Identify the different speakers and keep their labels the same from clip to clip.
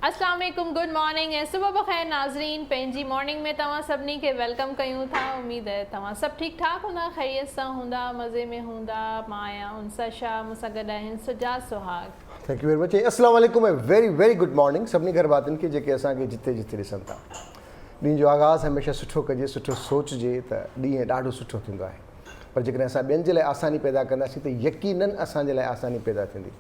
Speaker 1: अस्सलाम वालेकुम, good morning ऐं सुबह बख़ैर नाज़रीन। पंहिंजी मॉर्निंग में तव्हां सभिनी खे वेलकम कयूं था। उमेद है तव्हां सभु ठीकु ठाक हूंदा, ख़ैरियत सां हूंदा, मज़े में हूंदा। मां आहियां उनसा शाह, मूंसां गॾु आहिनि सुजात सुहाग।
Speaker 2: Thank you very much. अस्सलाम वालेकुम ऐं वेरी वेरी गुड मॉर्निंग सभिनी घर वातियुनि खे जेके असांखे जिते जिते ॾिसनि था। ॾींहं जो आगाज़ हमेशह सुठो कजे, सुठो सोचिजे त ॾींहुं ॾाढो सुठो थींदो आहे। पर जेकॾहिं असां ॿियनि जे लाइ आसानी पैदा कंदासीं त यकीनन असांजे लाइ आसानी पैदा थींदी।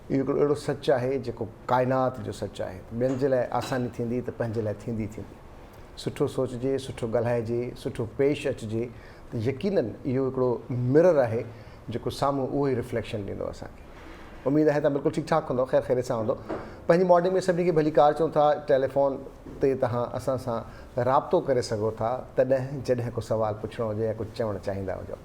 Speaker 2: इहो हिकिड़ो अहिड़ो सच आहे जेको काइनात जो सच आहे। ॿियनि जे लाइ आसानी थींदी त पंहिंजे लाइ थींदी। सुठो सोचिजे, सुठो ॻाल्हाइजे, सुठो पेश अचिजे त यकीनन इहो हिकिड़ो मिरर आहे जेको साम्हूं उहो ई रिफ्लेक्शन ॾींदो असांखे। उमेद आहे तव्हां बिल्कुलु ठीकु ठाक हूंदो, ख़ैर ख़ैरियत सां हूंदो। पंहिंजी मॉर्निंग में सभिनी खे भली कार चऊं था। टेलीफोन ते तव्हां असां सां राब्तो करे सघो था तॾहिं जॾहिं को सुवालु पुछिणो हुजे या कुझु चवणु चाहींदा हुजो।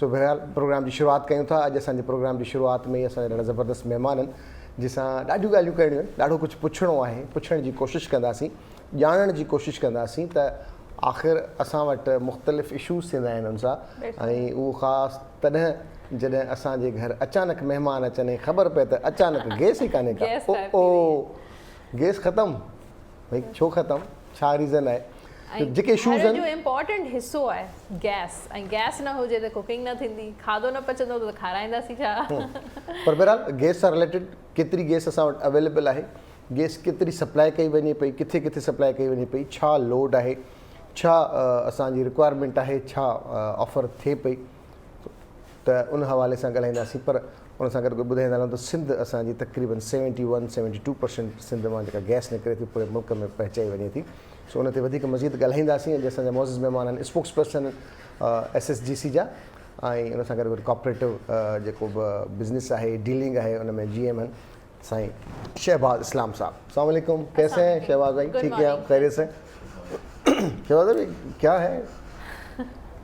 Speaker 2: सो बहरहाल प्रोग्राम जी शुरूआत कयूं था। अॼु असांजे प्रोग्राम जी शुरूआत में असांजा ॾाढा ज़बरदस्त महिमान आहिनि जंहिंसां ॾाढियूं ॻाल्हियूं करणियूं आहिनि, ॾाढो कुझु पुछिणो आहे। पुछण जी कोशिशि कंदासीं, ॼाणण जी कोशिशि कंदासीं त आख़िर असां वटि मुख़्तलिफ़ इशूज़ थींदा आहिनि उनसां, ऐं उहो ख़ासि तॾहिं जॾहिं असांजे घर अचानक महिमान अचनि ऐं ख़बर पए त अचानक गैस ई कान्हे का। ओ गैस ख़तमु, भई छो ख़तमु, छा रीज़न आहे? जेके इशूज़ आहिनि,
Speaker 1: जो इम्पोर्टेंट हिसो आहे गैस, ऐं गैस न हुजे त कुकिंग न थींदी, खाधो न पचंदो त खाराईंदासीं छा?
Speaker 2: पर बहरहाल गैस सां रिलेटेड केतिरी गैस असां वटि अवेलेबल आहे, गैस केतिरी सप्लाई कई वञे पई, किथे किथे सप्लाई कई वञे पई, छा लोड आहे, छा असांजी रिक्वायरमेंट आहे, छा ऑफर थिए पई, त उन हवाले सां ॻाल्हाईंदासीं। पर उन सां गॾु ॿुधाईंदा हलूं त सिंध असांजी तक़रीबन 71-72% सिंध मां जेका गैस निकिरे थी पूरे मुल्क में पहुचाई वञे थी। सो उन ते वधीक मज़ीद ॻाल्हाईंदासीं। अॼु असांजा मौज़ूज़ महिमान आहिनि स्पोक्स पर्सन SSGC जा, ऐं उन सां गॾु कॉपरेटिव जेको बि बिज़नेस आहे, डीलिंग आहे, उन में GM आहिनि साईं शहबाज इस्लाम साहब। अस्सलाम वालेकुम, कैसे हैं शहबाज भाई? ठीक है आप? खैरियत से? शहबाज भाई क्या है,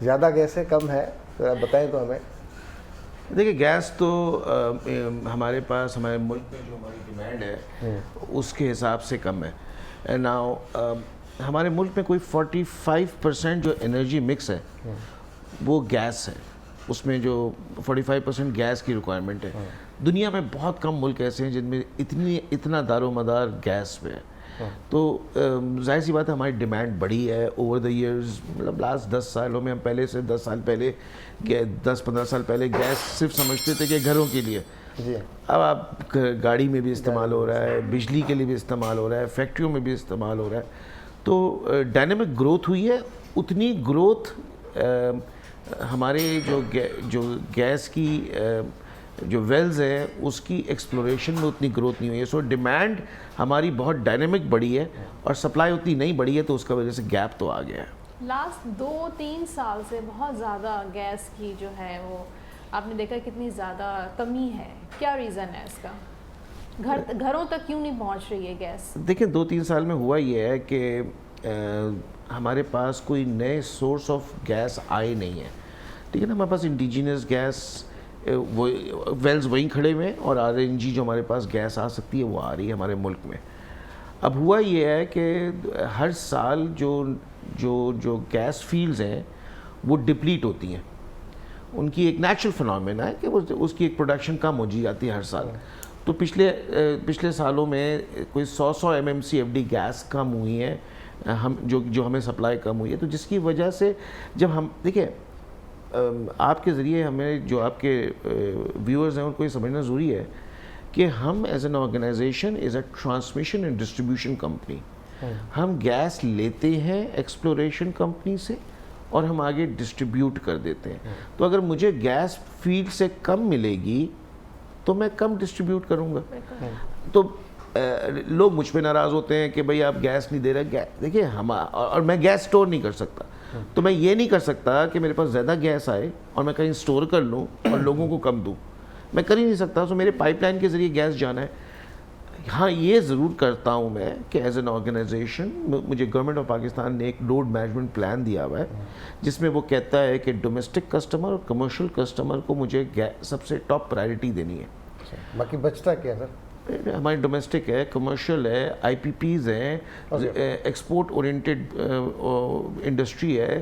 Speaker 2: ज़्यादा गैस है, कम है, तो बताएं तो हमें।
Speaker 3: देखिए गैस तो हमारे पास, हमारे मुल्क में जो हमारी डिमांड है उसके हिसाब से कम है। एंड नाउ हमारे मुल्क में कोई 45% जो एनर्जी मिक्स है वो गैस है। उसमें जो 45% गैस की रिक्वायरमेंट है। दुनिया में बहुत कम मुल्क ऐसे हैं जिनमें इतना दारोमदार गैस पे है। तो जाहिर सी बात है हमारी डिमांड बढ़ी है ओवर द इयर्स। मतलब लास्ट 10 सालों में हम पहले से 10 साल पहले 10-15 साल पहले गैस सिर्फ समझते थे कि घरों के लिए। अब आप गाड़ी में भी इस्तेमाल हो रहा है, बिजली के लिए भी इस्तेमाल हो रहा है, फैक्ट्रियों में भी इस्तेमाल हो रहा है। तो डायनेमिक ग्रोथ हुई है। उतनी ग्रोथ हमारे जो गैस की जो वेल्स है उसकी एक्सप्लोरेशन में उतनी ग्रोथ नहीं हुई है। सो डिमांड हमारी बहुत डायनेमिक बढ़ी है और सप्लाई उतनी नहीं बढ़ी है, तो उसका वजह से गैप तो आ गया है।
Speaker 1: लास्ट 2-3 साल से बहुत ज़्यादा गैस की जो है वो आपने देखा कितनी ज़्यादा कमी है। क्या रीज़न है इसका? घरों तक क्यों नहीं पहुंच रही है गैस?
Speaker 3: देखिए 2-3 साल में हुआ ये है कि हमारे पास कोई नए सोर्स ऑफ गैस आए नहीं है। ठीक है ना, हमारे पास इंडिजिनस गैस वो वेल्स वहीं खड़े हुए हैं और RNG जो हमारे पास गैस आ सकती है वो आ रही है हमारे मुल्क में। अब हुआ ये है कि हर साल जो गैस फील्ड्स हैं वो डिप्लीट होती हैं। उनकी एक नेचुरल फिनोमेना है कि वो उसकी एक प्रोडक्शन कम हो जाती है हर साल। तो पिछले सालों में कोई 100 MMCFD गैस कम हुई है, हम जो हमें सप्लाई कम हुई है। तो जिसकी वजह से जब हम देखिए आपके ज़रिए हमें जो आपके व्यूअर्स हैं उनको ये समझना ज़रूरी है कि हम as an organization is a transmission and distribution company. हम गैस लेते हैं एक्सप्लोरेशन कंपनी से और हम आगे डिस्ट्रीब्यूट कर देते हैं। तो अगर मुझे गैस फील्ड से कम मिलेगी तो मैं कम डिस्ट्रीब्यूट करूँगा। तो लोग मुझ पे नाराज़ होते हैं कि भाई आप गैस नहीं दे रहे। देखिए हम और मैं गैस स्टोर नहीं कर सकता, तो मैं ये नहीं कर सकता कि मेरे पास ज़्यादा गैस आए और मैं कहीं स्टोर कर लूँ और लोगों को कम दूँ। मैं कर ही नहीं सकता। तो मेरे पाइपलाइन के ज़रिए गैस जाना है। हाँ, ये ज़रूर करता हूँ मैं कि एज एन ऑर्गेनाइजेशन मुझे गवर्नमेंट ऑफ पाकिस्तान ने एक लोड मैनेजमेंट प्लान दिया हुआ है जिसमें वो कहता है कि डोमेस्टिक कस्टमर और कमर्शियल कस्टमर को मुझे सबसे टॉप प्रायोरिटी देनी है।
Speaker 2: बाकी बचता क्या सर?
Speaker 3: हमारी डोमेस्टिक है, कमर्शियल है, IPPs हैं, एक्सपोर्ट ओरिएंटेड इंडस्ट्री है,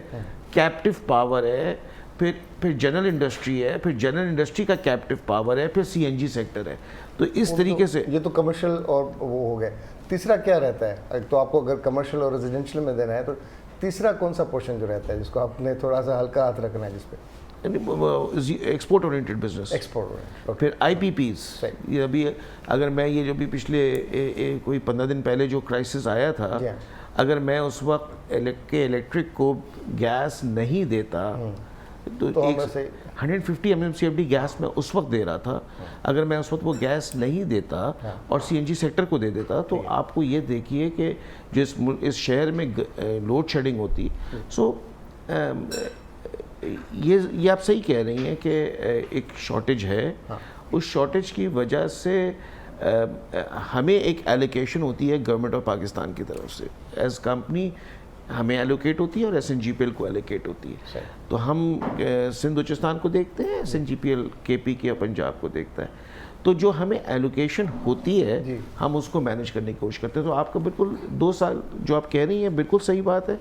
Speaker 3: कैप्टिव पावर है, फिर जनरल इंडस्ट्री है, फिर जनरल इंडस्ट्री का कैप्टिव पावर है, फिर CNG सेक्टर है। तो इस तरीके से
Speaker 2: ये तो कमर्शियल और वो हो गए। तीसरा क्या रहता है? तो आपको अगर कमर्शियल और रेजिडेंशियल में देना है तो तीसरा कौन सा पोर्शन जो रहता है जिसको आपने थोड़ा सा हल्का हाथ रखना है जिस पे?
Speaker 3: Export oriented business,
Speaker 2: export.
Speaker 3: फिर IPPs। ये अभी अगर मैं ये जो भी पिछले कोई 15 दिन पहले जो क्राइसिस आया था,
Speaker 2: जी हाँ।
Speaker 3: अगर मैं उस वक्त इलेक्ट्रिक को गैस नहीं देता तो
Speaker 2: हमें सही
Speaker 3: 150 MMCFD गैस मैं उस वक्त दे रहा था, अगर मैं उस वक्त वो गैस नहीं देता और CNG सेक्टर को दे देता तो आपको ये देखिए कि जो इस शहर में लोड शेडिंग होती। सो ये आप सही कह रही हैं कि एक शॉर्टेज है। उस शॉर्टेज की वजह से हमें एक एलोकेशन होती है गवर्नमेंट ऑफ पाकिस्तान की तरफ से, एज कंपनी हमें एलोकेट होती है और SNGPL को एलोकेट होती है। तो हम सिंध बलूचिस्तान को देखते हैं, SNGPL KP के पंजाब को देखता है। तो जो हमें एलोकेशन होती है हम उसको मैनेज करने की कोशिश करते हैं। तो आपका बिल्कुल 2 साल जो आप कह रही हैं बिल्कुल सही बात है।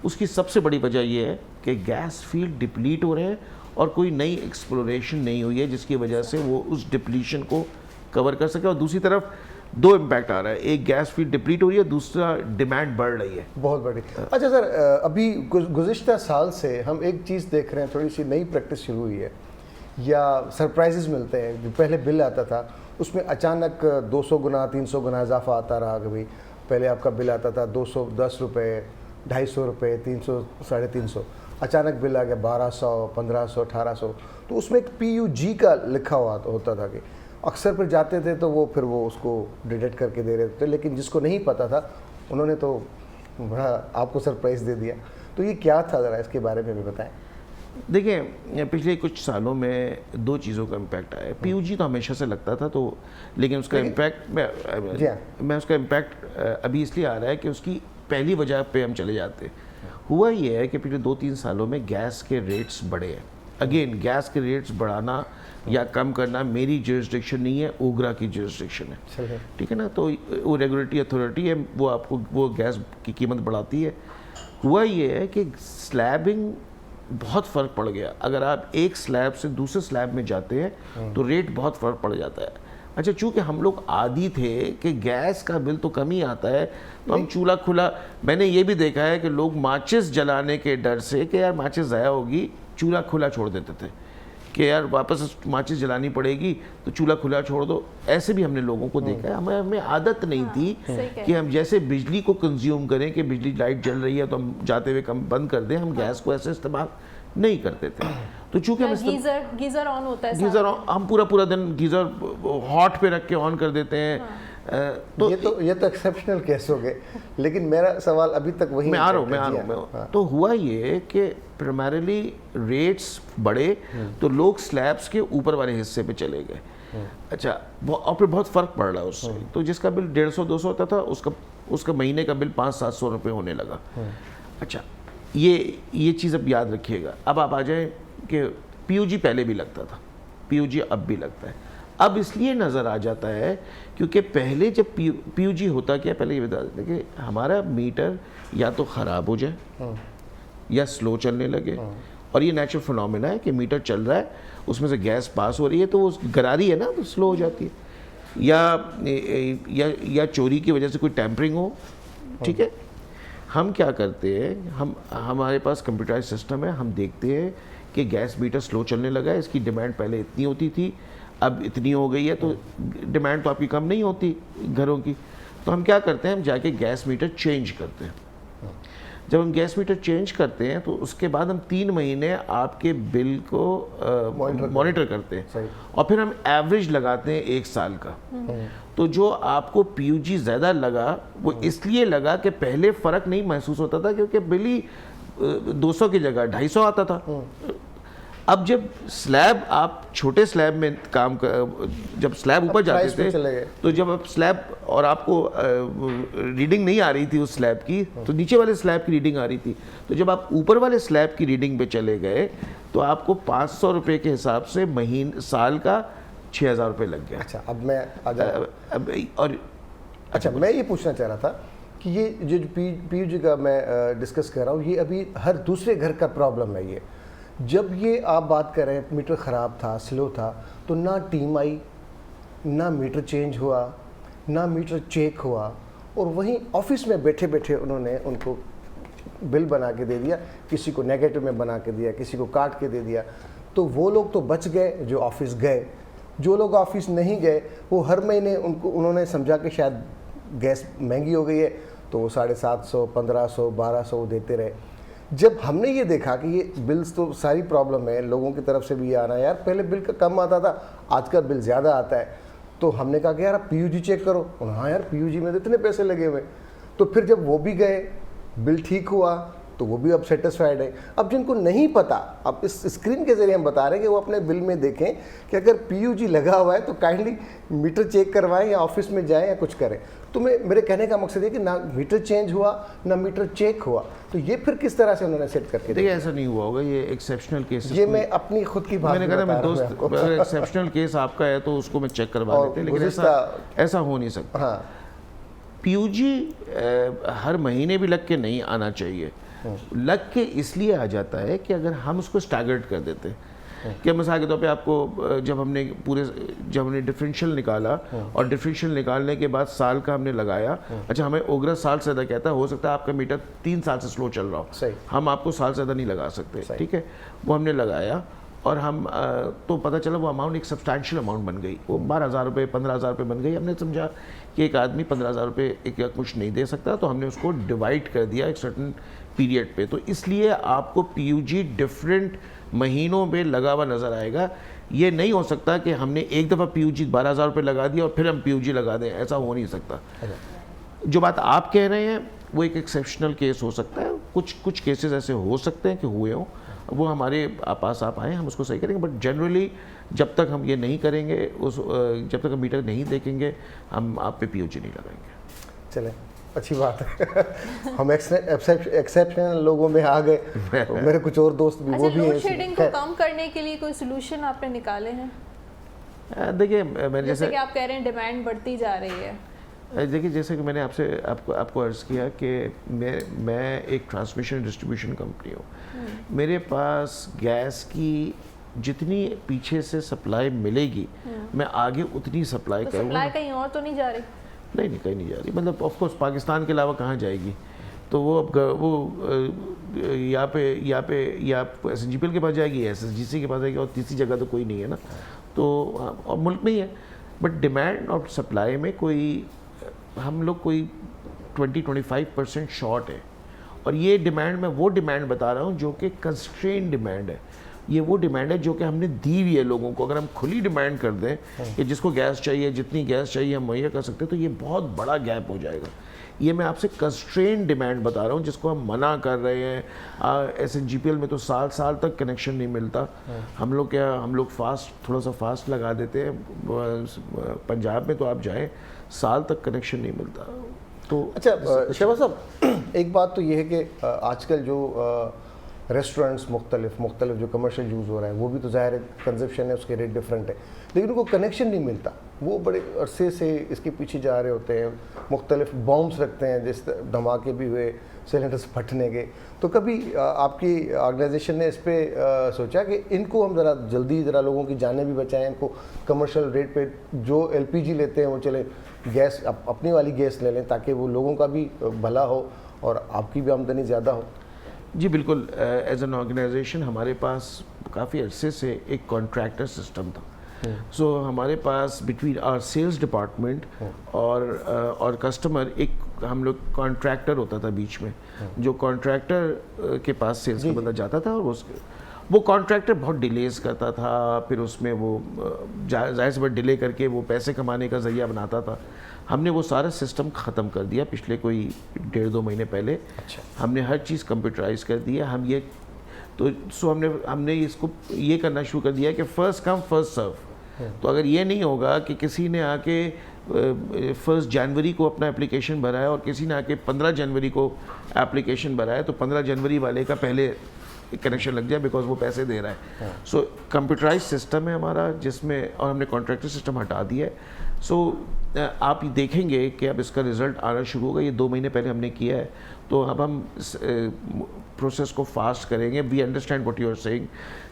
Speaker 3: उसकी सबसे बड़ी वजह ये है कि गैस फील्ड डिप्लीट हो रहे हैं और कोई नई एक्सप्लोरेशन नहीं हुई है जिसकी वजह से वो उस डिप्लीशन को कवर कर सके। और दूसरी तरफ 2 इम्पैक्ट आ रहा है, एक गैस फील्ड डिप्लीट हो रही है, दूसरा डिमांड बढ़ रही है।
Speaker 2: बहुत बड़ी। अच्छा सर, अभी गुज़िश्ता साल से हम एक चीज़ देख रहे हैं, थोड़ी सी नई प्रैक्टिस शुरू हुई है या सरप्राइजेस मिलते हैं। जो पहले बिल आता था उसमें अचानक 200 गुना 300 गुना इजाफा आता रहा। कभी पहले आपका बिल आता था 210 रुपये, 250 रुपये, 300, 350। अचानक बिल आ गया 1200, 1500, 1800। तो उसमें एक PUG का लिखा हुआ होता था कि अक्सर फिर जाते थे तो फिर वो उसको डिडक्ट करके दे रहे थे, लेकिन जिसको नहीं पता था उन्होंने तो बड़ा आपको सरप्राइज़ दे दिया। तो ये क्या था, ज़रा इसके बारे में भी बताएं।
Speaker 3: देखिए, पिछले कुछ सालों में 2 चीज़ों का इम्पैक्ट आया है। PUG तो हमेशा से लगता था, तो लेकिन उसका इम्पैक्ट मैं उसका इम्पैक्ट अभी इसलिए आ रहा है कि उसकी पहली वजह पे हम चले जाते हैं। हुआ ये है कि पिछले 2-3 सालों में गैस के रेट्स बढ़े हैं। अगेन, गैस के रेट्स बढ़ाना या कम करना मेरी जुरिस्डिक्शन नहीं है, ओगरा की जुरिस्डिक्शन है, ठीक है ना। तो वो रेगुलेटरी अथॉरिटी है, वो आपको वो गैस की कीमत बढ़ाती है। हुआ ये है कि स्लैबिंग बहुत फ़र्क पड़ गया। अगर आप एक स्लैब से दूसरे स्लैब में जाते हैं तो रेट बहुत फ़र्क पड़ जाता है। अच्छा, चूँकि हम लोग आदी थे कि गैस का बिल तो कम ही आता है तो हम चूल्हा खुला, मैंने ये भी देखा है कि लोग माचिस जलाने के डर से कि यार माचिस ज़ाया होगी, चूल्हा खुला छोड़ देते थे कि यार वापस माचिस जलानी पड़ेगी तो चूल्हा खुला छोड़ दो। ऐसे भी हमने लोगों को देखा है। हमें आदत नहीं थी कि हम जैसे बिजली को कंज्यूम करें कि बिजली लाइट जल रही है तो हम जाते हुए कम बंद कर दें, हम गैस को ऐसे इस्तेमाल नहीं करते थे। तो चूंकि हम
Speaker 1: गीजर ऑन होता है,
Speaker 3: गीजर हम पूरा दिन गीजर हॉट पे रख के ऑन कर देते हैं।
Speaker 2: तो ये तो एक्सेप्शनल केस हो गए, लेकिन मेरा सवाल अभी तक वही
Speaker 3: मैं आ रहा हूँ। तो हुआ ये कि प्राइमरीली रेट्स बढ़े तो लोग स्लैब्स के ऊपर वाले हिस्से पे चले गए। अच्छा, और फिर बहुत फ़र्क पड़ रहा है उससे। तो जिसका बिल 150-200 होता था उसका महीने का बिल 500-700 रुपये होने लगा। अच्छा, ये चीज़ अब याद रखिएगा। अब आप आ जाए कि PUG पहले भी लगता था, PUG अब भी लगता है। अब इसलिए नज़र आ जाता है क्योंकि पहले जब PUG होता क्या, पहले ये बता देते कि हमारा मीटर या तो ख़राब हो जाए या स्लो चलने लगे। और ये नेचुरल फिनोमेना है कि मीटर चल रहा है, उसमें से गैस पास हो रही है तो वो गरारी है ना, तो स्लो हो जाती है। या चोरी की वजह से कोई टैंपरिंग हो, ठीक है। हम क्या करते हैं, हमारे पास कंप्यूटराइज सिस्टम है, हम देखते हैं कि गैस मीटर स्लो चलने लगा है, इसकी डिमांड पहले इतनी होती थी अब इतनी हो गई है, तो डिमांड तो आपकी कम नहीं होती घरों की। तो हम क्या करते हैं, हम जाके गैस मीटर चेंज करते हैं। जब हम गैस मीटर चेंज करते हैं तो उसके बाद हम 3 महीने आपके बिल को मॉनिटर करते हैं और फिर हम एवरेज लगाते हैं 1 साल का। तो जो आपको PUG ज़्यादा लगा वो इसलिए लगा कि पहले फ़र्क नहीं महसूस होता था क्योंकि बिल ही 200 की जगह 250 आता था। अब जब स्लैब आप छोटे स्लैब में जब स्लैब ऊपर जाते थे तो जब आप स्लैब और आपको रीडिंग नहीं आ रही थी उस स्लैब की, तो नीचे वाले स्लैब की रीडिंग आ रही थी। तो जब आप ऊपर वाले स्लैब की रीडिंग पे चले गए तो आपको 500 रुपये के हिसाब से साल का 6000 रुपये लग गया।
Speaker 2: अच्छा, अब मैं आ जाऊँ अच्छा, मैं ये पूछना चाह रहा था कि ये जो PUG का मैं डिस्कस कर रहा हूँ, ये अभी हर दूसरे घर का प्रॉब्लम है। ये जब ये आप बात कर रहे हैं मीटर ख़राब था, स्लो था, तो ना टीम आई, ना मीटर चेंज हुआ, ना मीटर चेक हुआ, और वहीं ऑफिस में बैठे बैठे उन्होंने उनको बिल बना के दे दिया, किसी को नेगेटिव में बना के दिया, किसी को काट के दे दिया। तो वो लोग तो बच गए जो ऑफिस गए, जो लोग ऑफिस नहीं गए वो हर महीने उन्होंने समझा कि शायद गैस महंगी हो गई है तो वो 750, 1500, 1200 देते रहे। जब हमने ये देखा कि ये बिल्स तो सारी प्रॉब्लम है, लोगों की तरफ से भी ये आ रहा है, यार पहले बिल का कम आता था, आज का बिल ज़्यादा आता है, तो हमने कहा कि यार आप PUG चेक करो। हाँ यार PUG में तो इतने पैसे लगे हुए। तो फिर जब वो भी गए, बिल ठीक हुआ, तो वो भी अब सेटिस्फाइड है। अब जिनको नहीं पता, अब इस स्क्रीन के जरिए हम बता रहे हैं कि वो अपने बिल में देखें कि अगर PUG लगा हुआ है तो काइंडली मीटर चेक करवाएं या ऑफिस में जाएं या कुछ करें। तो मेरे कहने का मकसद है कि ना मीटर चेंज हुआ ना मीटर चेक हुआ, तो ये फिर किस तरह से उन्होंने सेट करके
Speaker 3: देखिए ऐसा नहीं हुआ होगा, ये एक्सेप्शनल केस।
Speaker 2: ये मैं अपनी खुद की बात
Speaker 3: मैंने कहा मेरे दोस्त, अगर एक्सेप्शनल केस आपका है तो उसको मैं चेक करवा लेते हैं, लेकिन ऐसा हो नहीं सकता।
Speaker 2: हाँ,
Speaker 3: PUG हर महीने भी लग के नहीं आना चाहिए। लग के इसलिए आ जाता है कि अगर हम उसको स्टैगर्ड कर देते हैं कि मिसाल के तौर पे आपको जब हमने डिफरेंशियल निकाला और डिफरेंशियल निकालने के बाद साल का हमने लगाया, अच्छा हमें ओगरा साल से ज़्यादा कहता है, हो सकता है आपका मीटर 3 साल से स्लो चल रहा हो,
Speaker 2: सही,
Speaker 3: हम आपको साल से ज़्यादा नहीं लगा सकते, ठीक है। वो हमने लगाया और हम तो पता चला वो अमाउंट एक सब्सटैंशियल अमाउंट बन गई, वो 12,000 रुपये 15,000 रुपये बन गई। हमने समझा कि एक आदमी 15,000 रुपये एक कुछ नहीं दे सकता, तो हमने उसको डिवाइड कर दिया एक सर्टन पीरियड पे। तो इसलिए आपको PUG डिफरेंट महीनों में लगा हुआ नज़र आएगा। ये नहीं हो सकता कि हमने एक दफ़ा PUG 12,000 रुपये लगा दिया और फिर हम PUG लगा दें, ऐसा हो नहीं सकता। जो बात आप कह रहे हैं वो एक एक्सेप्शनल केस हो सकता है, कुछ केसेस ऐसे हो सकते हैं कि हुए हों, वो हमारे पास आप आए, हम उसको सही करेंगे। बट जनरली जब तक हम ये नहीं करेंगे, जब तक हम मीटर नहीं देखेंगे, हम आप पे PUG नहीं लगाएंगे।
Speaker 2: चले, अच्छी बात है। हम एक्सेप्शनल लोगों में आ गए। तो मेरे कुछ और दोस्त भी, वो भी
Speaker 1: लोड शेडिंग को कम करने के लिए कोई सोल्यूशन आपने निकाले हैं?
Speaker 3: देखिए मैंने
Speaker 1: जैसे कि आप कह रहे हैं डिमांड बढ़ती जा रही है,
Speaker 3: देखिए जैसे कि मैंने आपको अर्ज़ किया कि मैं एक ट्रांसमिशन डिस्ट्रीब्यूशन कंपनी हूँ। मेरे पास गैस की जितनी पीछे से सप्लाई मिलेगी मैं आगे उतनी सप्लाई
Speaker 1: तो
Speaker 3: करूँगा।
Speaker 1: सप्लाई कहीं और तो नहीं जा रही?
Speaker 3: नहीं, कहीं नहीं जा रही। मतलब ऑफ कोर्स पाकिस्तान के अलावा कहाँ जाएगी, तो वो अब वो यहाँ पे या SNGPL के पास जाएगी, SSGC के पास जाएगी, और तीसरी जगह तो कोई नहीं है ना, तो और मुल्क में ही है। बट डिमांड और सप्लाई में हम लोग कोई 20-25% शॉर्ट है, और ये डिमांड मैं वो डिमांड बता रहा हूँ जो कि कंस्ट्रेन डिमांड है। ये वो डिमांड है जो कि हमने दी हुई है लोगों को। अगर हम खुली डिमांड कर दें कि जिसको गैस चाहिए, जितनी गैस चाहिए हम मुहैया कर सकते हैं, तो ये बहुत बड़ा गैप हो जाएगा। ये मैं आपसे कंस्ट्रेन डिमांड बता रहा हूँ जिसको हम मना कर रहे हैं। SNGPL में तो साल तक कनेक्शन नहीं मिलता। हम लोग थोड़ा सा फास्ट लगा देते हैं। पंजाब में तो आप जाएँ, साल तक कनेक्शन नहीं मिलता। तो
Speaker 2: अच्छा शहबाज साहब, एक बात तो ये है कि आजकल जो रेस्टोरेंट्स मुख्तलिफ जो कमर्शियल यूज़ हो रहा है, वो भी तो ज़ाहिर है कंजप्शन है, उसके रेट डिफरेंट है, लेकिन उनको कनेक्शन नहीं मिलता। वो बड़े अरसे से इसके पीछे जा रहे होते हैं, मुख्तलिफ बॉम्ब्स रखते हैं, जिस धमाके भी हुए सिलेंडर्स फटने के। तो कभी आपकी ऑर्गेनाइजेशन ने इस पर सोचा कि इनको हम ज़रा लोगों की जानें भी बचाएं, इनको कमर्शियल रेट पे जो LPG लेते हैं वो चले गैस अपनी वाली गैस ले लें, ताकि वो लोगों का भी भला हो और आपकी भी आमदनी ज़्यादा हो?
Speaker 3: जी बिल्कुल। एज एन ऑर्गेनाइजेशन हमारे पास काफ़ी अरसे से एक कॉन्ट्रैक्टर सिस्टम था। सो हमारे पास बिटवीन आवर सेल्स डिपार्टमेंट और कस्टमर एक हम लोग कॉन्ट्रैक्टर होता था बीच में, जो कॉन्ट्रैक्टर के पास सेल्स का बंदा जाता था, और वो कॉन्ट्रैक्टर बहुत डिलेज करता था, फिर उसमें वो जाहिर से डिले करके वो पैसे कमाने का जरिया बनाता था। हमने वो सारा सिस्टम ख़त्म कर दिया पिछले कोई 1.5-2 महीने पहले।
Speaker 2: अच्छा।
Speaker 3: हमने हर चीज़ कंप्यूटराइज कर दिया। हमने इसको ये करना शुरू कर दिया कि फ़र्स्ट कम फ़र्स्ट सर्व। तो अगर ये नहीं होगा कि किसी ने आके 1 जनवरी को अपना एप्लीकेशन भरा है और किसी ने आके 15 जनवरी को एप्लीकेशन भरा है, तो 15 जनवरी वाले का पहले कनेक्शन लग जाए, बिकॉज वो पैसे दे रहा है। सो कंप्यूटराइज सिस्टम है हमारा, जिसमें, और हमने कॉन्ट्रैक्टर सिस्टम हटा दिया है। सो आप देखेंगे कि अब इसका रिज़ल्ट आना शुरू होगा। ये 2 महीने पहले हमने किया है, तो अब हम प्रोसेस को फास्ट करेंगे। We understand what you are saying.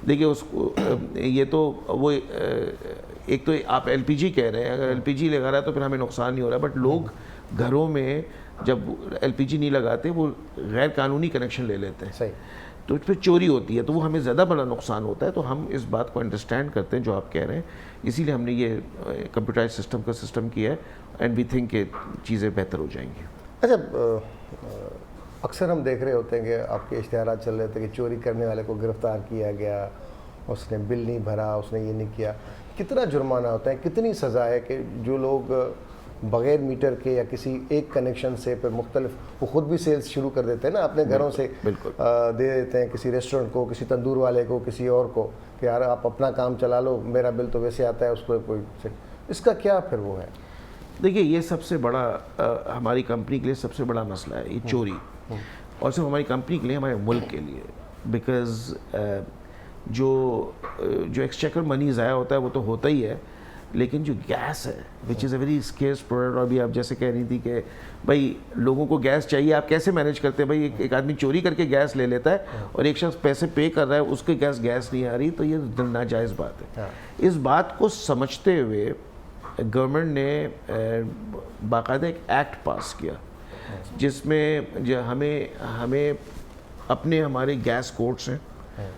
Speaker 3: देखिए उसको ये तो वो एक तो आप LPG कह रहे हैं, अगर LPG लगा रहा है तो फिर हमें नुकसान नहीं हो रहा है, बट लोग घरों में जब एलपीजी नहीं लगाते वो गैर कानूनी कनेक्शन ले लेते हैं,
Speaker 2: सही।
Speaker 3: तो उस पर चोरी होती है, तो वो हमें ज़्यादा बड़ा नुकसान होता है। तो हम इस बात को अंडरस्टैंड करते हैं जो आप कह रहे हैं, इसीलिए हमने ये कंप्यूटराइज सिस्टम का सिस्टम किया है एंड वी थिंक कि चीज़ें बेहतर हो जाएंगी।
Speaker 2: अच्छा, अक्सर हम देख रहे होते हैं कि आपके इश्तिहारात चल रहे थे कि चोरी करने वाले को गिरफ्तार किया गया, उसने बिल नहीं भरा, उसने ये नहीं किया। कितना जुर्माना होता है, कितनी सज़ा है कि जो लोग बग़ैर मीटर के या किसी एक कनेक्शन से फिर मुख्तलिफ वो ख़ुद भी सेल्स शुरू कर देते हैं ना, अपने घरों से
Speaker 3: बिल्कुल
Speaker 2: दे देते हैं किसी रेस्टोरेंट को, किसी तंदूर वाले को, किसी और को कि यार आप अपना काम चला लो, मेरा बिल तो वैसे आता है, उसको कोई। इसका क्या फिर वो है?
Speaker 3: देखिए, ये सबसे बड़ा हमारी कंपनी के लिए सबसे बड़ा मसला है ये चोरी, और सिर्फ हमारी कंपनी के लिए, हमारे मुल्क के लिए। बिकॉज़ जो एक्सचेकर मनी ज़ाया होता है वो तो होता ही है, लेकिन जो गैस है which is a very scarce product, और अभी आप जैसे कह रही थी कि भाई लोगों को गैस चाहिए, आप कैसे मैनेज करते हैं? भाई एक आदमी चोरी करके गैस ले लेता है और एक शख्स पैसे पे कर रहा है, उसके गैस नहीं आ रही, तो ये नाजायज़ बात है। इस बात को समझते हुए गवर्नमेंट ने बाकायदा एक एक्ट पास किया जिसमें हमें हमारे गैस कोर्ट्स हैं,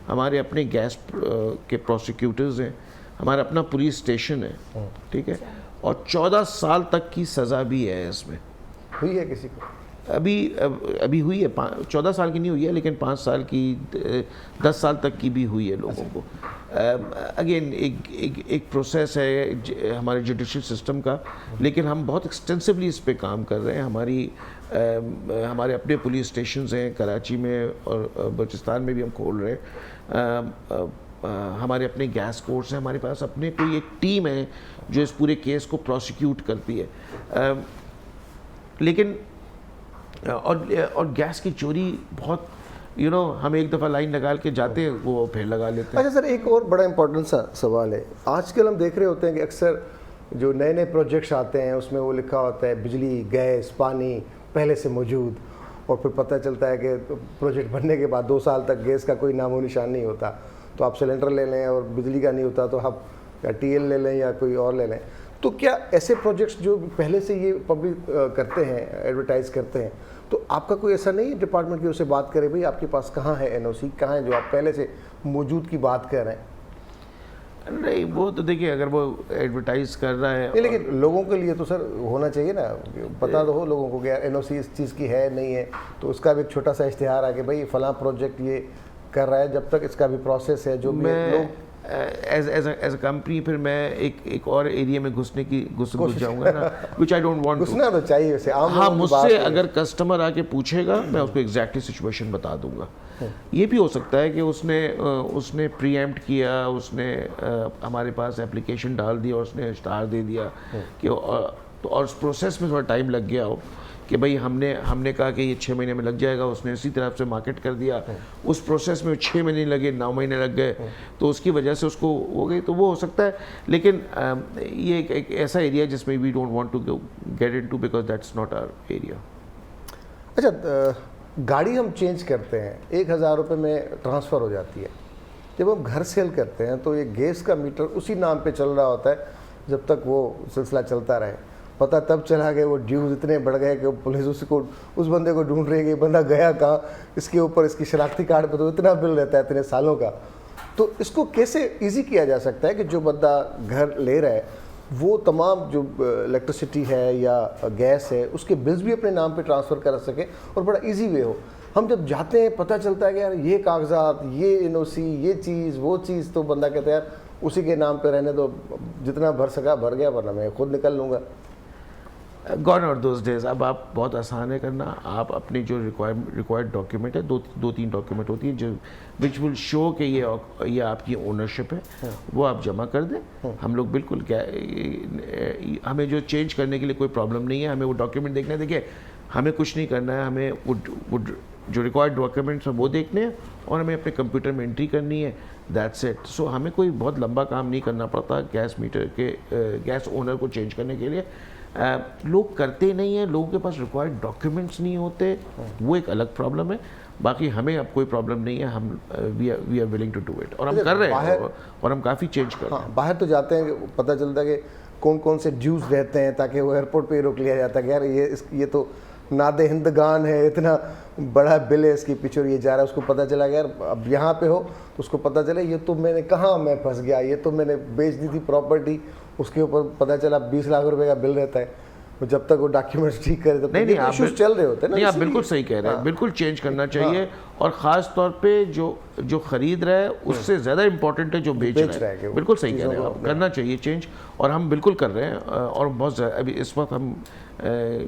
Speaker 3: हमारे अपने गैस के प्रोसिक्यूटर्स हैं, हमारा अपना पुलिस स्टेशन है, ठीक है, और 14 साल तक की सज़ा भी है इसमें।
Speaker 2: हुई है किसी को?
Speaker 3: अभी हुई है, 14 साल की नहीं हुई है, लेकिन 5 साल की, 10 साल तक की भी हुई है लोगों को। अगेन एक प्रोसेस है हमारे जुडिशल सिस्टम का, लेकिन हम बहुत एक्सटेंसिवली इस पे काम कर रहे हैं। हमारे अपने पुलिस स्टेशंस हैं कराची में और बलूचिस्तान में भी हम खोल रहे हैं। हमारे अपने गैस कोर्ट्स हैं, हमारे पास अपने कोई एक टीम है जो इस पूरे केस को प्रोसिक्यूट करती है। लेकिन और गैस की चोरी बहुत हम एक दफ़ा लाइन लगा के जाते हैं, वो फिर लगा लेते हैं।
Speaker 2: अच्छा सर, एक और बड़ा इंपॉर्टेंट सा सवाल है। आजकल हम देख रहे होते हैं कि अक्सर जो नए नए प्रोजेक्ट्स आते हैं उसमें वो लिखा होता है बिजली, गैस, पानी पहले से मौजूद, और फिर पता चलता है कि प्रोजेक्ट बनने के बाद 2 साल तक गैस का कोई नामो निशान नहीं होता। तो आप सिलेंडर ले लें और बिजली का नहीं होता तो आप या टीएल ले लें या कोई और ले लें। तो क्या ऐसे प्रोजेक्ट्स जो पहले से ये पब्लिक करते हैं, एडवर्टाइज़ करते हैं, तो आपका कोई ऐसा नहीं है डिपार्टमेंट की उससे बात करे भाई आपके पास कहाँ है एनओसी, कहाँ है जो आप पहले से मौजूद की बात कर रहे हैं?
Speaker 3: नहीं, वो तो देखिए अगर वो एडवर्टाइज कर रहा है
Speaker 2: नहीं, लेकिन लोगों के लिए तो सर होना चाहिए ना, पता तो हो लोगों को कि यार एनओसी इस चीज़ की है नहीं है, तो उसका भी एक छोटा सा इश्तिहार आ कि भाई फलां प्रोजेक्ट ये कर रहा है, जब तक इसका भी प्रोसेस है जो
Speaker 3: मैं एज अ कंपनी फिर मैं एक और एरिया में घुस जाऊंगा ना, विच आई डोंट वांट।
Speaker 2: घुसना तो चाहिए वैसे आम।
Speaker 3: हाँ, मुझसे अगर कस्टमर आके पूछेगा मैं उसको एग्जैक्टली सिचुएशन बता दूंगा। ये भी हो सकता है कि उसने प्रीएम्प्ट किया, उसने हमारे पास एप्लीकेशन डाल दिया और उसने इश्तार दे दिया कि तो और उस प्रोसेस में थोड़ा टाइम लग गया हो कि भाई हमने कहा कि ये 6 महीने में लग जाएगा, उसने इसी तरफ से मार्केट कर दिया, उस प्रोसेस में 6 महीने लगे, 9 महीने लग गए, तो उसकी वजह से उसको हो गई, तो वो हो सकता है। लेकिन ये एक ऐसा एरिया जिसमें we don't want to get into because that's not our area.
Speaker 2: अच्छा, गाड़ी हम चेंज करते हैं, 1000 रुपये में ट्रांसफ़र हो जाती है। जब हम घर सेल करते हैं तो ये गैस का मीटर उसी नाम पे चल रहा होता है जब तक वो सिलसिला चलता रहे। पता तब चला कि वो ड्यूज इतने बढ़ गए कि पुलिस उस बंदे को ढूंढ रही है कि बंदा गया कहाँ, इसके ऊपर इसकी शनाख्ती कार्ड पे तो इतना बिल रहता है इतने सालों का। तो इसको कैसे इजी किया जा सकता है कि जो बंदा घर ले रहा है वो तमाम जो इलेक्ट्रिसिटी है या गैस है उसके बिल्स भी अपने नाम पे ट्रांसफ़र कर सके और बड़ा इजी वे हो। हम जब जाते हैं पता चलता है कि यार ये कागजात, ये एनओसी, ये चीज़, वो चीज़, तो बंदा कहता है यार उसी के नाम पे रहने दो, जितना भर सका भर गया, वरना मैं खुद निकल लूँगा।
Speaker 3: गॉन और दोज डेज। अब आप बहुत आसान है करना, आप अपनी जो रिक्वायर्ड डॉक्यूमेंट है, 2-3 डॉक्यूमेंट होती है जो विच विल शो कि ये आपकी ओनरशिप है, वो आप जमा कर दें। हम लोग बिल्कुल हमें जो चेंज करने के लिए कोई प्रॉब्लम नहीं है, हमें वो डॉक्यूमेंट देखना है। देखिए हमें कुछ नहीं करना है, हमें वो जो रिक्वायर्ड डॉक्यूमेंट्स हैं वो देखने हैं और हमें अपने कंप्यूटर में एंट्री करनी है, दैट्स इट। सो हमें कोई बहुत लंबा काम नहीं करना पड़ता गैस मीटर के गैस ओनर को चेंज करने के लिए। लोग करते नहीं हैं, लोगों के पास रिक्वायर्ड डॉक्यूमेंट्स नहीं होते, वो एक अलग प्रॉब्लम है। बाकी हमें अब कोई प्रॉब्लम नहीं है, हम we are willing to do it और हम कर रहे हैं और हम काफ़ी चेंज कर रहे हैं।
Speaker 2: बाहर तो जाते हैं, पता चलता है कि कौन कौन से ड्यूज रहते हैं, ताकि वो एयरपोर्ट पे ही रोक लिया जाता है कि यार ये तो नादे हिंदगान है, इतना बड़ा बिल है इसके पीछे और ये जा रहा है। उसको पता चला कि यार अब यहाँ पे हो तो उसको पता चला ये तो मैंने कहाँ मैं फंस गया, ये तो मैंने बेच दी थी प्रॉपर्टी, उसके ऊपर पता चला 20 लाख रुपए का बिल रहता है। वो जब तक वो डॉक्यूमेंट्स ठीक करे तब
Speaker 3: नहीं,
Speaker 2: तक इश्यूज चल रहे होते हैं ना।
Speaker 3: नहीं, आप
Speaker 2: इसीलिए।
Speaker 3: बिल्कुल सही कह रहे हैं, बिल्कुल चेंज करना चाहिए। और ख़ास तौर पे जो खरीद रहा है उससे ज़्यादा इम्पोर्टेंट है जो बेच रहा है। बिल्कुल सही कह रहे हैं आप, करना चाहिए चेंज, और हम बिल्कुल कर रहे हैं। और बहुत ज़्यादा अभी इस वक्त हम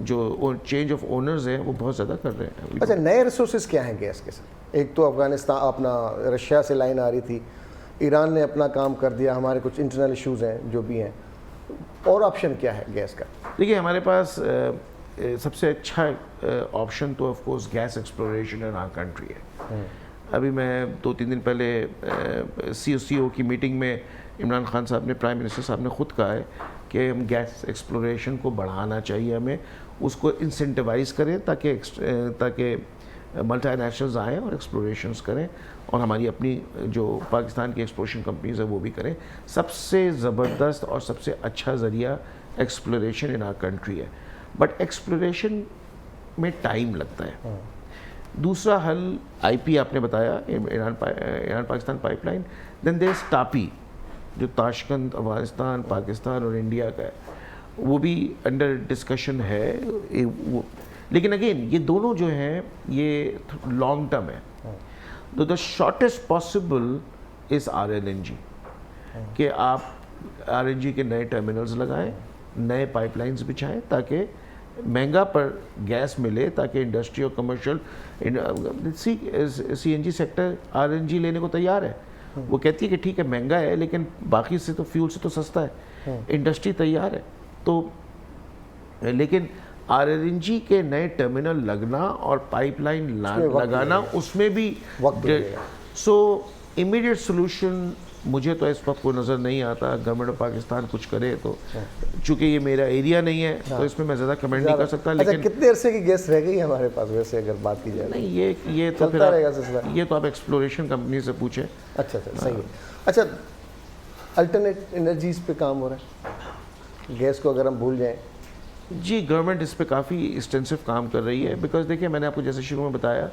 Speaker 3: जो चेंज ऑफ ओनर्स हैं वो बहुत ज़्यादा कर रहे हैं।
Speaker 2: अच्छा, नए रिसोर्सेज क्या हैं गैस के साथ? एक तो अफगानिस्तान अपना रशिया से लाइन आ रही थी, ईरान ने अपना काम कर दिया, हमारे कुछ इंटरनल इश्यूज हैं जो भी हैं, और ऑप्शन क्या है गैस का?
Speaker 3: देखिए, हमारे पास सबसे अच्छा ऑप्शन तो of course gas exploration in our country है। अभी मैं 2-3 दिन पहले COCO की मीटिंग में इमरान खान साहब ने, प्राइम मिनिस्टर साहब ने खुद कहा है कि हम गैस एक्सप्लोरेशन को बढ़ाना चाहिए, हमें उसको इंसेंटिवाइज करें ताकि मल्टीनेशनल्स आएँ और एक्सप्लोरेशंस करें, और हमारी अपनी जो पाकिस्तान की एक्सप्लोरेशन कंपनीज है वो भी करें। सबसे ज़बरदस्त और सबसे अच्छा ज़रिया एक्सप्लोरेशन इन आवर कंट्री है, बट एक्सप्लोरेशन में टाइम लगता है। दूसरा हल IP आपने बताया, Iran Pakistan pipeline, then there is TAPI जो ताशकंद अफगानिस्तान, पाकिस्तान और इंडिया का है, वो भी अंडर डिस्कशन है। लेकिन अगेन ये दोनों जो हैं ये लॉन्ग टर्म है। तो the shortest possible is RLNG, कि आप RNG के नए टर्मिनल्स लगाएं, नए पाइपलाइंस बिछाएं, ताकि महंगा पर गैस मिले, ताकि इंडस्ट्री और कमर्शियल CNG सेक्टर RNG लेने को तैयार है। वो कहती है कि ठीक है महंगा है, लेकिन बाकी से तो फ्यूल से तो सस्ता है, इंडस्ट्री तैयार है। तो लेकिन RLNG के नए टर्मिनल लगना और पाइपलाइन लगाना, उसमें भी सो इमीडिएट सोल्यूशन मुझे तो इस वक्त कोई नज़र नहीं आता। गवर्नमेंट ऑफ पाकिस्तान कुछ करे तो, चूँकि ये मेरा एरिया नहीं है तो इसमें मैं ज़्यादा कमेंट नहीं कर सकता। लेकिन
Speaker 2: कितने अरसे की गैस रह गई है हमारे पास वैसे अगर बात की जाए?
Speaker 3: नहीं, ये तो फिर ये तो आप एक्सप्लोरेशन कंपनी से पूछें।
Speaker 2: अच्छा, सही है। अच्छा, अल्टरनेट एनर्जीज पे काम हो रहा है, गैस को अगर हम भूल जाएं?
Speaker 3: जी, गवर्नमेंट इस पे काफ़ी एक्सटेंसिव काम कर रही है, बिकॉज देखिए मैंने आपको जैसे शुरू में बताया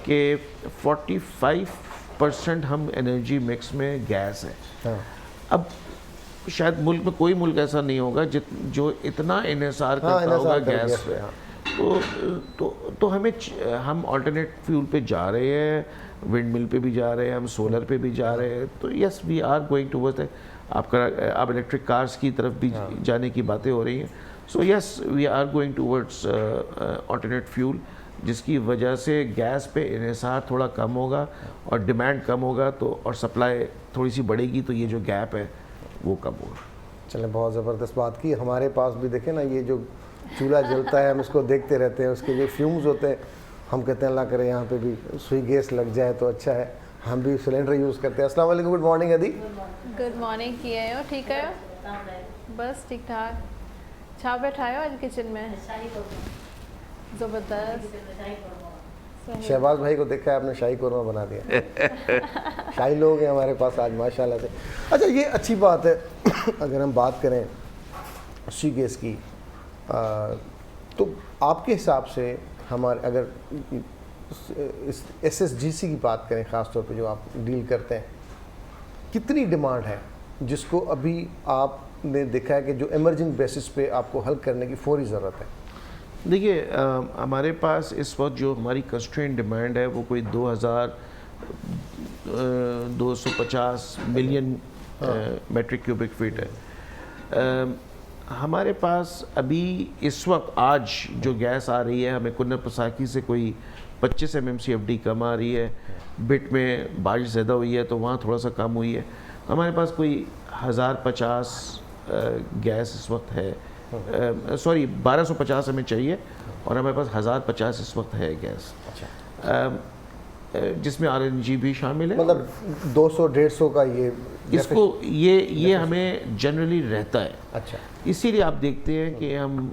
Speaker 3: कि 45% हम एनर्जी मिक्स में गैस है।
Speaker 2: हाँ।
Speaker 3: अब शायद मुल्क में कोई मुल्क ऐसा नहीं होगा जो इतना इन्हिसार करता होगा गैस पे। तो हम ऑल्टरनेट फ्यूल पे जा रहे हैं, विंड मिल पे भी जा रहे हैं, हम सोलर पे भी जा रहे हैं। तो yes, we are going towards, आप इलेक्ट्रिक कार्स की तरफ भी जाने की बातें हो रही हैं। So yes, we are going towards alternate fuel, जिसकी वजह से गैस पे इन्हिसार थोड़ा कम होगा और डिमांड कम होगा, तो और सप्लाई थोड़ी सी बढ़ेगी, तो ये जो गैप है वो कम होगा।
Speaker 2: चलें, बहुत ज़बरदस्त बात की। हमारे पास भी देखें ना, ये जो चूल्हा जलता है हम इसको देखते रहते हैं, उसके जो फ्यूम्स होते हैं, हम कहते हैं अल्लाह करे यहाँ पे भी सुई गैस लग जाए तो अच्छा है। हम भी सिलेंडर यूज़ करते हैं। अस्सलाम वालेकुम, गुड मॉर्निंग अदी।
Speaker 1: गुड मॉर्निंग, किए हो? ठीक है, बस ठीक ठाक। छा बैठा है आज किचन में? ज़बरदस्त।
Speaker 2: शहबाज भाई को देखा है आपने, शाही कोरमा बना दिया। शाही लोग हैं हमारे पास आज माशाल्लाह से। अच्छा, ये अच्छी बात है। अगर हम बात करें सी गैस की, तो आपके हिसाब से हमारे अगर SSGC की बात करें, ख़ास तौर पे जो आप डील करते हैं, कितनी डिमांड है जिसको अभी आपने देखा है कि जो इमर्जिंग बेसिस पे आपको हल करने की फौरी ज़रूरत है?
Speaker 3: देखिए, हमारे पास इस वक्त जो हमारी कंस्ट्रेंट डिमांड है वो कोई 2250 मिलियन मेट्रिक क्यूबिक फीट है। हमारे पास अभी इस वक्त आज जो गैस आ रही है, हमें कुन्नर पसाकी से कोई 25 MMCFD कम आ रही है। बिट में बारिश ज़्यादा हुई है तो वहाँ थोड़ा सा कम हुई है। हमारे पास कोई 1050 गैस इस वक्त है, सॉरी 1250 हमें चाहिए, और हमारे पास 1050 इस वक्त है गैस।
Speaker 2: अच्छा,
Speaker 3: जिसमें RNG भी शामिल है।
Speaker 2: मतलब 200-150 का
Speaker 3: इसको ये हमें जनरली रहता है।
Speaker 2: अच्छा,
Speaker 3: इसीलिए आप देखते हैं कि हम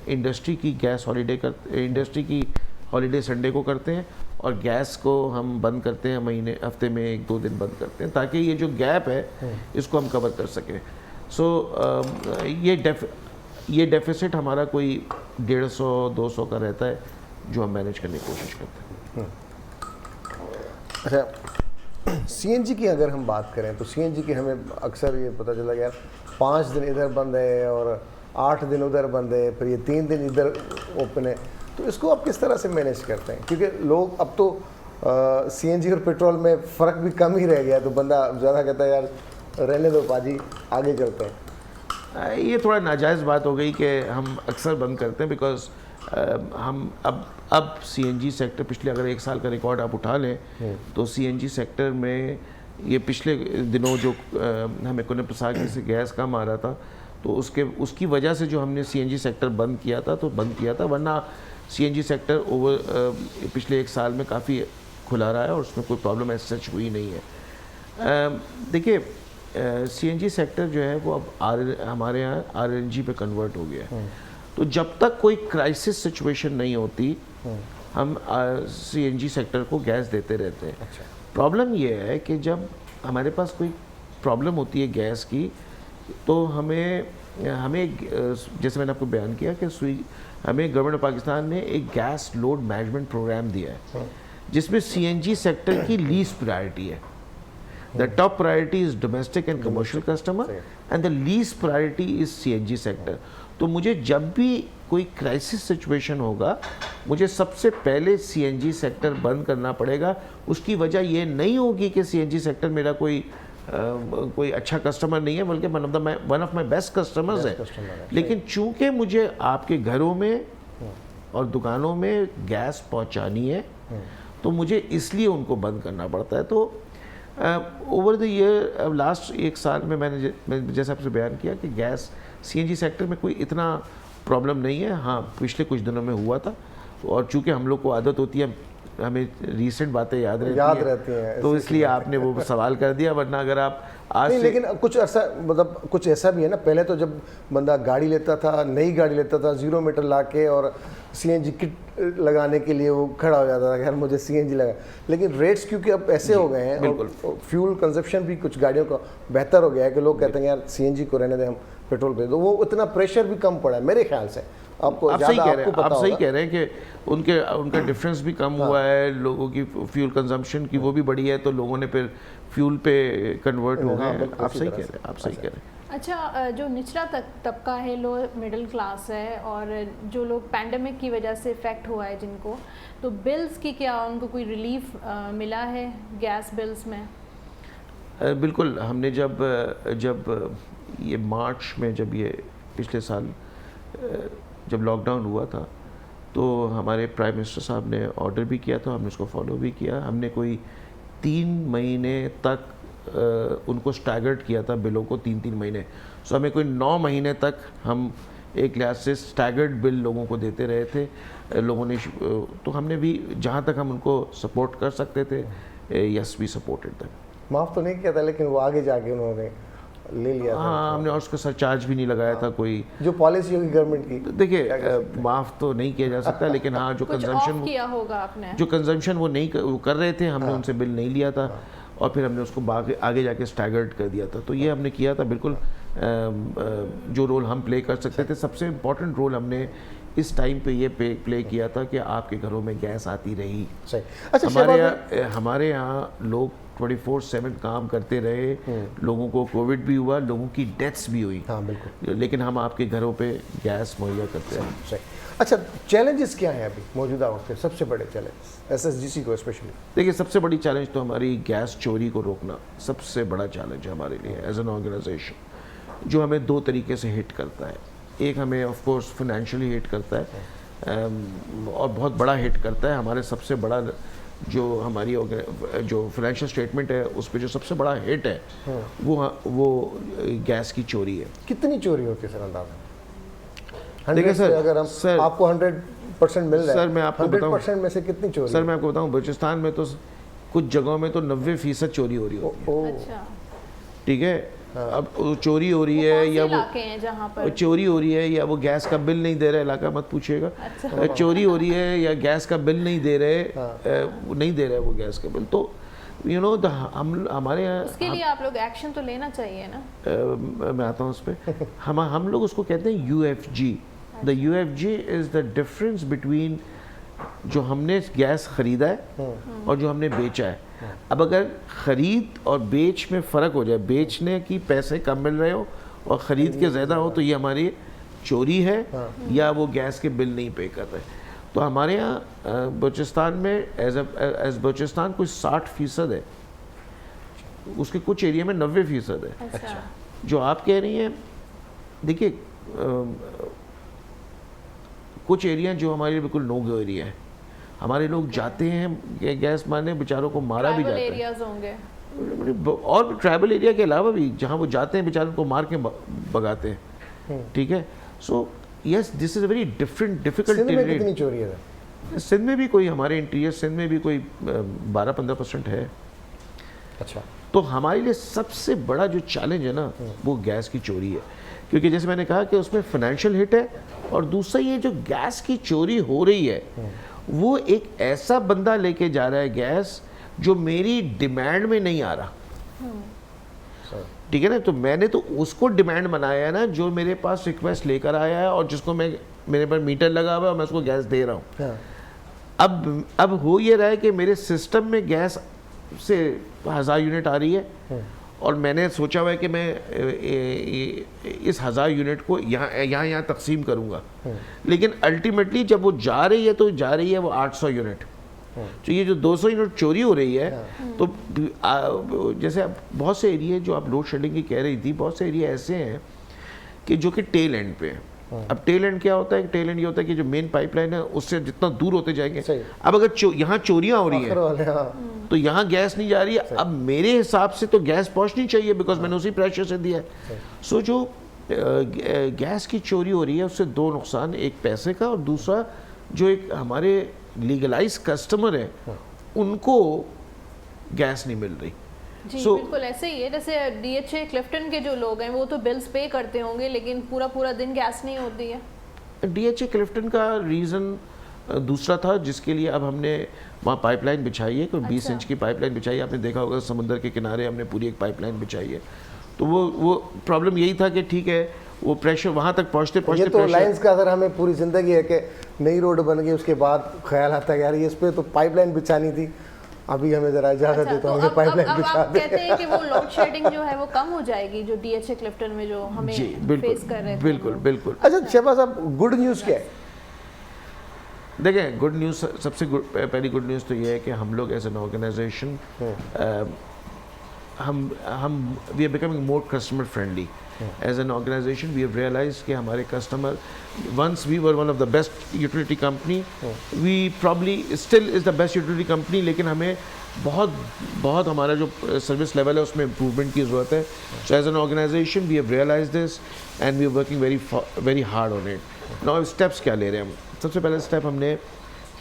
Speaker 3: इंडस्ट्री की गैस इंडस्ट्री की हॉलीडे संडे को करते हैं, और गैस को हम बंद करते हैं हफ्ते में 1-2 दिन बंद करते हैं, ताकि ये जो गैप है इसको हम कवर कर सकें। सो ये डेफिसिट हमारा कोई 150-200 का रहता है जो हम मैनेज करने की कोशिश करते हैं।
Speaker 2: अच्छा, सीएनजी की अगर हम बात करें तो सीएनजी की हमें अक्सर ये पता चला कि यार 5 दिन इधर बंद है और 8 दिन उधर बंद है, फिर ये 3 दिन इधर ओपन है, तो इसको आप किस तरह से मैनेज करते हैं? क्योंकि लोग अब तो सीएनजी और पेट्रोल में फ़र्क भी कम ही रह गया, तो बंदा ज़्यादा कहता है यार रहने दो पाजी, आगे चलते हैं।
Speaker 3: ये थोड़ा नाजायज़ बात हो गई कि हम अक्सर बंद करते हैं, बिकॉज हम अब सीएनजी सेक्टर पिछले अगर 1 साल का रिकॉर्ड आप उठा लें तो सीएनजी सेक्टर में ये पिछले दिनों जो हमें कुने प्रसाद से गैस कम आ रहा था, तो उसकी वजह से जो हमने सीएनजी सेक्टर बंद किया था, वरना सीएनजी सेक्टर पिछले 1 साल में काफ़ी खुला रहा है और उसमें कोई प्रॉब्लम ऐसा सच हुई नहीं है। देखिए, सीएनजी सेक्टर जो है वो अब हमारे यहाँ आरएनजी पे कन्वर्ट हो गया है, तो जब तक कोई क्राइसिस सिचुएशन नहीं होती हम सीएनजी सेक्टर को गैस देते रहते हैं।
Speaker 2: अच्छा।
Speaker 3: प्रॉब्लम ये है कि जब हमारे पास कोई प्रॉब्लम होती है गैस की, तो हमें जैसे मैंने आपको बयान किया कि हमें गवर्नमेंट ऑफ पाकिस्तान ने एक गैस लोड मैनेजमेंट प्रोग्राम दिया है जिसमें सीएनजी सेक्टर की लीस्ट प्रायोरिटी है। The top priority is domestic and commercial customer and the least priority is CNG sector. तो मुझे जब भी कोई क्राइसिस सिचुएशन होगा, मुझे सबसे पहले सीएनजी सेक्टर बंद करना पड़ेगा। उसकी वजह ये नहीं होगी कि सीएनजी सेक्टर मेरा कोई अच्छा कस्टमर नहीं है, बल्कि one of my best customers है। लेकिन चूंकि मुझे आपके घरों में और दुकानों में गैस पहुंचानी है, तो मुझे इसलिए उनको बंद करना पड़ता है। तो ओवर द ईयर लास्ट 1 साल में मैंने जैसे आपसे बयान किया कि गैस सीएनजी सेक्टर में कोई इतना प्रॉब्लम नहीं है। हाँ, पिछले कुछ दिनों में हुआ था, और चूंकि हम लोग को आदत होती है, हमें रीसेंट बातें याद रहती हैं, तो इसलिए आपने वो सवाल कर दिया, वरना अगर आप आज
Speaker 2: नहीं, लेकिन कुछ ऐसा भी है ना, पहले तो जब बंदा गाड़ी लेता था, नई गाड़ी लेता था, 0 मीटर ला के और सीएनजी किट लगाने के लिए वो खड़ा हो जाता था कि यार मुझे सीएनजी लगा। लेकिन रेट्स क्योंकि अब ऐसे हो गए हैं और फ्यूल कंजप्शन भी कुछ गाड़ियों का बेहतर हो गया है कि लोग कहते हैं यार सीएनजी को रहने दें, हम पेट्रोल पे, तो वो उतना प्रेशर भी कम पड़ा है मेरे ख्याल से। आप सही
Speaker 3: कह रहे हैं कि उनका डिफरेंस भी कम हुआ है, लोगों की फ्यूल कंजम्पशन की वो भी बढ़ी है, तो लोगों ने फिर फ्यूल पे कन्वर्ट हो गए। आप सही कह रहे हैं।
Speaker 1: अच्छा, जो निचला तबका है, लो मिडिल क्लास है, और जो लोग पैंडेमिक की वजह से इफ़ेक्ट हुआ है जिनको, तो बिल्स की क्या उनको कोई रिलीफ मिला है गैस बिल्स में?
Speaker 3: बिल्कुल। हमने जब ये मार्च में जब ये पिछले साल जब लॉकडाउन हुआ था, तो हमारे प्राइम मिनिस्टर साहब ने ऑर्डर भी किया था, हमने उसको फॉलो भी किया। हमने कोई 3 महीने तक उनको स्टैगर्ड किया था बिलों को, 3-3 महीने। सो हमें कोई 9 महीने तक हम एक लिहाज से स्टैगर्ड बिल लोगों को देते रहे थे। लोगों ने तो हमने भी जहाँ तक हम उनको सपोर्ट कर सकते थे, यस वी सपोर्टेड देम।
Speaker 2: माफ़ तो नहीं किया था, लेकिन वो आगे जाके उन्होंने ले लिया था।
Speaker 3: हाँ, हमने और उसका सरचार्ज भी नहीं लगाया था कोई,
Speaker 2: जो पॉलिसी होगी गवर्नमेंट की।
Speaker 3: देखिए, माफ़ तो नहीं किया जा सकता, लेकिन हाँ, जो कंजम्पशन
Speaker 1: किया होगा आपने,
Speaker 3: जो कंजम्पशन वो नहीं कर रहे थे, हमने उनसे बिल नहीं लिया था, और फिर हमने उसको आगे जाके स्टैगर्ड कर दिया था। तो ये हमने किया था। बिल्कुल जो रोल हम प्ले कर सकते थे, सबसे इम्पोर्टेंट रोल हमने इस टाइम पे ये प्ले किया था कि आपके घरों में गैस आती रही।
Speaker 2: सही। अच्छा,
Speaker 3: हमारे यहाँ लोग 24/7 काम करते रहे, लोगों को कोविड भी हुआ, लोगों की डेथ्स भी हुई।
Speaker 2: हाँ, बिल्कुल।
Speaker 3: लेकिन हम आपके घरों पे गैस मुहैया करते हैं।
Speaker 2: सही। अच्छा, चैलेंजेस क्या हैं अभी मौजूदा वक्त के सबसे बड़े चैलेंज एसएसजीसी को स्पेशली?
Speaker 3: देखिए, सबसे बड़ी चैलेंज तो हमारी गैस चोरी को रोकना सबसे बड़ा चैलेंज है हमारे लिए एज एन ऑर्गेनाइजेशन, जो हमें 2 तरीके से हिट करता है। एक हमें ऑफ कोर्स फाइनेंशियली हिट करता है, और बहुत बड़ा हिट करता है। हमारे सबसे बड़ा जो हमारी जो फाइनेंशियल स्टेटमेंट है, उस पर जो सबसे बड़ा हिट है वो गैस की चोरी है।
Speaker 2: कितनी चोरी होती है सर अंदाजा?
Speaker 3: देखिए सर,
Speaker 2: अगर हम आपको 100% मिल रहा है,
Speaker 3: सर मैं आपको बताऊं,
Speaker 2: 100% में से कितनी चोरी?
Speaker 3: सर मैं आपको बताऊं, बलूचिस्तान में तो कुछ जगहों में तो 90% चोरी हो रही होती है।
Speaker 1: अच्छा।
Speaker 3: ठीक है। अब चोरी हो रही है या वो चोरी हो रही है या वो गैस का बिल नहीं दे रहे, इलाका मत पूछिएगा। चोरी हो रही है या गैस का बिल नहीं दे रहे, नहीं दे रहे वो गैस का बिल। तो यू नो हमारे
Speaker 1: उसके लिए आप लोग एक्शन तो लेना चाहिए ना।
Speaker 3: मैं आता हूँ उस पर हम लोग उसको कहते हैं UFG। The UFG is the difference between जो हमने गैस ख़रीदा है और जो हमने बेचा है। अब अगर ख़रीद और बेच में फ़र्क हो जाए, बेचने की पैसे कम मिल रहे हो और ख़रीद के ज़्यादा हो, तो ये हमारी चोरी है या वो गैस के बिल नहीं पे कर रहे। तो हमारे यहाँ बलूचिस्तान में एज बलूचिस्तान कुछ 60% है, उसके कुछ एरिया में 90% है।
Speaker 1: अच्छा।
Speaker 3: जो आप कह रही हैं, देखिए कुछ एरिया जो हमारे लिए बिल्कुल नो गो एरिया है, हमारे लोग जाते हैं गैस मारने, बेचारों को मारा भी जाता है।
Speaker 1: एरियाज होंगे
Speaker 3: और ट्राइबल एरिया के अलावा भी जहाँ वो जाते हैं बेचारों को मार के भगाते हैं, ठीक है। So yes, this is a very difficult
Speaker 2: Sindh में कितनी चोरी है?
Speaker 3: सिंध में भी कोई, हमारे इंटीरियर सिंध में भी कोई 12-15% है।
Speaker 2: अच्छा।
Speaker 3: तो हमारे लिए सबसे बड़ा जो चैलेंज है ना, वो गैस की चोरी है, क्योंकि जैसे मैंने कहा कि उसमें फाइनेंशियल हिट है, और दूसरा ये जो गैस की चोरी हो रही है वो एक ऐसा बंदा लेके जा रहा है गैस जो मेरी डिमांड में नहीं आ रहा, ठीक है ना। तो मैंने तो उसको डिमांड बनाया है ना जो मेरे पास रिक्वेस्ट लेकर आया है और जिसको मेरे पर मीटर लगा हुआ है और मैं उसको गैस दे रहा हूँ। अब हो ये रहा है कि मेरे सिस्टम में गैस से 1000 यूनिट आ रही है और मैंने सोचा हुआ है कि मैं इस 1000 यूनिट को यहाँ तकसीम करूँगा, लेकिन अल्टीमेटली जब वो जा रही है तो जा रही है वो 800 यूनिट। तो ये जो 200 यूनिट चोरी हो रही है, तो जैसे अब बहुत से एरिया जो आप लोड शेडिंग की कह रही थी, बहुत से एरिया ऐसे हैं कि जो कि टेल एंड पे हैं। अब टेल एंड क्या होता है? टेल एंड ये होता है कि जो मेन पाइपलाइन है उससे जितना दूर होते जाएंगे, अब अगर यहाँ चोरियाँ हो रही हैं तो यहाँ गैस नहीं जा रही है। अब मेरे हिसाब से तो गैस पहुँचनी चाहिए, बिकॉज मैंने उसी प्रेशर से दिया है। सो जो गैस की चोरी हो रही है उससे दो नुकसान, एक पैसे का और दूसरा जो एक हमारे लीगलाइज कस्टमर है उनको गैस नहीं मिल रही।
Speaker 1: जी बिल्कुल ऐसे ही है। जैसे DHA क्लिफ्टन के जो लोग हैं वो तो बिल्स पे करते होंगे, लेकिन पूरा दिन गैस नहीं होती है।
Speaker 3: DHA क्लिफ्टन का रीज़न दूसरा था, जिसके लिए अब हमने वहाँ पाइपलाइन बिछाई है, कोई 20 इंच की पाइपलाइन बिछाई है। आपने देखा होगा समुद्र के किनारे हमने पूरी एक पाइपलाइन बिछाई है। तो वो प्रॉब्लम यही था कि ठीक है वो प्रेशर वहाँ तक पहुँचते
Speaker 2: ये तो लाइंस का अगर हमें पूरी ज़िंदगी है कि नई रोड बन गई उसके बाद ख्याल आता है यार इस पर तो पाइपलाइन बिछानी थी, अभी हमें ज़रा इजाज़त देता हूँ कि पाइपलाइन बिछा दें।
Speaker 1: कहते हैं कि वो लोड शेडिंग जो है वो कम हो जाएगी जो DHA क्लिफ्टन में जो हमें फेस कर रहे थे।
Speaker 3: बिल्कुल।
Speaker 2: अच्छा शहबाज साहब, गुड न्यूज़ क्या है?
Speaker 3: देखें, गुड न्यूज़ सबसे पहली गुड न्यूज़ तो ये है कि हम लोग एज एन ऑर्गेनाइजेशन हम we are becoming more customer friendly. As an organization we have realized कि हमारे customer, once we were one of the best utility company, we probably still is the best utility company, लेकिन हमें बहुत हमारा जो service level है उसमें improvement की ज़रूरत है। So as an organization we have realized this and we are working very hard on it. Now steps क्या ले रहे हैं हम? सबसे पहला स्टेप हमने,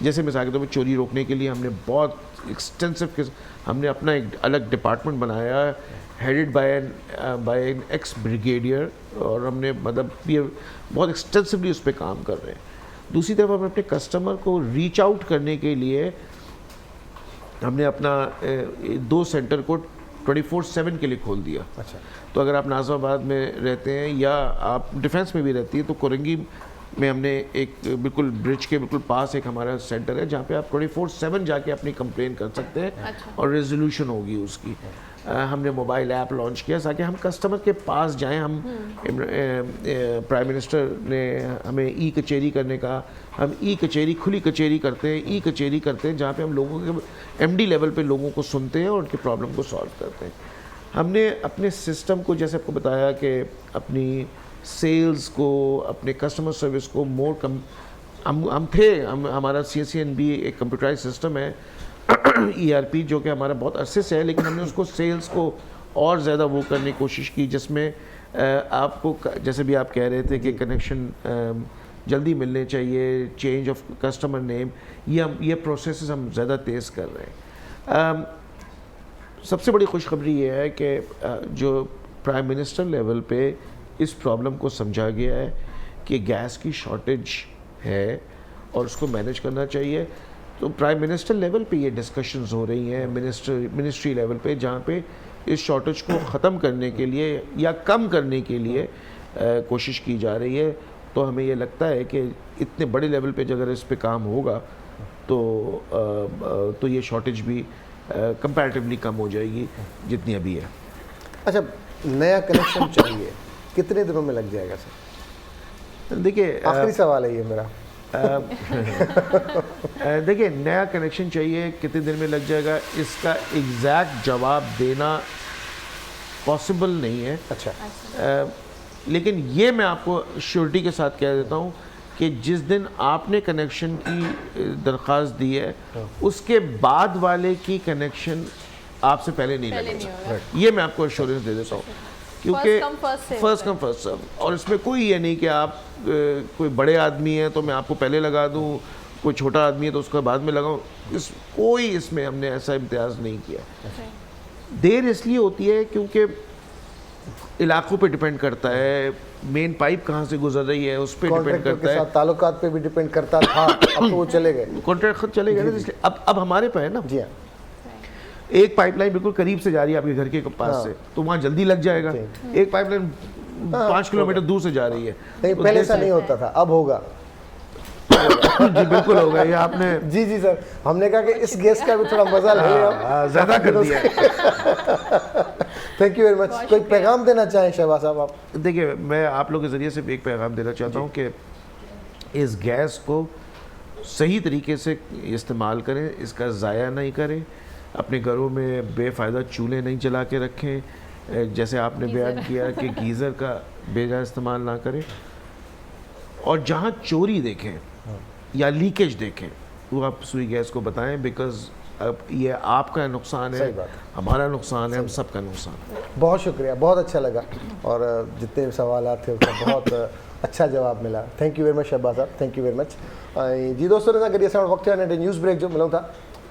Speaker 3: जैसे मिसाल के तौर पर चोरी रोकने के लिए हमने बहुत एक्सटेंसिव, हमने अपना एक अलग डिपार्टमेंट बनाया है headed by an ex brigadier, और हमने मतलब ये बहुत एक्सटेंसिवली उस पर काम कर रहे हैं। दूसरी तरफ हम अपने कस्टमर को रीच आउट करने के लिए हमने अपना 2 सेंटर को 24/7 के लिए खोल दिया।
Speaker 2: अच्छा।
Speaker 3: तो अगर आप नाज़िमाबाद में रहते हैं या आप डिफेंस में भी रहती है तो कोरंगी में हमने एक बिल्कुल ब्रिज के बिल्कुल पास एक हमारा सेंटर है जहाँ पे आप 24/7 जाके अपनी कंप्लेन कर सकते हैं।
Speaker 1: अच्छा।
Speaker 3: और रेजोल्यूशन होगी उसकी। हमने मोबाइल ऐप लॉन्च किया ताकि हम कस्टमर के पास जाएं। हम प्राइम मिनिस्टर ने हमें ई कचेरी करने का, हम ई कचेरी, खुली कचेरी करते हैं, ई कचेरी करते हैं जहाँ पे हम लोगों के MD लेवल पे लोगों को सुनते हैं और उनके प्रॉब्लम को सॉल्व करते हैं। हमने अपने सिस्टम को, जैसे आपको बताया कि अपनी सेल्स को, अपने कस्टमर सर्विस को मोर हमारा CSCNB एक कंप्यूटराइज सिस्टम है ERP जो कि हमारा बहुत अरसे से है, लेकिन हमने उसको सेल्स को और ज़्यादा वो करने की कोशिश की जिसमें आपको, जैसे भी आप कह रहे थे कि कनेक्शन जल्दी मिलने चाहिए, चेंज ऑफ कस्टमर नेम, ये प्रोसेस हम ज़्यादा तेज़ कर रहे हैं। सबसे बड़ी खुशखबरी ये है कि जो प्राइम मिनिस्टर लेवल पे इस प्रॉब्लम को समझा गया है कि गैस की शॉर्टेज है और उसको मैनेज करना चाहिए। तो प्राइम मिनिस्टर लेवल पे ये डिस्कशंस हो रही हैं, मिनिस्ट्री लेवल पे, जहाँ पे इस शॉर्टेज को ख़त्म करने के लिए या कम करने के लिए कोशिश की जा रही है। तो हमें ये लगता है कि इतने बड़े लेवल पे अगर इस पे काम होगा तो ये शॉर्टेज भी कंपैरेटिवली कम हो जाएगी जितनी अभी है।
Speaker 2: अच्छा, नया कनेक्शन चाहिए, कितने दिनों में लग जाएगा सर?
Speaker 3: देखिए,
Speaker 2: आखिरी सवाल है ये मेरा।
Speaker 3: देखिए, नया कनेक्शन चाहिए, कितने दिन में लग जाएगा, इसका एग्जैक्ट जवाब देना पॉसिबल नहीं है।
Speaker 2: अच्छा।
Speaker 3: लेकिन ये मैं आपको श्योरिटी के साथ कह देता हूँ कि जिस दिन आपने कनेक्शन की दरख्वास्त दी है, उसके बाद वाले की कनेक्शन आपसे पहले नहीं लगेगा। ये मैं आपको एश्योरेंस दे देता हूँ, क्योंकि फर्स्ट कम फर्स्ट सर्व। और इसमें कोई ये नहीं कि आप कोई बड़े आदमी हैं तो मैं आपको पहले लगा दूँ, कोई छोटा आदमी है तो उसका बाद में लगाऊँ, कोई इसमें हमने ऐसा इम्तियाज़ नहीं किया। देर इसलिए होती है क्योंकि इलाकों पे डिपेंड करता है, मेन पाइप कहाँ से गुजर रही है उस पर डिपेंड करता है,
Speaker 2: ताल्लुकात पे भी डिपेंड करता था। अब तो वो चले गए,
Speaker 3: कॉन्ट्रैक्ट खुद चले गए, इसलिए अब हमारे पे है ना।
Speaker 2: जी हाँ।
Speaker 3: एक पाइपलाइन बिल्कुल करीब से जा रही है आपके घर के पास से, तो वहाँ जल्दी लग जाएगा। एक पाइपलाइन 5 किलोमीटर दूर से जा रही है।
Speaker 2: नहीं, पहले ऐसा नहीं होता था, अब होगा।
Speaker 3: जी बिल्कुल होगा, ये आपने
Speaker 2: जी जी सर, हमने कहा कि इस गैस का भी थोड़ा मजा ले लें,
Speaker 3: ज़्यादा कर दिया।
Speaker 2: Thank you very much. कोई पैगाम देना चाहें शहबाज साहब आप?
Speaker 3: देखिए, मैं आप लोग के ज़रिए से एक पैगाम देना चाहता हूँ कि इस गैस को सही तरीके से इस्तेमाल करें, इसका ज़ाया नहीं करें, अपने घरों में बेफ़ायदा चूल्हे नहीं जला के रखें, जैसे आपने बयान किया कि गीज़र का बेजा इस्तेमाल ना करें, और जहाँ चोरी देखें या लीकेज देखें वो आप सुई गैस को बताएं, बिकॉज अब ये आपका नुकसान है, हमारा नुकसान है, हम सबका नुकसान है।
Speaker 2: बहुत शुक्रिया, बहुत अच्छा लगा, और जितने सवाल थे उसका बहुत अच्छा जवाब मिला। Thank you very much Shahbaz sahab, thank you very much. जी दोस्तों, गॾु असां वटि वक़्तु आहे न्यूज़ ब्रेक जो, मिलूं था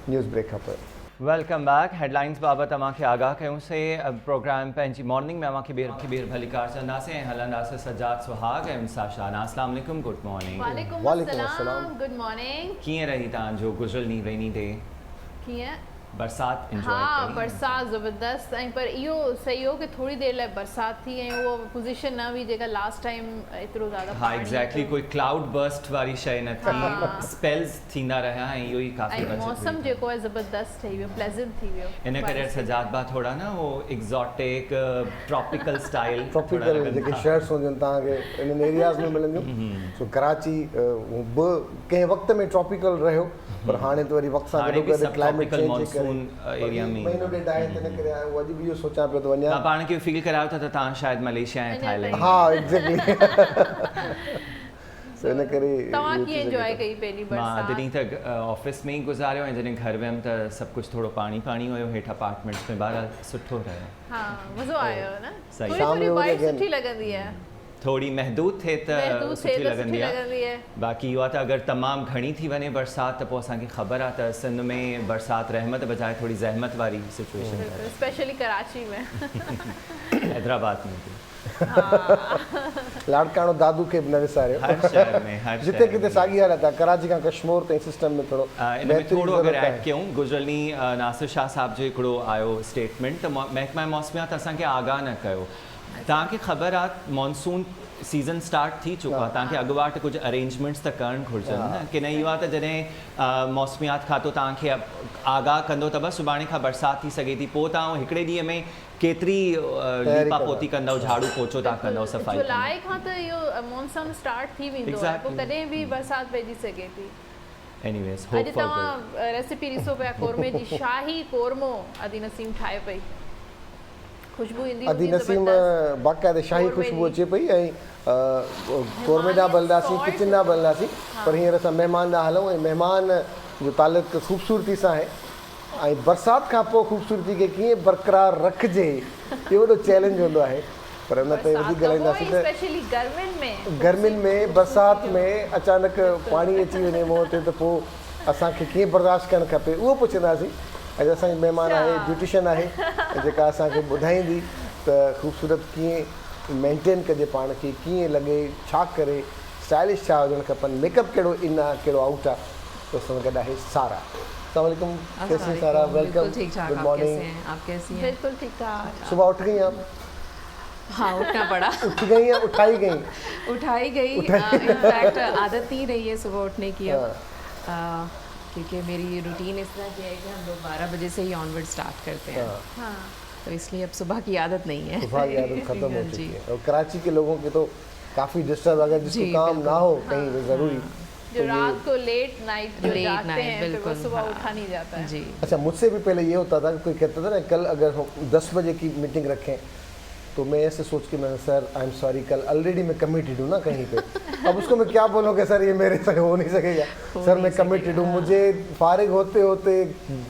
Speaker 2: न्यूज़ ब्रेक खां पोइ।
Speaker 4: Welcome back. हेडलाइंस बाबत तव्हांखे आगाह कयूं से प्रोग्राम पंहिंजी मॉर्निंग में अवांखे ॿीहर भली कार चवंदासीं ऐं हलंदासीं सजाद सुहाग ऐं साशाना। अस्सलाम वालेकुम, गुड मॉर्निंग।
Speaker 2: वालेकुम अस्सलाम,
Speaker 1: गुड मॉर्निंग।
Speaker 4: कीअं रही तव्हांजो गुज़िरियल रेनी डे?
Speaker 1: कीअं?
Speaker 4: बरसात एंजॉय
Speaker 1: हाँ, बरसात ज़बरदस्त। ऐं पर इहो सही हो कि थोड़ी देर लाइ बरसात थी ऐं उहो पोज़ीशन न हुई जेका लास्ट टाइम एतिरो ज़्यादा।
Speaker 4: हाँ एग्जैक्टली, कोई क्लाउड बर्स्ट वारी शइ न थी, स्पेल्स थींदा रहिया ऐं इहो ई काफ़ी
Speaker 1: ऐं मौसम जेको आहे ज़बरदस्त ठही वियो, प्लेज़ेंट थी वियो।
Speaker 4: इन करे सजाद बा थोड़ा ना वो एग्जॉटिक ट्रॉपिकल स्टाइल,
Speaker 2: ट्रॉपिकल जेके शर्ट्स हूंदियूं आहिनि तव्हांखे इन्हनि एरियाज़ में मिलंदियूं। सो कराची बि कंहिं वक़्त में ट्रॉपिकल रहियो, पर हाणे त वरी वक़्त सां गॾु क्लाइमेट चेंज
Speaker 4: मॉनसून एरिया में
Speaker 2: महीनो ॾेढ आहे, तिन करे अॼु बि इहो सोचां पियो त वञा।
Speaker 4: तव्हां पाण खे फील करायो था त तव्हां शायदि मलेशिया ऐं थाईलैंड।
Speaker 2: हाँ एग्जैक्टली। सो इन करे
Speaker 1: तव्हां कीअं एंजॉय कई पहिरीं बरसात?
Speaker 4: मां जॾहिं त ऑफिस में ई गुज़ारियो ऐं जॾहिं घर वियमि त सभु कुझु थोरो पाणी हुयो हेठि अपार्टमेंट्स में, बहरहाल सुठो रहियो।
Speaker 1: हाँ, मज़ो आयो न।
Speaker 4: सही।
Speaker 1: थोड़ी वाइब सुठी लॻंदी आहे,
Speaker 4: थोड़ी महदूद थिए त सुठी लॻंदी आहे।
Speaker 1: आहे।
Speaker 4: बाक़ी इहो आहे त अगरि तमामु घणी थी वञे बरसाति त पोइ असांखे ख़बर आहे त सिंध में बरसाति रहमत बजाए थोड़ी ज़हमत वारी सिचुएशन आहे,
Speaker 1: स्पेशली कराची में।
Speaker 4: हैदराबाद में भी।
Speaker 2: लाड़काणो दादू खे बि न विसारियो।
Speaker 4: हर शहर में, हर
Speaker 2: जिते किथे साॻी हालत आहे, कराची खां कश्मीर ताईं सिस्टम में थोरो
Speaker 4: इन में थोरो अगरि ऐड कयूं, गुज़िरली नासिर शाह साहब जो हिकिड़ो आयो स्टेटमेंट त महकमा मौसमियात असांखे आगाह न कयो। तव्हांखे ख़बर आहे मॉनसून सीज़न स्टार्ट थी चुको आहे, तव्हांखे अॻुवाट कुझु अरेंजमेंट्स त करणु घुरिजनि न, की न इहो आहे त जॾहिं मौसमियात खातो तव्हांखे आगाह कंदो त बसि सुभाणे खां बरसाति थी सघे थी, पोइ तव्हां हिकिड़े ॾींहं में केतिरी लीपा पोती कंदव, झाड़ू पोछो तव्हां कंदव, सफ़ाई।
Speaker 1: जुलाई खां त इहो मॉनसून स्टार्ट थी वेंदो आहे, पोइ कॾहिं बि बरसाति पइजी सघे थी।
Speaker 4: एनीवेज़,
Speaker 1: अॼु तव्हां रेसिपी ॾिसो पिया कोरमे जी, शाही कोरमो अदी नसीम ठाहे पई, खुशबू ईंदी
Speaker 2: अदी नसीम बाक़ाइदे शाही खुशबू अचे पई। ऐं कोरमे ॾांहुं बलंदासीं, किचन ॾांहुं बलंदासीं, पर हींअर असां महिमान ॾांहुं हलूं, ऐं महिमान जो तालुक ख़ूबसूरती सां आहे, ऐं बरसाति खां पोइ ख़ूबसूरती खे कीअं बरक़रार रखिजे इहो वॾो चैलेंज हूंदो आहे। पर हुन ते वधीक ॻाल्हाईंदासीं त गर्मियुनि में बरसाति में अचानक पाणी अची वञे मुंहं ते त पोइ असांखे कीअं बर्दाश्त करणु खपे उहो पुछंदासीं। अॼु असांजी महिमान आहे, ब्यूटिशियन आहे, जेका असांखे ॿुधाईंदी त ख़ूबसूरत कीअं मेंटेन कजे, पाण खे कीअं लॻे, छा करे, स्टाइलिश छा हुजणु खपनि, मेकअप कहिड़ो इन आहे, कहिड़ो आउट आहे। तो सां गॾु आहे सारा। अस्सलाम वालेकुम, कैसे हैं सारा? वेलकम,
Speaker 5: ठीक ठाक।
Speaker 2: गुड
Speaker 5: आप कैसे
Speaker 2: मॉर्निंग।
Speaker 5: हैं? आप कैसी हैं?
Speaker 1: बिल्कुल ठीक ठाक।
Speaker 2: सुबह उठ गई आप?
Speaker 5: हाँ, उठना पड़ा।
Speaker 2: उठ गई या उठाई गई?
Speaker 5: उठाई गई। इनफैक्ट आदत नहीं रही है सुबह उठने की अब,
Speaker 2: हाँ।
Speaker 5: क्योंकि मेरी रूटीन इस तरह की है कि हम लोग 12 बजे से ही ऑनवर्ड स्टार्ट करते हैं,
Speaker 1: हाँ
Speaker 5: तो इसलिए अब सुबह की आदत नहीं है।
Speaker 2: सुबह की आदत खत्म हो
Speaker 5: जी।
Speaker 2: चुकी है। और कराची के लोगों के तो काफ़ी डिस्टर्ब, अगर जिसको
Speaker 5: जी,
Speaker 2: काम
Speaker 5: बिल्कुल।
Speaker 2: ना हो कहीं वो ज़रूरी।
Speaker 1: जो रात को लेट नाइट जो
Speaker 5: Late
Speaker 1: जागते
Speaker 5: night,
Speaker 1: हैं फिर वो
Speaker 5: बिल्कुल,
Speaker 1: सुबह
Speaker 5: हाँ।
Speaker 1: उठा नहीं जाता है।
Speaker 5: जी।
Speaker 1: अच्छा
Speaker 2: अच्छा, मुझसे भी पहले ये होता था कि कोई कहता था ना कल अगर हम 10 बजे की मीटिंग रखें, तो मैं ऐसे सोच के मैंने सर आई एम सॉरी कल ऑलरेडी मैं कमिटेड हूँ ना कहीं पे, अब उसको मैं क्या बोलूँ कि सर ये मेरे से हो नहीं सकेगा, सर मैं कमिटेड हूँ, मुझे फारिग होते होते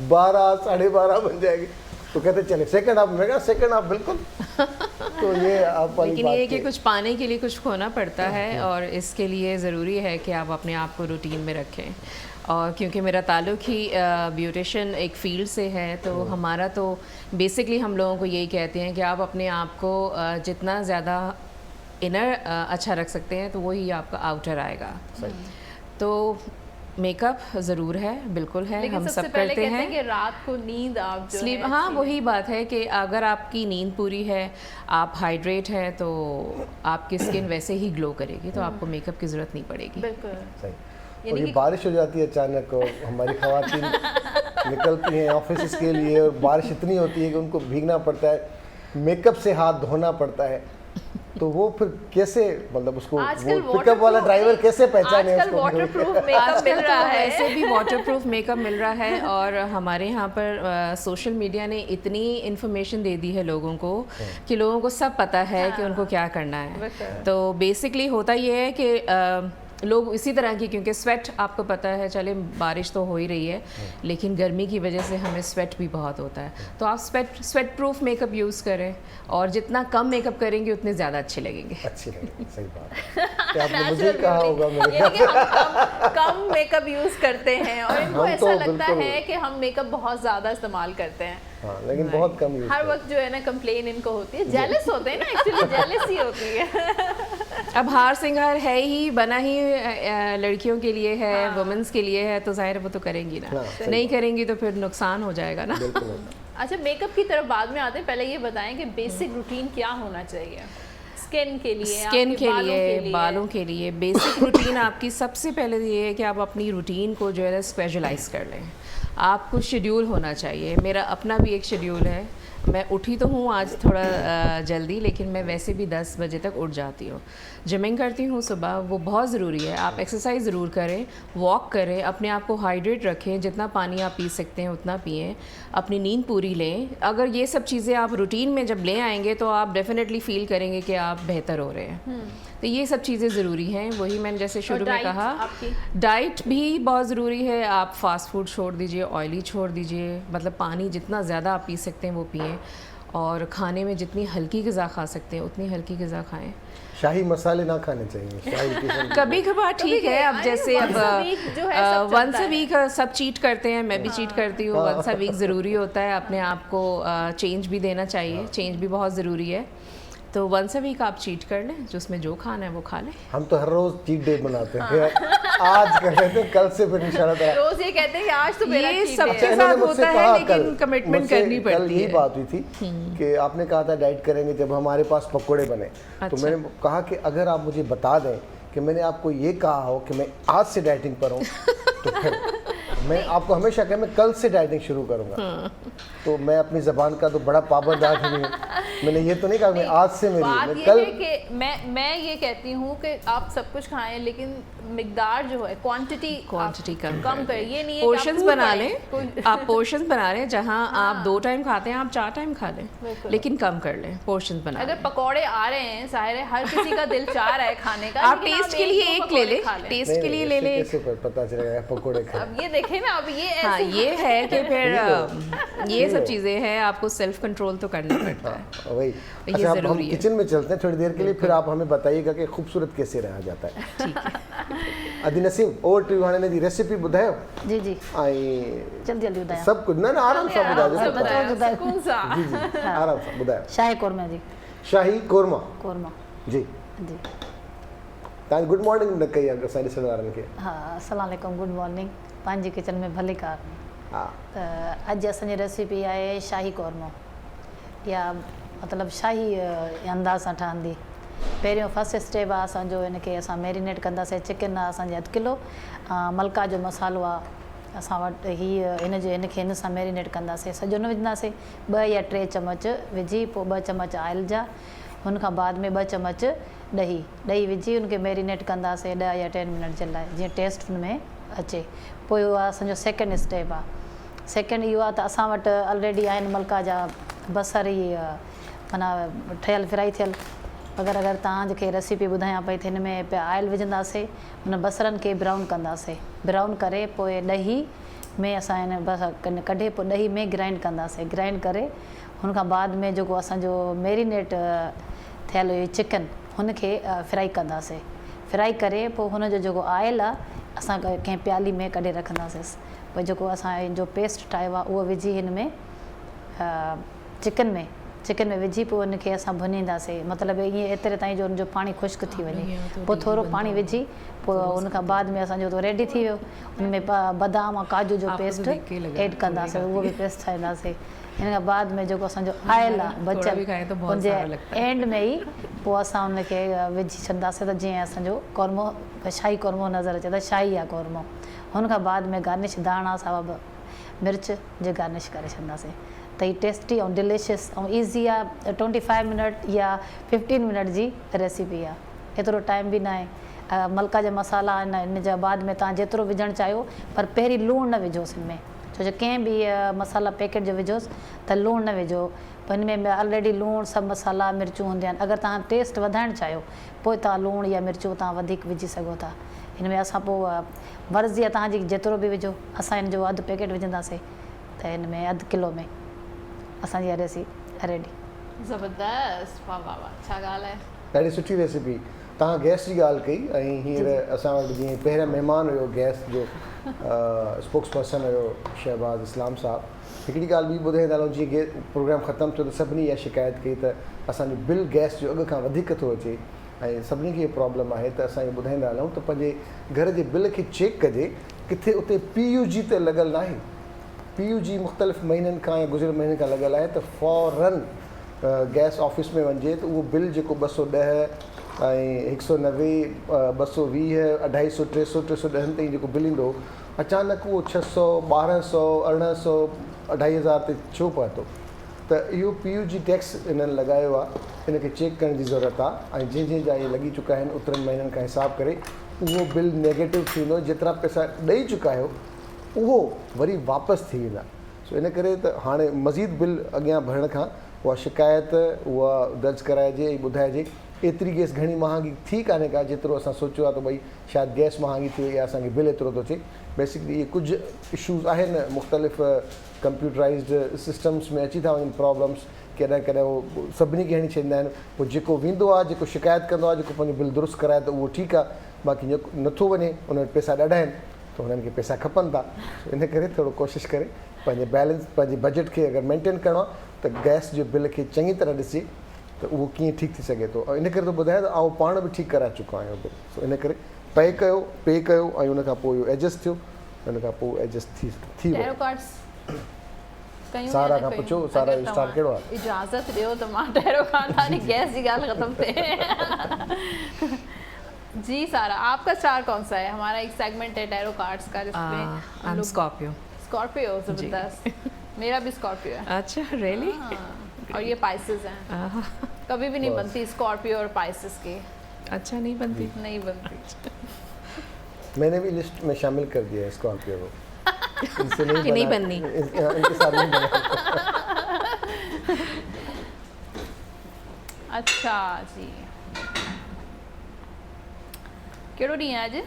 Speaker 2: 12 साढ़े 12 बन जाएगी, तो कहते चले सेकंड हाफ। मैं कहा सेकंड हाफ बिल्कुल। तो ये आप वाली
Speaker 5: लेकिन
Speaker 2: बात
Speaker 5: ये है कि
Speaker 2: की।
Speaker 5: कुछ पाने के लिए कुछ खोना पड़ता है, और इसके लिए ज़रूरी है कि आप अपने आप को रूटीन में रखें। और क्योंकि मेरा ताल्लुक़ ही ब्यूटिशियन एक फील्ड से है, तो हमारा तो बेसिकली हम लोगों को यही कहते हैं कि आप अपने आप को जितना ज़्यादा इनर अच्छा रख सकते हैं, तो वही आपका आउटर आएगा। तो मेकअप ज़रूर है, बिल्कुल है,
Speaker 1: लेकिन
Speaker 5: हम
Speaker 1: सबसे
Speaker 5: सब
Speaker 1: पहले
Speaker 5: करते
Speaker 1: कहते हैं
Speaker 5: हैं।
Speaker 1: कि रात को नींद आप जो
Speaker 5: स्लीप,
Speaker 1: है
Speaker 5: हाँ
Speaker 1: अच्छी
Speaker 5: वही बात है कि अगर आपकी नींद पूरी है, आप हाइड्रेट हैं, तो आपकी स्किन वैसे ही ग्लो करेगी, तो आपको मेकअप की ज़रूरत नहीं पड़ेगी।
Speaker 1: बिल्कुल।
Speaker 2: सही। और
Speaker 1: यानी
Speaker 2: ये
Speaker 1: कि-
Speaker 2: बारिश हो जाती है अचानक और हमारी ख़वातीन निकलती हैं ऑफिस के लिए, और बारिश इतनी होती है कि उनको भीगना पड़ता है, मेकअप से हाथ धोना पड़ता है, तो वो फिर कैसे, मतलब उसको
Speaker 1: आजकल
Speaker 2: वो पिकअप वाला ड्राइवर कैसे पहचाने
Speaker 1: आजकल
Speaker 2: उसको?
Speaker 1: वाटरप्रूफ मेकअप मिल रहा है।
Speaker 5: ऐसे भी वाटरप्रूफ मेकअप मिल रहा है, और हमारे यहाँ पर सोशल मीडिया ने इतनी इन्फॉर्मेशन दे दी है लोगों को कि लोगों को सब पता है कि उनको क्या करना है।
Speaker 1: बिल्कुल।
Speaker 5: तो बेसिकली होता ये है कि लोग इसी तरह की, क्योंकि स्वेट आपको पता है, चले बारिश तो हो ही रही है, लेकिन गर्मी की वजह से हमें स्वेट भी बहुत होता है, तो आप स्वेट प्रूफ मेकअप यूज़ करें, और जितना कम मेकअप करेंगे उतने ज़्यादा अच्छे लगेंगे।
Speaker 2: अच्छी लगी, सही बात है। कि आपने मुझे कहा होगा मेरे
Speaker 1: यानी कि हम कम मेकअप यूज करते हैं, और इनको
Speaker 2: हम
Speaker 1: ऐसा
Speaker 2: तो
Speaker 1: लगता
Speaker 2: बिल्कुल-
Speaker 1: है कि हम मेकअप बहुत ज्यादा इस्तेमाल करते हैं।
Speaker 2: हाँ, लेकिन बहुत कम यूज
Speaker 1: हर वक्त जो है ना कंप्लेन इनको होती है, जेलस होते हैं ना, एक्चुअली जेलसी होती है।
Speaker 5: अब हार सिंगार है ही, बना ही लड़कियों के लिए है, वुमेन्स के लिए है, तो जाहिर है वो तो करेंगी ना,
Speaker 2: हाँ, सही
Speaker 5: नहीं करेंगी तो फिर नुकसान हो जाएगा ना।
Speaker 2: बिल्कुल।
Speaker 1: अच्छा, मेकअप की तरफ बाद में आते हैं, पहले ये बताएं कि बेसिक रूटीन क्या होना चाहिए स्किन के लिए,
Speaker 5: स्किन
Speaker 1: आपके
Speaker 5: के
Speaker 1: बालों
Speaker 5: लिए, बालों के लिए बेसिक रूटीन आपकी सबसे पहले ये है कि आप अपनी रूटीन को जो है ना स्पेशलाइज कर लें। आपको शेड्यूल होना चाहिए। मेरा अपना भी एक शेड्यूल है, मैं उठी तो हूँ आज थोड़ा जल्दी, लेकिन मैं वैसे भी 10 बजे तक उठ जाती हूँ। जिमिंग करती हूँ सुबह, वो बहुत ज़रूरी है। आप एक्सरसाइज ज़रूर करें, वॉक करें, अपने आप को हाइड्रेट रखें, जितना पानी आप पी सकते हैं उतना पिएं, अपनी नींद पूरी लें। अगर ये सब चीज़ें आप रूटीन में जब ले आएंगे तो आप डेफिनेटली फील करेंगे कि आप बेहतर हो रहे हैं। तो ये सब चीज़ें ज़रूरी हैं। वही मैंने जैसे शुरू में
Speaker 1: डाइट
Speaker 5: कहा,
Speaker 1: आपकी?
Speaker 5: डाइट भी बहुत ज़रूरी है। आप फास्ट फूड छोड़ दीजिए, ऑयली छोड़ दीजिए, मतलब पानी जितना ज़्यादा आप पी सकते हैं वो पिएं, और खाने में जितनी हल्की ग़िज़ा खा सकते हैं उतनी हल्की ग़िज़ा खाएं।
Speaker 2: शाही मसाले ना खाने चाहिए, शाही किस्म के।
Speaker 5: कभी कभार ठीक है। अब जैसे अब
Speaker 1: once a week जो है सब
Speaker 5: वंस
Speaker 1: चलता
Speaker 5: अ
Speaker 1: है।
Speaker 5: वीक सब चीट करते हैं, मैं भी चीट करती हूँ। वंस अ वीक ज़रूरी होता है, अपने आप को चेंज भी देना चाहिए, चेंज भी बहुत ज़रूरी है। तो वंस अ वीक आप चीट कर लें, जिसमें जो खाना है वो खा लें।
Speaker 2: हम तो हर रोज चीट डे बनाते हैं, आज कर रहे थे, कल से फिर इंशाल्लाह।
Speaker 1: रोज ये कहते हैं कि आज तो मेरा
Speaker 5: ये
Speaker 1: cheat
Speaker 5: सब
Speaker 1: day
Speaker 5: सबके
Speaker 1: है।
Speaker 5: साथ
Speaker 2: इन्होंने मुझसे
Speaker 5: होता है,
Speaker 2: कहा
Speaker 5: लेकिन
Speaker 2: कल,
Speaker 5: कमिटमेंट
Speaker 2: मुझसे
Speaker 5: करनी
Speaker 2: कल
Speaker 5: पड़ती
Speaker 2: यही
Speaker 5: है।
Speaker 2: बात हुई थी कि आपने कहा था डाइट करेंगे जब हमारे पास पकोड़े बने, तो
Speaker 5: अच्छा।
Speaker 2: मैंने कहा कि अगर आप मुझे बता दें कि मैंने आपको ये कहा हो कि मैं आज से डाइटिंग पर हूँ, तो फिर मैं आपको हमेशा कहा मैं कल से डाइटिंग शुरू करूँगा। तो मैं अपनी ज़बान का तो बड़ा पाबंद आदमी हूँ, मैंने ये तो नहीं कहा मैं आज से मेरी,
Speaker 1: बात
Speaker 2: मैं
Speaker 1: ये
Speaker 2: कल।
Speaker 1: है कि मैं ये कहती हूँ कि आप सब कुछ खाएं, लेकिन मिकदार जो है क्वांटिटी कम करें। ये नहीं है कि आप
Speaker 5: पोर्शंस
Speaker 1: पूरा
Speaker 5: बना
Speaker 1: लें।
Speaker 5: लें, आप पोर्शंस बना लें, जहाँ आप 2 टाइम खाते हैं आप 4 टाइम खा लें,
Speaker 1: बिल्कुल।
Speaker 5: लेकिन कम कर लें, पोर्शंस बना
Speaker 1: अगर
Speaker 5: लें।
Speaker 1: पकोड़े आ रहे हैं, जाहिर है हर किसी का दिल चाह रहा है खाने का,
Speaker 5: आप
Speaker 1: लेकिन
Speaker 5: टेस्ट के लिए एक ले लें, टेस्ट
Speaker 2: नहीं,
Speaker 5: के लिए
Speaker 2: नहीं,
Speaker 5: ले
Speaker 2: इससे
Speaker 5: लें।
Speaker 2: कैसे पता चलेगा पकोड़े खाए?
Speaker 1: अब ये देखें ना, अब ये
Speaker 5: हाँ,
Speaker 1: ऐसे
Speaker 5: ये है कि फिर ये
Speaker 2: ठीक
Speaker 5: सब
Speaker 2: है।
Speaker 5: चीज़ें हैं, आपको सेल्फ कंट्रोल तो करना पड़ता है।
Speaker 2: हाँ, वही।
Speaker 5: ये
Speaker 2: अच्छा, अब हम
Speaker 5: ज़रूरी है।
Speaker 2: किचन में चलते हैं थोड़ी देर के लिए, फिर आप हमें बताइएगा कि खूबसूरत कैसे रहा जाता है।
Speaker 5: ठीक है।
Speaker 2: अदी नसीम ओवर टू हाणे ने दी रेसिपी ॿुधायो
Speaker 6: जी जी
Speaker 2: ऐं
Speaker 6: जल्दी जल्दी ॿुधायो
Speaker 2: सभु कुझु न आराम सां ॿुधाइजो,
Speaker 1: आराम
Speaker 2: सभु
Speaker 1: से
Speaker 2: कुझु।
Speaker 1: बताया, सुकून सा।
Speaker 2: जी जी आराम सां ॿुधायो।
Speaker 6: शाही कोरमा जी
Speaker 2: शाही कोरमा,
Speaker 6: कोरमा
Speaker 2: जी
Speaker 6: जी
Speaker 2: तव्हां गुड मॉर्निंग न कई आहे असां ॾिसण वारनि खे।
Speaker 6: हा अस्सलाम वालेकुम गुड मॉर्निंग पंहिंजी किचन में भले कार में।
Speaker 2: हा
Speaker 6: त अॼु असांजी रेसिपी आहे शाही कौरमो, या मतिलबु शाही अंदाज़ सां ठहंदी। पहिरियों फस्ट स्टेप आहे असांजो, हिनखे असां मैरिनेट कंदासीं। चिकन आहे असांजे 1 किलो, मलका जो मसालो आहे असां वटि, हिनखे हिन सां मैरिनेट कंदासीं। सॼो न विझंदासीं, 2 या 3 चमच विझी, पोइ 2 चमच ऑइल जा, हुनखां बाद में 2 चमच ॾही विझी हुनखे मैरिनेट कंदासीं 10 या 10 मिनट जे लाइ, जीअं टेस्ट हुन में अचे। पोइ इहो आहे असांजो सेकेंड स्टेप आहे। सेकेंड इहो आहे त असां वटि ऑलरेडी आहिनि मलका जा बसर ई माना ठहियल फ्राई थियल। अगरि तव्हांखे रेसिपी ॿुधायां पई त हिन में पिया ऑइल विझंदासीं, हुन बसरनि खे ब्राउन कंदासीं। ब्राउन करे पोइ ॾही में असां हिन बसर कढे पोइ ॾही में ग्राइंड कंदासीं। ग्राइंड करे हुनखां बाद में जेको असांजो मैरिनेट थियल हुई चिकन, हुनखे फ्राई कंदासीं। फ्राई करे पोइ हुनजो जेको ऑइल आहे असां कंहिं प्याली में कढी रखंदासीं। पोइ जेको असांजो पेस्ट ठाहियो आहे उहो विझी हिन में चिकन में विझी पोइ हुनखे असां भुनींदासीं। मतिलबु ईअं एतिरे ताईं जो हुनजो पाणी ख़ुश्क थी वञे। पोइ थोरो पाणी विझी पोइ हुनखां बाद में असांजो तो रेडी थी वियो। हुन में बादाम ऐं काजू जो पेस्ट ऐड कंदासीं, उहो बि पेस्ट ठाहींदासीं। हिन खां बाद में जेको असांजो ऑइल आहे बचियल, हुनजे एंड में ई पोइ असां हुनखे विझी छॾींदासीं त जीअं असांजो कौरमो शाही कौरमो नज़र अचे त शाही आहे कौरमो। हुनखां बाद में गार्निश धाणा सावा मिर्च जे गार्निश करे छॾींदासीं। त हीअ टेस्टी ऐं डिलीशियस ऐं ईज़ी आहे। 25 मिनट या 15 मिनट जी रेसिपी आहे, एतिरो टाइम बि न आहे। मलका जा मसाला आहिनि, हिन जा बाद में तव्हां जेतिरो विझणु चाहियो, पर पहिरीं लूणु न विझोसि हिन में, छो जो कंहिं बि मसाला पैकेट जो विझोसि त लूणु न विझो। पोइ हिन में ऑलरेडी लूणु सभु मसाला मिर्चूं हूंदियूं आहिनि। अगरि तव्हां टेस्ट वधाइणु चाहियो पोइ तव्हां लूणु या मिर्चूं तव्हां वधीक विझी सघो था। हिन में असां पोइ मर्ज़ी आहे तव्हांजी जेतिरो बि विझो। असां हिन जो अधु पैकेट विझंदासीं त हिन में 1 किलो में असांजी रेसिपी रेडी।
Speaker 1: ज़बरदस्त, वाह वाह वाह, छा ॻाल्हि आहे।
Speaker 2: ॾाढी सुठी रेसिपी। तव्हां गैस जी ॻाल्हि कई, ऐं हींअर असां वटि जीअं पहिरियों महिमान हुयो गैस जो स्पोक्स पर्सन हुयो शहबाज़ इस्लाम साहब। हिकिड़ी ॻाल्हि ॿी ॿुधाईंदा हलूं, जीअं गैस प्रोग्राम ख़तमु थियो त सभिनी इहा शिकायत कई त असांजो बिल गैस जो अॻु खां वधीक थो अचे, ऐं सभिनी खे इहा प्रॉब्लम आहे। त असां इहो ॿुधाईंदा हलूं त पंहिंजे घर जे बिल खे चेक कजे, किथे उते PUG ते लॻल न आहे। PUG मुख़्तलिफ़ महीननि खां या गुज़िरियल महीननि खां लॻल आहे त फ़ौरन गैस ऑफिस में वञिजे त उहो बिल जेको 210 ऐं 190 220 250 300 310 ताईं जेको बिल ईंदो, अचानक उहो 600 1200 1800 2500 ते छो पहुतो। त इहो PUG टैक्स इन्हनि लॻायो आहे, हिनखे चेक करण जी ज़रूरत आहे। ऐं जंहिं जा इहे लॻी चुका आहिनि उतिरनि महीननि खां हिसाब करे उहो बिल नेगेटिव थींदो। जेतिरा पैसा ॾेई चुका आहियो उहो वरी वापसि थी वेंदा। सो इन करे त हाणे मज़ीद बिल अॻियां भरण खां उहा शिकायत उहा दर्ज कराइजे ऐं ॿुधाइजे। एतिरी गैस घणी महांगी थी कान्हे का जेतिरो असां सोचियो आहे त भई शायदि गैस महांगी थी वई आहे, असांखे बिल एतिरो थो अचे। बेसिकली इहे कुझु इशूज़ आहिनि, मुख़्तलिफ़ कंप्यूटराइज़्ड सिस्टम्स में अची था वञनि प्रॉब्लम्स। कॾहिं कॾहिं उहो सभिनी खे हणी छॾींदा आहिनि। पोइ जेको वेंदो आहे, जेको शिकायत कंदो आहे, जेको पंहिंजो बिल दुरुस्त कराए त उहो ठीकु आहे। बाक़ी जेको नथो वञे, उन वटि पैसा ॾाढा आहिनि त हुननि खे पैसा खपनि था। इन करे थोरो कोशिशि करे पंहिंजे बैलेंस, पंहिंजे बजट खे अगरि मेंटेन करिणो आहे त गैस जो बिल खे चङी तरह ॾिसे त उहो कीअं ठीकु थी सघे थो। इन करे थो ॿुधायां त आउं पाण बि ठीकु कराए चुको आहियां बिल। सो इन करे पे कयो ऐं उन खां पोइ इहो एडजस्ट थियो, उन खां पोइ एडजस्ट थी वियो। सारा खां पुछो, सारा जो स्टार कहिड़ो आहे?
Speaker 1: इजाज़त ॾियो त मां टैरो कार्ड, तव्हांजी गैस जी ॻाल्हि ख़तमु थिए। जी सारा, आपका स्टार कौन सा है? हमारा एक सेगमेंट है टैरो कार्ड्स का जिसमें स्कॉर्पियो। ज़बरदस्त, मेरा भी स्कॉर्पियो है।
Speaker 5: अच्छा, रियली?
Speaker 1: और ये पाइसेस हैं। कभी भी नहीं बनती स्कॉर्पियो और पाइसेस की।
Speaker 5: अच्छा, नहीं बनती?
Speaker 1: नहीं बनती।
Speaker 2: मैंने भी लिस्ट में शामिल कर दिया है स्कॉर्पियो को। इनसे
Speaker 5: नहीं बननी।
Speaker 2: इनके साथ नहीं बना।
Speaker 1: अच्छा जी, कहिड़ो ॾींहुं आहे अॼु?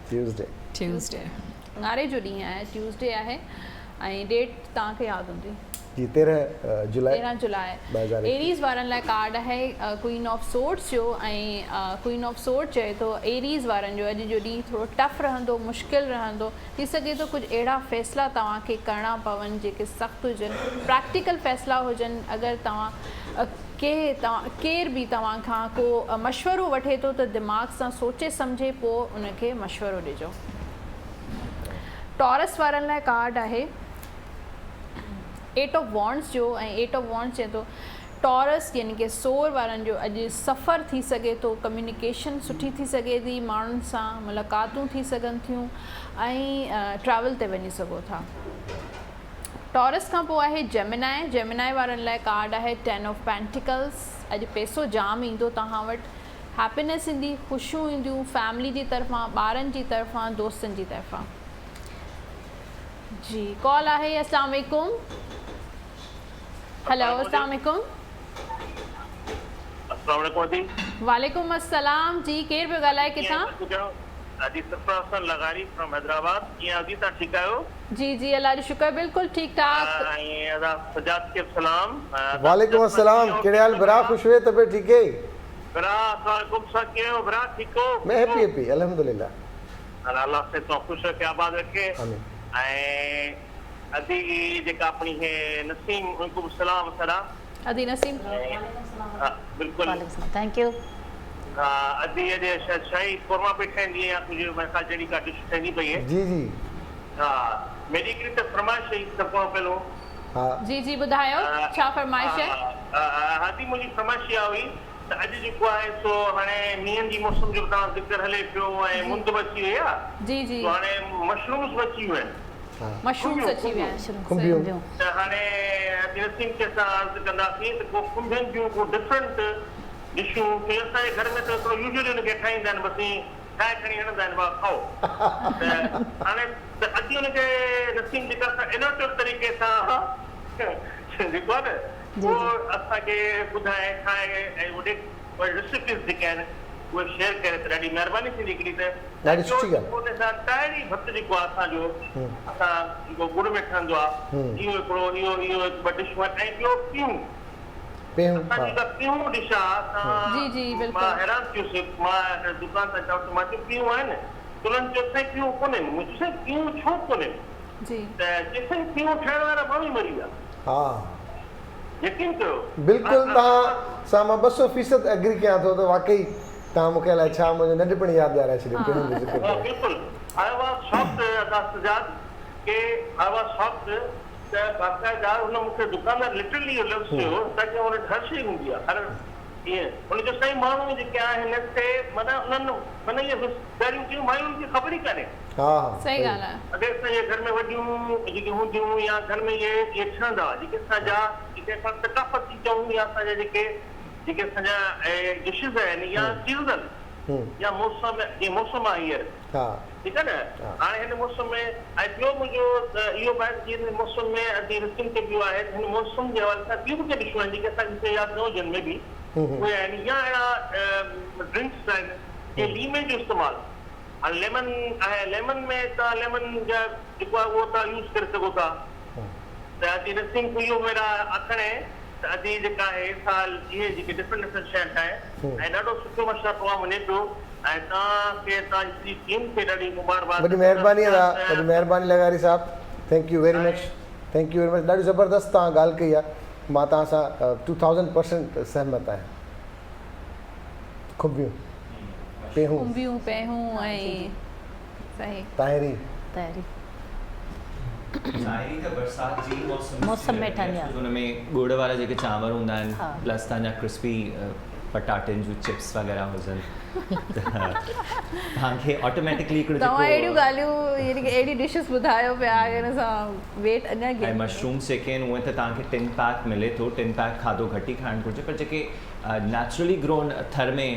Speaker 2: ट्यूसडे।
Speaker 1: ॻारे जो ॾींहुं आहे, ट्यूसडे आहे। ऐं डेट तव्हांखे यादि हूंदी?
Speaker 2: जी 13 जुलाई।
Speaker 1: एरीज़ वारनि लाइ कार्ड आहे क्वीन ऑफ सोर्ड्स जो। ऐं क्वीन ऑफ सोर्ड चए थो एरीज़ वारनि जो अॼु जो ॾींहुं थोरो टफ रहंदो, मुश्किल रहंदो। थी सघे थो कुझु अहिड़ा फ़ैसिला तव्हांखे करणा पवनि जेके सख़्तु हुजनि, प्रैक्टिकल फ़ैसिला हुजनि। अगरि तव्हां केर बि तव्हां खां को मशवरो वठे थो त दिमाग़ सां सोचे सम्झे पोइ उनखे मशवरो ॾिजो। टॉरस वारनि लाइ कार्ड आहे 8 ऑफ वॉन्ड्स जो ऐं 8 ऑफ वॉन्ड्स चए थो टॉरस यानी कि सोर वारनि जो अॼु सफ़र थी सघे थो, कम्युनिकेशन सुठी थी सघे थी, माण्हुनि सां मुलाक़ातूं थी सघनि थियूं ऐं ट्रैवल ते वञी सघो था। टॉरस खां पोइ आहे जेमिनाई। जेमिनाई वारनि लाइ कार्ड आहे 10 ऑफ पेंटिकल्स। अॼु पैसो जाम ईंदो तव्हां वटि, हैप्पीनेस ईंदी, ख़ुशियूं ईंदियूं फैमिली जी तरफ़ां, ॿारनि जी तरफ़ां, दोस्तनि जी तरफ़ां। जी कॉल आहे। अस्सलाम वालेकुम। हेलो अस्सलाम वालेकुम।
Speaker 7: अस्सलाम वालेकुम जी।
Speaker 1: वालेकुम अस्सलाम जी, केरु पियो ॻाल्हाए किथां?
Speaker 7: अजी सफ़ा हसन लगारी फ्रॉम हैदराबाद। कीअं अजी तव्हां ठीकु आहियो?
Speaker 1: जी जी अल्लाह जो शुक्र, बिल्कुलु ठीकु ठाक।
Speaker 7: ऐं अदा सजाद के सलाम।
Speaker 2: वालेकुम अस्सलाम, कहिड़े हाल भरा? ख़ुशि हुए तबियत ठीक है?
Speaker 7: भरा अस्सलाम वालेकुम सर, कीअं हो भरा? ठीक हो?
Speaker 2: मैं हैप्पी अल्हम्दुलिल्लाह।
Speaker 7: अल्लाह से तो खुश रखे, आबाद रखे।
Speaker 2: आमीन।
Speaker 7: ऐं अदी जेका अपनी है नसीम, उनको सलाम सदा।
Speaker 1: अदी नसीम।
Speaker 7: बिल्कुल
Speaker 6: थैंक यू।
Speaker 7: अदी जे शाही कोरमा पे ठहंदी या कुछ मैं का जड़ी का डिश ठहंदी पई है।
Speaker 2: जी जी
Speaker 7: मेरी हिकिड़ी त फरमाइश हुई सभु खां पहिरियों।
Speaker 2: हाँ
Speaker 1: जी जी ॿुधायो छा फरमाइश है?
Speaker 7: हादी मुंहिंजी फरमाइश इहा हुई त अॼु जेको आहे सो हाणे मींहं जी मौसम जो तव्हां ज़िक्र हले पियो ऐं मुंद बि अची वई आहे,
Speaker 1: जी जी
Speaker 7: तो हाणे मशरूम्स बि अची विया आहिनि।
Speaker 1: मशरूम्स अची विया आहिनि।
Speaker 2: खुंबियूं।
Speaker 7: त हाणे नसीम के सां अर्ज़ु कंदासीं त को खुंबियुनि जूं को डिफरेंट डिशूं के असांजे घर में त हिकिड़ो यूजली हुनखे ठाहींदा आहिनि, बसि ठाहे खणी हणंदा आहिनि, भाउ खाओ। त हाणे त अॼु हुनखे नसीम जेका असां इनोवेटिव तरीक़े सां जेको आहे न उहो असांखे ॿुधाए ठाहे ऐं उहे रेसिपीज़ जेके आहिनि उहे शेयर करे त ॾाढी महिरबानी थींदी हिकिड़ी त।
Speaker 2: ॾाढी सुठी ॻाल्हि।
Speaker 7: उन सां ताहिरी भत जेको आहे असांजो असां जेको गुड़ में ठहंदो आहे, इहो हिकिड़ो इहो ॿ डिशूं आहिनि। ऐं ॿियो पियूं असांजी जेका पियूं डिश आहे,
Speaker 1: जी जी बिल्कुलु।
Speaker 7: मां हैरान थियुसि, मां दुकान तां चयो मां चयो पियूं आहिनि, तुरंत चयो साईं पियूं कोन्हनि। मुंहिंजो साईं पियूं छो कोन्हनि?
Speaker 1: जी
Speaker 7: त जेसिताईं पियूं ठाहिण वारा माण्हू ई मरी विया।
Speaker 2: हाँ
Speaker 7: यकीन कयो।
Speaker 2: बिल्कुलु तव्हां सां मां 200% एग्री कयां थो त वाकई तव्हां मूंखे अलाए छा मुंहिंजो नंढपण यादि ॾियाराए छॾियो पियूं जो ज़िक्र करे।
Speaker 7: बिल्कुलु आई वाज शॉक्ड अदा सजाद के आई वाज शॉक्ड त बाक़ाइदा हुन मूंखे दुकानदार लिटरली इहो लफ़्ज़ चयो ताकी हुन हर शइ हूंदी आहे, हर ईअं हुनजो साईं माण्हू जेके आहिनि से माना उन्हनि माना इहे ॻाल्हियूं कयूं मायूं खे ख़बर ई कान्हे।
Speaker 2: हाँ
Speaker 1: सही ॻाल्हि आहे।
Speaker 7: अगरि असांजे घर में वॾियूं जेके हूंदियूं या घर में इहे ठहंदा जेके असांजा जेके असां सकाफ़ती चऊं या असांजा जेके असांजा डिशिस आहिनि या सीज़न या मौसम जीअं मौसम आहे हींअर,
Speaker 2: हाँ
Speaker 7: ठीकु आहे न। हाणे हिन मौसम में ऐं ॿियो मुंहिंजो इहो ॿाहिरि जीअं हिन मौसम में अॼु रसिम ते ॿियो आहे हिन मौसम जे हवाले सां ॿियूं बि डिशूं आहिनि जेके असांखे यादि न हुजनि में बि उहे आहिनि, या अहिड़ा ड्रिंक्स आहिनि जीअं लीमे जो इस्तेमालु। हाणे लेमन आहे, लेमन में तव्हां लेमन जा जेको आहे उहो तव्हां यूज़ करे सघो था। त अॼु रसिम को इहो मेरा आखण आहे त अॼु जेका आहे साल इहे जेके डिफरेंट डिफरेंट शइ ठाहे ऐं ॾाढो सुठो मशा प्रोग्राम वञे पियो ऐं तव्हांखे तव्हांजी टीम खे ॾाढी मुबारकबाद।
Speaker 2: वॾी महिरबानी आहे, वॾी महिरबानी लगारी साहब, thank you very much, thank you very much. ॾाढी ज़बरदस्त तव्हां ॻाल्हि कई आहे, मां तव्हां सां 2000% सहमत आहियां। खुंबियूं पेहूं
Speaker 1: खुंबियूं पेहूं ऐं सही
Speaker 2: ताहिरी
Speaker 6: तयारी
Speaker 4: चांहि त बरसाति जी
Speaker 6: मौसम में ठहंदी आहे।
Speaker 4: हुन में गुड़ वारा जेके चांवर हूंदा आहिनि
Speaker 6: हा।
Speaker 4: प्लस तव्हांजा क्रिस्पी पटाटनि जूं चिप्स वग़ैरह हुजनि त तव्हांखे ऑटोमेटिकली हिकिड़ो
Speaker 1: तव्हां अहिड़ियूं
Speaker 4: जेको
Speaker 1: ॻाल्हियूं अहिड़ी डिशिस ॿुधायो पिया हिन सां वेट अञा
Speaker 4: ऐं मशरूम्स जेके आहिनि उहे त तव्हांखे टिन पैक मिले थो, टिन पैक खाधो घटि ई खाइणु घुरिजे, पर जेके नेचुरली ग्रोन थर में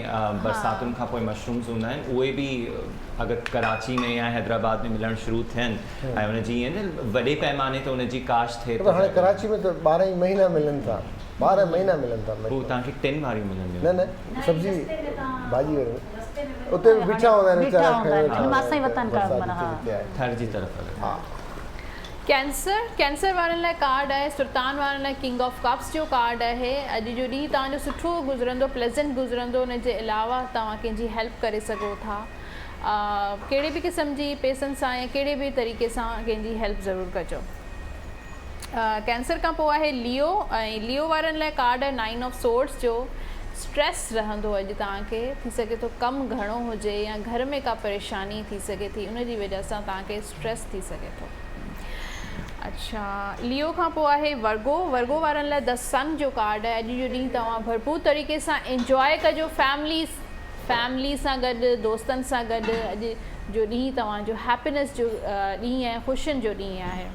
Speaker 4: बरसातुनि खां पोइ मशरूम्स हूंदा आहिनि उहे बि अगरि कराची में या हैदराबाद में मिलणु शुरू थियनि ऐं हुनजी ईअं न वॾे पैमाने ते हुनजी काश्त थिए
Speaker 2: पर हाणे कराची में त 12 ई महीना मिलनि था, 12 महीना मिलनि था।
Speaker 4: हू तव्हांखे टिन वारियूं मिलंदियूं
Speaker 2: न न सब्जी भाॼी उते बि बीठा हूंदा आहिनि
Speaker 6: बीठा
Speaker 2: वीचारा
Speaker 6: हूंदा आहिनि,
Speaker 2: खणी
Speaker 6: हिन मासां ई वतन
Speaker 2: बरसाति
Speaker 6: माना हा।
Speaker 2: हिते आहे।
Speaker 4: थर जी तरफ़ अगरि।
Speaker 2: हा
Speaker 1: कैंसर वारनि लाइ कार्ड आहे, सुल्तान वारनि लाइ किंग ऑफ कप्स जो कार्ड आहे। अॼु जो ॾींहुं तव्हांजो सुठो गुज़रंदो, प्लेज़ेंट गुज़रंदो, उन जे अलावा तव्हां कंहिंजी हेल्प करे सघो था, कहिड़े बि क़िस्म जी पैसनि सां या कहिड़े बि तरीक़े सां कंहिंजी हेल्प ज़रूरु कजो। कैंसर खां पोइ आहे लियो, ऐं लियो वारनि लाइ कार्ड आहे 9 ऑफ सोर्ड्स जो। स्ट्रेस रहंदो अॼु तव्हांखे, थी सघे थो कमु घणो हुजे या घर में का परेशानी थी सघे थी, उन जी वजह सां तव्हांखे स्ट्रेस थी सघे थो। अच्छा, लियो खां पोइ आहे वर्गो। वर्गो वारनि लाइ द सन जो कार्ड आहे। अॼु जो ॾींहुं तव्हां भरपूर तरीक़े सां इंजॉय कजो फैमिली सां गॾु, दोस्तनि सां गॾु। अॼु जो ॾींहुं तव्हांजो हैप्पीनेस जो ॾींहुं आहे, ख़ुशियुनि जो ॾींहुं आहे।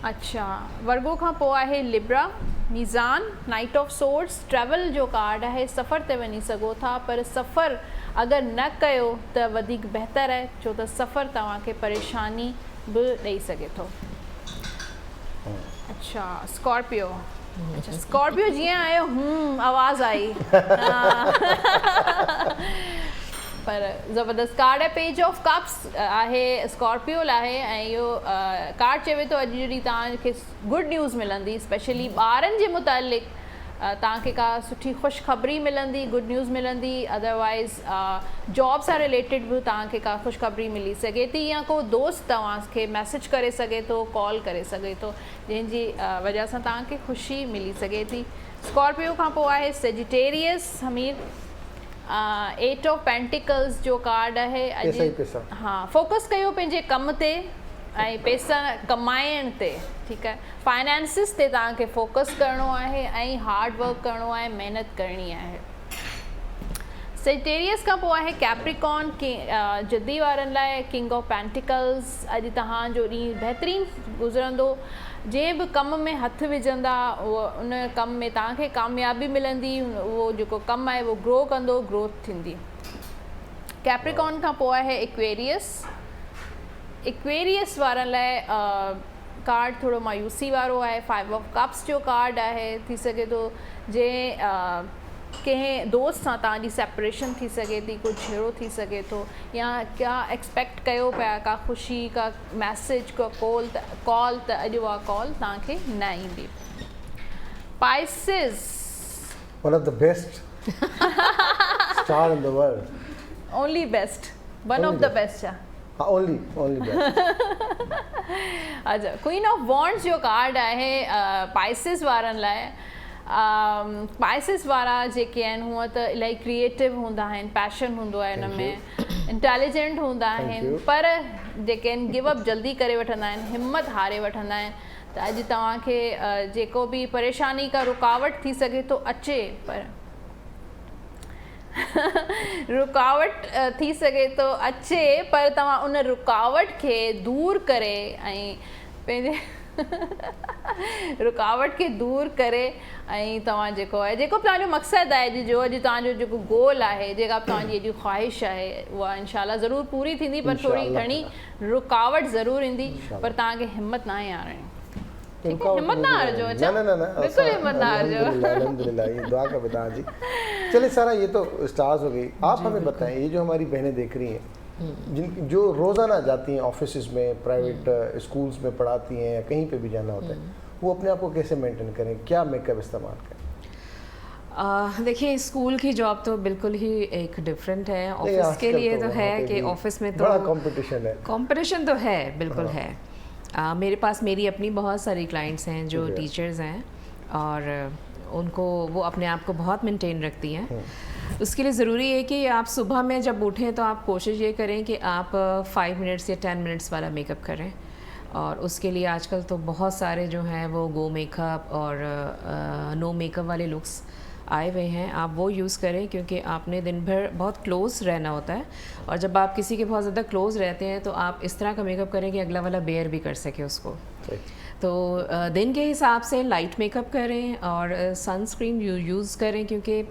Speaker 1: अच्छा, वर्गो खां पोइ आहे लिब्रा। मीज़ान, नाइट ऑफ सोर्ड्स, ट्रैवल जो कार्ड आहे। सफ़र ते वञी सघो था, पर सफ़र अगरि न कयो त वधीक बहितर आहे, छो त सफ़र तव्हांखे परेशानी बि ॾेई सघे थो। अच्छा, स्कॉर्पियो। अच्छा, स्कॉर्पियो जीअं आयो आवाज़ आई पर ज़बरदस्त कार्ड आहे। पेज ऑफ कप्स आहे स्कॉर्पियो लाइ, ऐं इहो कार्ड चवे थो अॼु जो ॾींहुं तव्हांखे गुड न्यूज़ मिलंदी, स्पेशली ॿारनि जे मुतालिक़ तव्हांखे का सुठी ख़ुशख़बरी मिलंदी, गुड न्यूज़ मिलंदी। अदरवाइज़ जॉब सां रिलेटेड बि तव्हांखे का ख़ुशख़बरी मिली सघे थी, या को दोस्त तव्हांखे मैसेज करे सघे थो, कॉल करे सघे थो, जंहिंजी वजह सां तव्हांखे ख़ुशी मिली सघे थी। स्कॉर्पियो खां पोइ आहे सेजिटेरियस हमीर। 8 ऑफ पेंटिकल्स जो कार्ड आहे।
Speaker 2: पैसा।
Speaker 1: हाँ, फोकस कयो पंहिंजे कम ते ऐं पैसा कमाइण ते, ठीकु आहे। फाइनेंसिस ते तव्हांखे फोकस करिणो आहे ऐं हार्ड वर्क करिणो आहे, महिनत करणी आहे। सेजिटेरियस खां पोइ आहे कैप्रिकॉन। जद्दी वारनि लाइ किंग ऑफ पेंटिकल्स। अॼु तव्हांजो ॾींहुं बहितरीनु गुज़रंदो। जंहिं बि कम में हथु विझंदा उन कम में तव्हांखे कामयाबी मिलंदी, उहो जेको कमु आहे उहो ग्रो कंदो, ग्रोथ थींदी। कैप्रिकॉन खां पोइ आहे एक्वेरियस। एक्वेरियस वारनि लाइ कार्ड थोरो मायूसी वारो आहे। 5 ऑफ कप्स जो कार्ड आहे। थी सघे थो जंहिं कंहिं दोस्त सां तव्हांजी सेपरेशन थी सघे थी, कुझु अहिड़ो थी सघे थो, या क्या एक्सपेक्ट कयो पिया का ख़ुशी, का मैसेज, का कॉल त अॼु उहा कॉल तव्हांखे न ईंदी। Pisces,
Speaker 2: one of the best star in the world.
Speaker 1: Only best, one of the best.
Speaker 2: Only best.
Speaker 1: अच्छा, क्वीन ऑफ वॉन्ड्स जो कार्ड आहे पाइसिस वारनि लाइ। पाइसिस वारा जेके आहिनि हूअं त इलाही क्रिएटिव हूंदा आहिनि, पैशन हूंदो आहे हिन में, इंटेलिजेंट हूंदा आहिनि, पर जेके आहिनि गिव अप जल्दी करे वठंदा आहिनि, हिमत हारे वठंदा आहिनि। त अॼु तव्हांखे जेको बि परेशानी का रुकावट थी सघे थो अचे, पर रुकावट थी सघे थो अचे, पर तव्हां उन रुकावट खे दूर करे ऐं पंहिंजे रुकावट खे दूर करे ऐं तव्हां जेको आहे, जेको तव्हांजो मक़सदु आहे अॼु तव्हांजो जेको गोल आहे, जेका तव्हांजी एॾी ख़्वाहिश आहे, उहा इंशाल्लाह ज़रूरु पूरी थींदी, पर थोरी घणी रुकावट ज़रूरु ईंदी, पर तव्हांखे हिमत न आहे हारणी। हिम्मत ना हारजो। अच्छा, बिल्कुल हिम्मत ना हारजो।
Speaker 2: अल्हम्दुलिल्लाह, ये दुआ का बता जी। चलिए सारा, ये तो स्टार्स हो गई। आप हमें बताएं, ये जो हमारी बहनें देख रही हैं, जिन जो रोज़ाना जाती हैं ऑफिस में, प्राइवेट स्कूल्स में पढ़ाती हैं, या कहीं पे भी जाना होता है, वो अपने आप को कैसे मेंटेन करें, क्या मेकअप इस्तेमाल करें?
Speaker 5: देखिए, स्कूल की जॉब तो बिल्कुल ही एक डिफरेंट है। ऑफिस के लिए तो है कि ऑफिस में तो
Speaker 2: बड़ा कंपटीशन है।
Speaker 5: कंपटीशन तो है, बिल्कुल है। मेरे पास मेरी अपनी बहुत सारी क्लाइंट्स हैं जो टीचर्स हैं, और उनको वो अपने आप को बहुत मेंटेन रखती हैं। उसके लिए ज़रूरी है कि आप सुबह में जब उठें तो आप कोशिश ये करें कि आप 5 मिनट्स या 10 मिनट्स वाला मेकअप करें, और उसके लिए आजकल तो बहुत सारे जो हैं वो गो मेकअप और नो मेकअप वाले लुक्स आए हुए हैं। आप वो यूज़ करें, क्योंकि आपने दिन भर बहुत क्लोज रहना होता है, और जब आप किसी के बहुत ज़्यादा क्लोज रहते हैं तो आप इस तरह का मेकअप करें कि अगला वाला बेयर भी कर सके उसको। तो दिन के हिसाब से लाइट मेकअप करें और सनस्क्रीन यूज़ करें, क्योंकि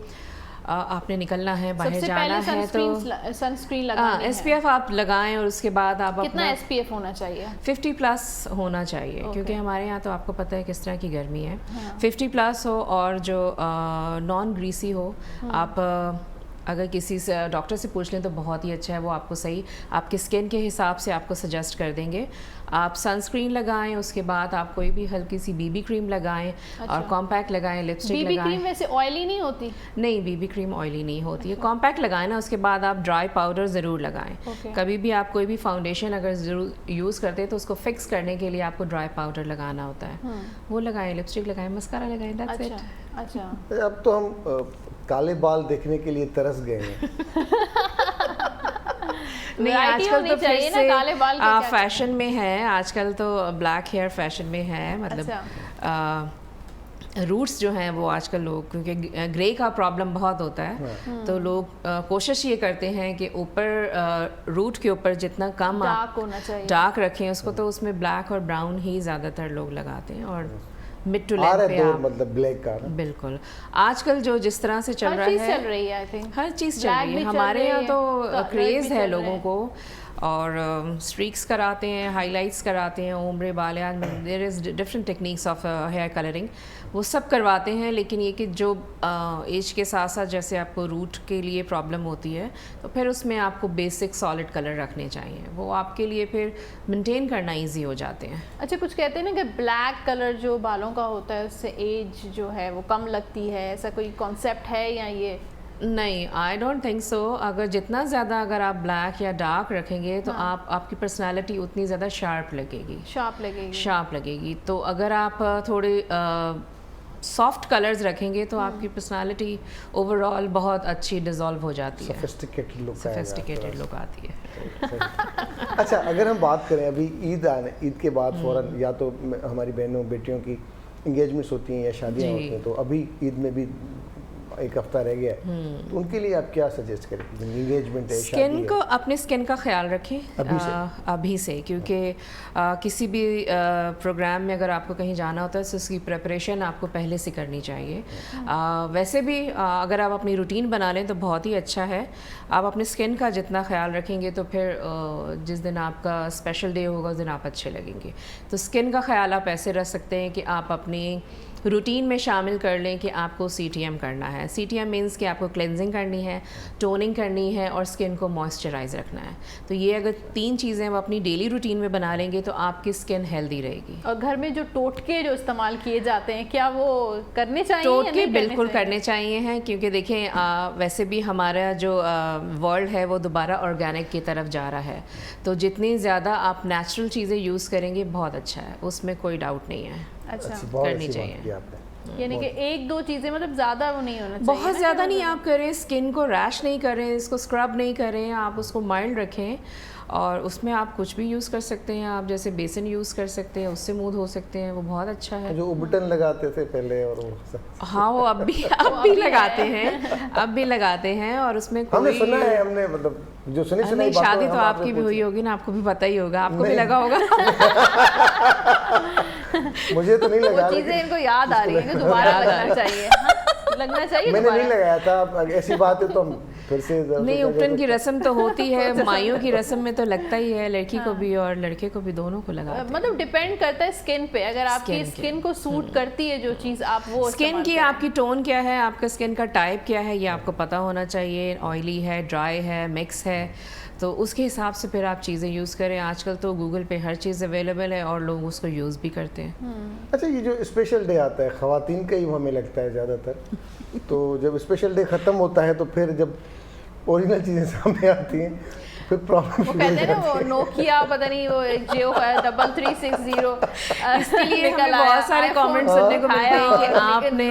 Speaker 5: आपने निकलना है, बाहर जाना है, तो
Speaker 1: सनस्क्रीन लगानी है।
Speaker 5: SPF आप लगाएं, और उसके बाद आप
Speaker 1: कितना SPF होना चाहिए?
Speaker 5: 50+ होना चाहिए, क्योंकि हमारे यहाँ तो आपको पता है किस तरह की गर्मी है। 50+ हो, और जो नॉन ग्रीसी हो। आप अगर किसी से डॉक्टर से पूछ लें तो बहुत ही अच्छा है, वो आपको सही आपके स्किन के हिसाब से आपको सजेस्ट कर देंगे। आप सनस्क्रीन लगाएं, उसके बाद आप कोई भी हल्की सी बीबी क्रीम लगाएं और कॉम्पैक्ट लगाएं, लिपस्टिक
Speaker 1: बीबी
Speaker 5: लगाएं।
Speaker 1: क्रीम वैसे ऑयली नहीं होती?
Speaker 5: नहीं, बीबी क्रीम ऑयली नहीं होती है। कॉम्पैक्ट लगाएं ना, उसके बाद आप ड्राई पाउडर ज़रूर लगाएं।
Speaker 1: Okay.
Speaker 5: कभी भी आप कोई भी फाउंडेशन अगर ज़रूर यूज़ करते हैं तो उसको फिक्स करने के लिए आपको ड्राई पाउडर लगाना होता है। वो लगाएं, लिपस्टिक लगाएं, मस्कारा लगाएं, दैट्स
Speaker 1: अच्छा
Speaker 5: इट।
Speaker 1: अच्छा।
Speaker 2: अब तो हम काले बाल देखने के लिए तरस गए हैं।
Speaker 5: नहीं,
Speaker 1: Variety
Speaker 5: आजकल
Speaker 1: होनी
Speaker 5: तो
Speaker 1: चाहिए
Speaker 5: फिर
Speaker 1: ना,
Speaker 5: से
Speaker 1: काले बाल के क्या
Speaker 5: फैशन में है, आजकल तो ब्लैक हेयर फैशन में है। मतलब रूट्स जो हैं वो आजकल लोग, क्योंकि ग्रे का प्रॉब्लम बहुत होता है, तो लोग कोशिश ये करते हैं कि ऊपर रूट के ऊपर जितना कम
Speaker 1: डार्क होना चाहिए,
Speaker 5: डार्क रखें उसको, तो उसमें ब्लैक और ब्राउन ही ज़्यादातर लोग लगाते हैं। और मिड टू
Speaker 2: आ
Speaker 5: लेंथ
Speaker 2: रहा
Speaker 5: पे
Speaker 2: है दौर
Speaker 5: आप
Speaker 2: मतलब ब्लैक का ना।
Speaker 5: बिल्कुल आजकल जो जिस तरह से चल
Speaker 1: हर
Speaker 5: रहा
Speaker 1: चीज़
Speaker 5: है,
Speaker 1: चल रही है, आई थिंक
Speaker 5: हर चीज़ चल
Speaker 1: Black
Speaker 5: रही
Speaker 1: भी
Speaker 5: है।
Speaker 1: चल
Speaker 5: हमारे
Speaker 1: रही
Speaker 5: यहाँ
Speaker 1: है,
Speaker 5: तो
Speaker 1: red
Speaker 5: क्रेज़
Speaker 1: भी
Speaker 5: है
Speaker 1: चल
Speaker 5: लोगों
Speaker 1: रहे
Speaker 5: को, और स्ट्रीक्स कराते हैं, हाइलाइट्स कराते हैं, ombre balayage, there is different techniques of hair colouring, वो सब करवाते हैं। लेकिन ये कि जो एज के साथ साथ जैसे आपको रूट के लिए प्रॉब्लम होती है, तो फिर उसमें आपको बेसिक सॉलिड कलर रखने चाहिए, वो आपके लिए फिर मेंटेन करना इजी हो जाते हैं।
Speaker 1: अच्छा, कुछ कहते हैं ना कि ब्लैक कलर जो बालों का होता है उससे एज जो है वो कम लगती है, ऐसा कोई कॉन्सेप्ट है या ये?
Speaker 5: नहीं, आई डोंट थिंक सो। अगर जितना ज़्यादा अगर आप ब्लैक या डार्क रखेंगे तो आपकी पर्सनालिटी उतनी ज़्यादा शार्प लगेगी, शार्प लगेगी। तो अगर आप थोड़े सॉफ्ट कलर्स रखेंगे तो आपकी पर्सनालिटी ओवरऑल बहुत अच्छी डिज़ोल्व हो जाती है, सोफिस्टिकेटेड लुक आती है।
Speaker 2: अच्छा, अगर हम बात करें अभी ईद के बाद फ़ौरन या तो हमारी बहनों बेटियों की इंगेजमेंट्स होती हैं या शादियाँ होती हैं, तो अभी ईद में भी एक हफ्ता रह गया है, तो उनके लिए आप क्या सजेस्ट करें? इंगेजमेंट है,
Speaker 5: स्किन को, अपने स्किन का ख्याल रखें अभी से, क्योंकि किसी भी प्रोग्राम में अगर आपको कहीं जाना होता है तो उसकी प्रिपरेशन आपको पहले से करनी चाहिए। वैसे भी अगर आप अपनी रूटीन बना लें तो बहुत ही अच्छा है। आप अपने स्किन का जितना ख्याल रखेंगे तो फिर जिस दिन आपका स्पेशल डे होगा उस दिन आप अच्छे लगेंगे। तो स्किन का ख्याल आप ऐसे रख सकते हैं कि आप अपनी रूटीन में शामिल कर लें कि आपको CTM करना है। CTM मीन्स कि आपको क्लेंजिंग करनी है, टोनिंग करनी है और स्किन को मॉइस्चराइज रखना है। तो ये अगर 3 चीज़ें वो अपनी डेली रूटीन में बना लेंगे तो आपकी स्किन हेल्दी रहेगी।
Speaker 1: और घर में जो टोटके जो इस्तेमाल किए जाते हैं, क्या वो करने चाहिए?
Speaker 5: टोटके बिल्कुल करने चाहिए हैं, क्योंकि देखें वैसे भी हमारा जो वर्ल्ड है वो दोबारा ऑर्गेनिक की तरफ जा रहा है, तो जितनी ज़्यादा आप नेचुरल चीज़ें यूज़ करेंगे बहुत अच्छा है, उसमें कोई डाउट नहीं है।
Speaker 1: अच्छा,
Speaker 5: करनी चाहिए।
Speaker 1: यानी कि 1-2 चीज़ें, मतलब ज़्यादा वो नहीं होना चाहिए,
Speaker 5: बहुत ज़्यादा नहीं आप करें, स्किन को रैश नहीं करें, इसको स्क्रब नहीं करें, आप उसको माइल्ड रखें। और उसमें आप कुछ भी यूज़ कर सकते हैं, आप जैसे बेसन यूज़ कर सकते हैं, उससे मूव धो सकते हैं, वो बहुत अच्छा है।
Speaker 2: जो उबटन लगाते थे पहले और वो
Speaker 5: हाँ, वो अब भी लगाते हैं, अब भी लगाते हैं। और उसमें
Speaker 2: हमने सुना है, हमने मतलब जो सुनी
Speaker 5: नहीं, शादी तो आपकी भी हुई होगी ना, आपको भी पता ही होगा, आपको भी लगा होगा।
Speaker 2: मुझे तो नहीं लगा,
Speaker 1: वो चीज़ें इनको याद आ रही हैं कि दोबारा लगना चाहिए। लगना चाहिए,
Speaker 2: मैंने नहीं लगाया था। अब ऐसी बात है तो हम फिर से
Speaker 5: नहीं, उपटन की रस्म तो होती है, माइयों की रस्म में तो लगता ही है, लड़की को भी और लड़के को भी, दोनों को लगाते हैं।
Speaker 1: मतलब डिपेंड करता है स्किन पे, अगर आपकी स्किन को सूट करती है जो चीज़, आप वो
Speaker 5: स्किन की, आपकी टोन क्या है, आपका स्किन का टाइप क्या है, ये आपको पता होना चाहिए। ऑयली है, ड्राई है, मिक्स है, तो उसके हिसाब से फिर आप चीज़ें यूज़ करें। आजकल तो गूगल पे हर चीज़ अवेलेबल है और लोग उसको यूज़ भी करते हैं।
Speaker 2: अच्छा, ये जो स्पेशल डे आता है ख़वातीन का ही हमें लगता है ज़्यादातर, तो जब स्पेशल डे ख़त्म होता है तो फिर जब ओरिजिनल चीज़ें सामने आती हैं फिर प्रॉब्लम।
Speaker 1: वो कहते हैं ना, वो नोकिया पता नहीं वो जियो का 3360
Speaker 5: इसके लिए हमें बहुत सारे कमेंट सुनने को मिलते हैं कि आपने